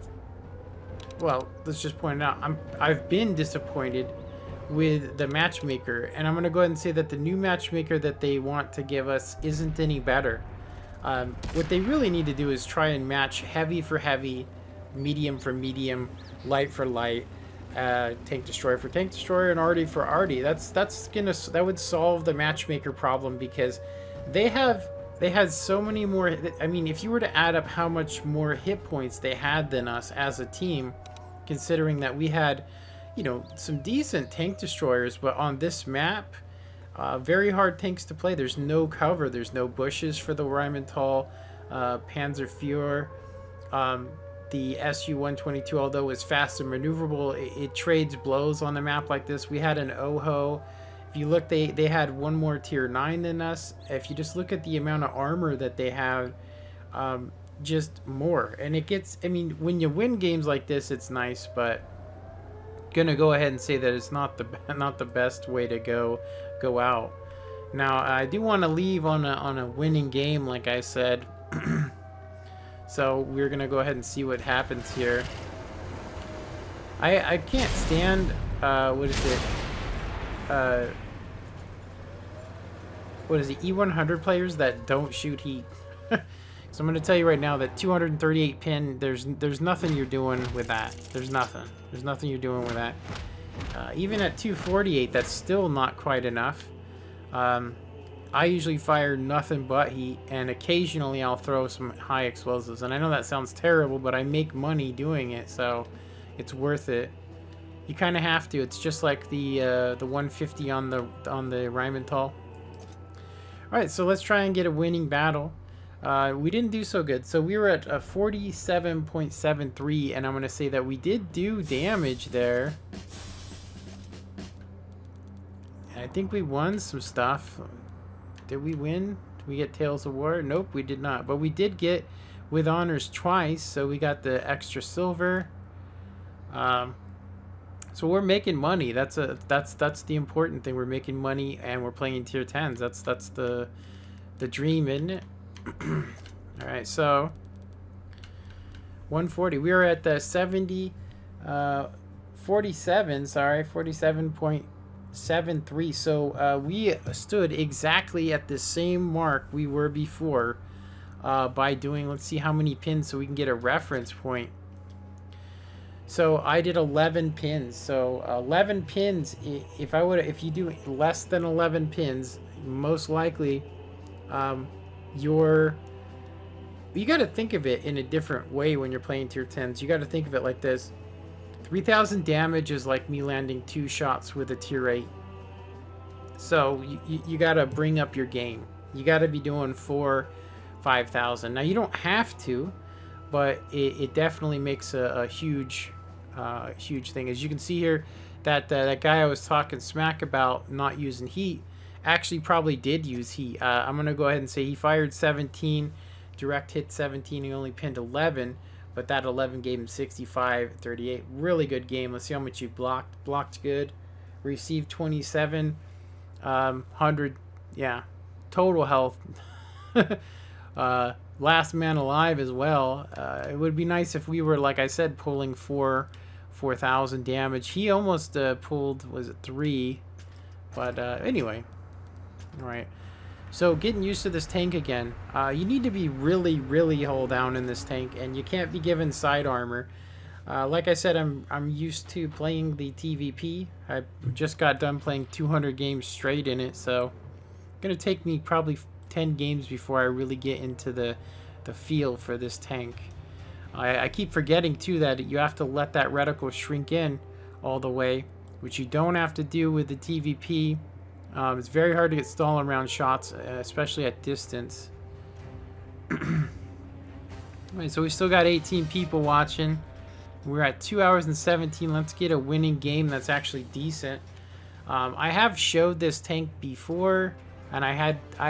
well, let's just point it out. I've been disappointed with the matchmaker, and I'm gonna go ahead and say that the new matchmaker that they want to give us isn't any better. What they really need to do is try and match heavy for heavy, medium for medium, light for light, tank destroyer for tank destroyer, and arty for arty. That would solve the matchmaker problem, because they had so many more. I mean, if you were to add up how much more hit points they had than us as a team, considering that we had, you know, some decent tank destroyers, but on this map, very hard tanks to play. There's no cover. There's no bushes for the Rheinmetall, Panzerführer. The Su-122, although it's fast and maneuverable, it trades blows on the map like this. We had an OHO. If you look, they had one more tier 9 than us. If you just look at the amount of armor that they have, just more. And it gets, I mean, when you win games like this, it's nice, but gonna go ahead and say that it's not the best way to go out. Now, I do want to leave on a winning game, like I said. So we're gonna go ahead and see what happens here. I can't stand what is it? What is it? E100 players that don't shoot heat. So I'm gonna tell you right now that 238 pin. There's nothing you're doing with that. There's nothing. There's nothing you're doing with that. Even at 248, that's still not quite enough. I usually fire nothing but heat, and occasionally I'll throw some high explosives. And I know that sounds terrible, but I make money doing it, so it's worth it. You kind of have to. It's just like the 150 on the Rheinmetall. All right, so let's try and get a winning battle. We didn't do so good, so we were at a 47.73, and I'm gonna say that we did do damage there. I think we won some stuff. Did we win? Did we get Tales of War? Nope, we did not. But we did get with honors twice, so we got the extra silver. So we're making money. That's the important thing. We're making money, and we're playing tier 10s. That's the dream, isn't it? All right, so 140. We were at the 47. Sorry, 47.73. So we stood exactly at the same mark we were before by doing. Let's see how many pins so we can get a reference point. So I did 11 pins. So 11 pins. If you do less than 11 pins, most likely, you got to think of it in a different way when you're playing tier 10s. You got to think of it like this: 3,000 damage is like me landing 2 shots with a tier 8. So you got to bring up your game. You got to be doing 4,000-5,000. Now you don't have to, but it definitely makes a huge thing. As you can see here, that guy I was talking smack about not using heat actually probably did use heat. I'm gonna go ahead and say he fired 17, direct hit 17. He only pinned 11, but that 11 gave him 65-38. Really good game. Let's see how much you blocked. Blocked good. Received 27. 100. Yeah. Total health. Last man alive as well. It would be nice if we were, like I said, pulling 4,000 damage. He almost pulled, was it 3? But anyway. All right. So getting used to this tank again. You need to be really, really hull down in this tank, and you can't be given side armor. Like I said, I'm used to playing the TVP. I just got done playing 200 games straight in it, so it's gonna take me probably 10 games before I really get into the feel for this tank. I keep forgetting too that you have to let that reticle shrink in all the way, which you don't have to do with the TVP. It's very hard to get stall around shots, especially at distance. Alright, so we still got 18 people watching. We're at 2 hours and 17. Let's get a winning game that's actually decent. I have showed this tank before, and I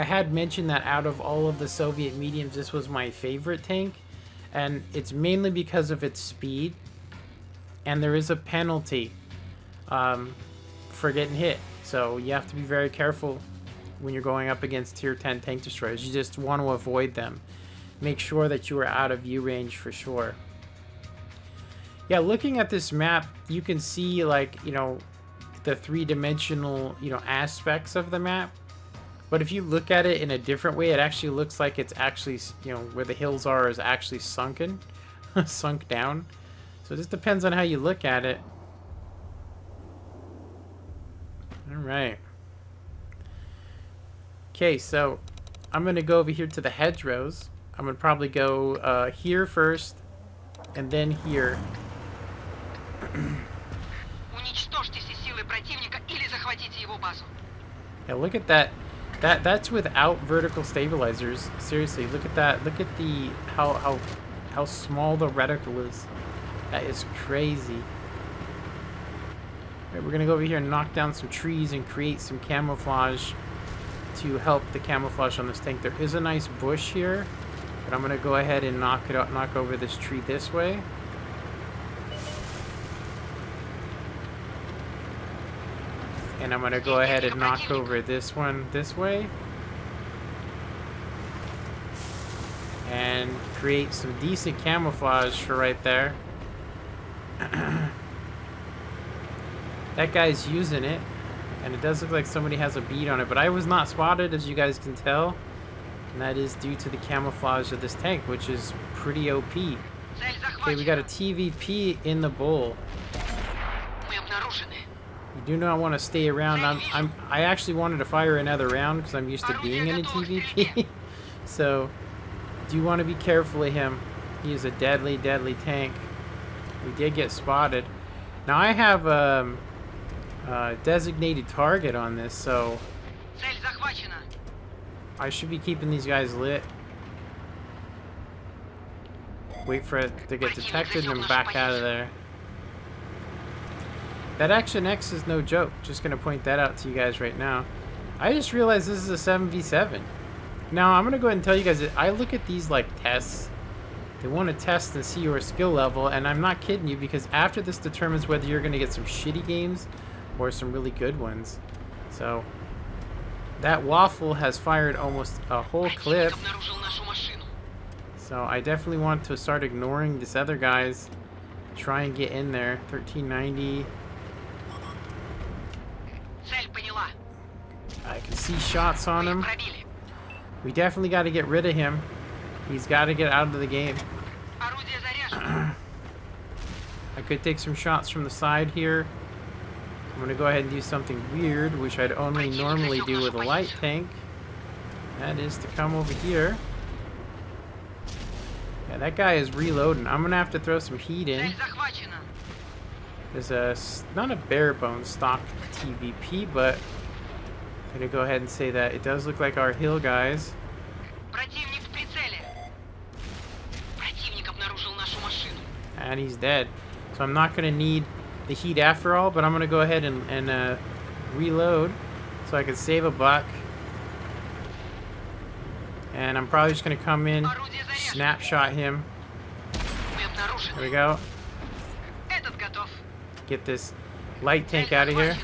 had mentioned that out of all of the Soviet mediums, this was my favorite tank, and it's mainly because of its speed. And there is a penalty for getting hit. So you have to be very careful when you're going up against tier 10 tank destroyers. You just want to avoid them. Make sure that you are out of view range for sure. Yeah, looking at this map, you can see, like, you know, the three-dimensional, you know, aspects of the map. But if you look at it in a different way, it actually looks like it's actually, you know, where the hills are is actually sunken, sunk down. So it just depends on how you look at it. Alright. Okay, so I'm going to go over here to the hedgerows. I'm going to probably go here first, and then here. Yeah, look at that. That's without vertical stabilizers. Seriously, look at that. Look at the how small the reticle is. That is crazy. Right, we're gonna go over here and knock down some trees and create some camouflage to help the camouflage on this tank. There is a nice bush here, but I'm gonna go ahead and knock over this tree this way. And I'm gonna go ahead and knock over this one this way. And create some decent camouflage for right there. That guy's using it, and it does look like somebody has a bead on it, but I was not spotted, as you guys can tell, and that is due to the camouflage of this tank, which is pretty OP. Okay, we got a TVP in the bowl. You do not want to stay around. I actually wanted to fire another round because I'm used to being in a TVP. So do want to be careful of him. He is a deadly, deadly tank. We did get spotted. Now I have a designated target on this, so I should be keeping these guys lit. Wait for it to get detected and back out of there. That Action X is no joke. Just gonna point that out to you guys right now. I just realized this is a 7v7. Now I'm gonna go ahead and tell you guys that I look at these like tests. They want to test and see your skill level, and I'm not kidding you, because after this determines whether you're gonna get some shitty games or some really good ones. So that waffle has fired almost a whole clip. So I definitely want to start ignoring this other guy's. Try and get in there. 1390. I can see shots on him. We definitely got to get rid of him. He's got to get out of the game. I could take some shots from the side here. I'm going to go ahead and do something weird, which I'd only normally do with a light tank. That is to come over here. Yeah, that guy is reloading. I'm going to have to throw some heat in. There's not a bare bones stock TVP, but I'm going to go ahead and say that it does look like our hill guys. And he's dead. So I'm not going to need the heat after all, but I'm going to go ahead and reload so I can save a buck. And I'm probably just going to come in, snapshot him. There we go. Get this light tank out of here.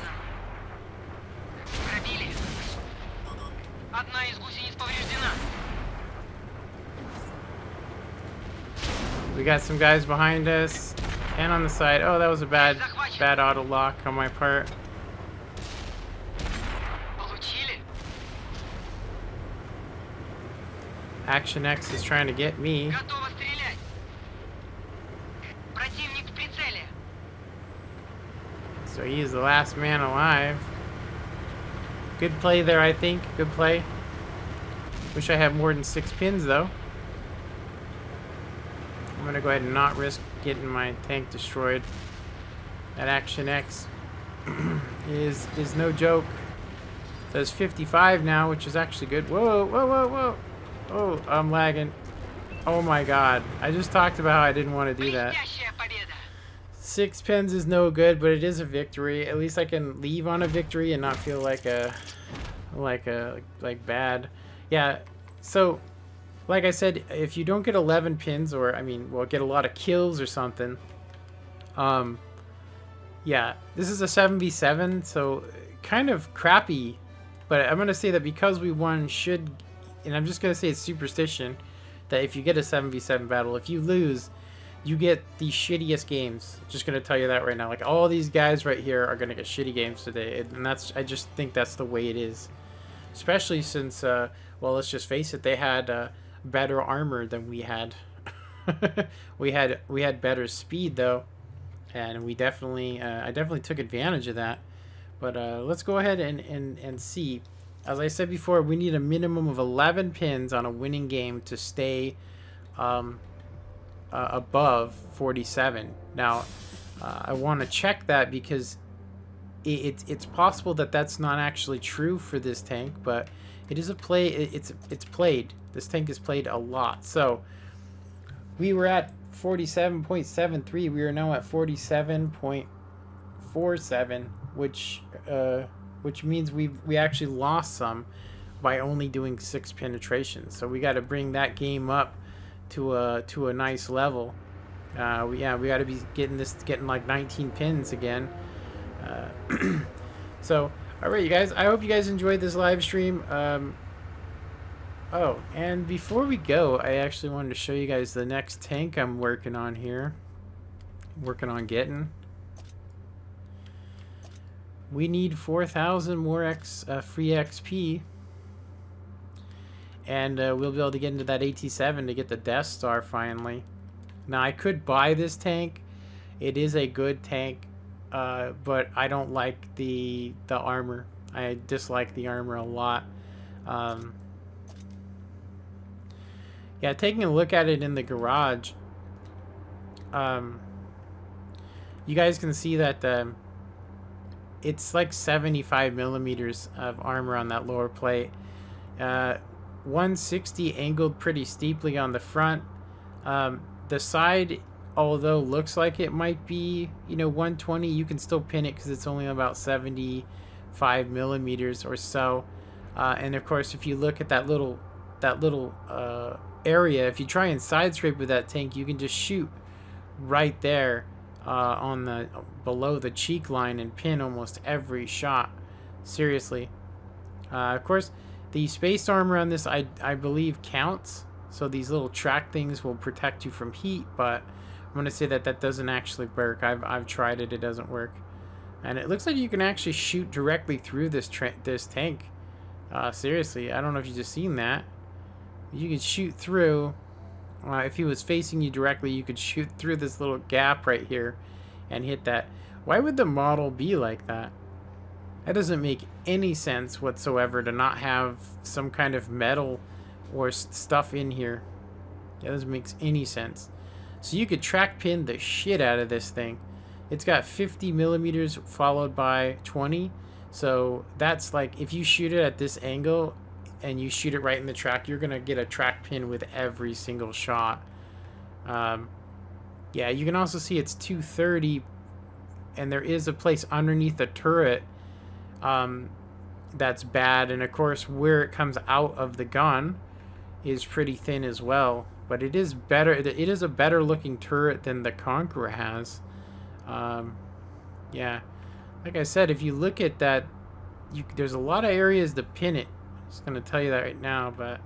We got some guys behind us and on the side. Oh, that was a bad auto lock on my part. Action X is trying to get me. Готово стрелять. Противник в прицеле. So he is the last man alive. Good play there, I think. Good play. Wish I had more than 6 pins, though. I'm going to go ahead and not risk getting my tank destroyed. That Action X is no joke. Does 55 now, which is actually good. Whoa, whoa, whoa, whoa. Oh, I'm lagging. Oh my god. I just talked about how I didn't want to do that. Блестящая победа. 6 pins is no good, but it is a victory. At least I can leave on a victory and not feel like bad. Yeah, so like I said, if you don't get 11 pins, or I mean, well, get a lot of kills or something, yeah, this is a 7v7, so kind of crappy, but I'm gonna say that because we won should, and I'm just gonna say it's superstition, that if you get a 7v7 battle, if you lose, you get the shittiest games. Just gonna tell you that right now. Like, all these guys right here are gonna get shitty games today, and that's, I just think that's the way it is. Especially since, well, let's just face it, they had better armor than we had. we had better speed though, and we definitely, I definitely took advantage of that. But let's go ahead and see. As I said before, we need a minimum of 11 pins on a winning game to stay above 47. Now, I want to check that because it's possible that that's not actually true for this tank, but it is a play. It's played. This tank is played a lot. So we were at 47.73. We are now at 47.47, which means we actually lost some by only doing 6 penetrations. So we got to bring that game up to a nice level. Yeah, we got to be getting like 19 pins again. So, alright, you guys, I hope you guys enjoyed this live stream. Oh, and before we go, I actually wanted to show you guys the next tank I'm working on here. Working on getting. We need 4,000 more free XP. And we'll be able to get into that AT7 to get the Death Star finally. Now, I could buy this tank. It is a good tank. But I don't like the armor. I dislike the armor a lot. Yeah, taking a look at it in the garage, you guys can see that it's like 75 millimeters of armor on that lower plate. 160 angled pretty steeply on the front. The side, although looks like it might be, you know, 120, you can still pin it because it's only about 75 millimeters or so. And of course, if you look at that little area, if you try and side scrape with that tank, you can just shoot right there on the below the cheek line and pin almost every shot. Seriously. Of course, the space armor on this, I believe, counts. So these little track things will protect you from heat, but I'm going to say that that doesn't actually work. I've tried it. It doesn't work. And it looks like you can actually shoot directly through this tank. Seriously, I don't know if you just seen that. You could shoot through. If he was facing you directly, you could shoot through this little gap right here and hit that. Why would the model be like that? That doesn't make any sense whatsoever to not have some kind of metal or stuff in here. That doesn't make any sense. So you could track pin the shit out of this thing. It's got 50 millimeters followed by 20. So that's like, if you shoot it at this angle and you shoot it right in the track, you're going to get a track pin with every single shot. Yeah, you can also see it's 230, and there is a place underneath the turret that's bad. And of course, where it comes out of the gun is pretty thin as well. But it is better. It is a better looking turret than the Conqueror has. Yeah, like I said, if you look at that, there's a lot of areas to pin it. I'm just gonna tell you that right now. But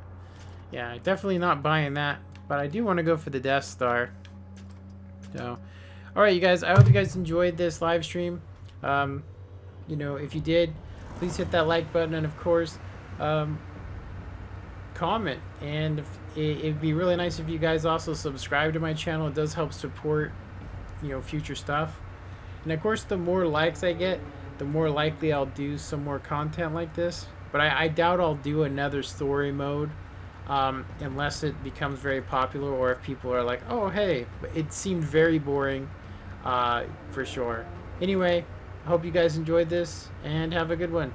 yeah, definitely not buying that. But I do want to go for the Death Star. So, all right, you guys. I hope you guys enjoyed this live stream. You know, if you did, please hit that like button, and of course, comment, and it'd be really nice if you guys also subscribe to my channel. It does help support, you know, future stuff. And of course, the more likes I get, the more likely I'll do some more content like this. But I doubt I'll do another story mode unless it becomes very popular, or if people are like, oh hey, it seemed very boring, for sure. Anyway, I hope you guys enjoyed this and have a good one.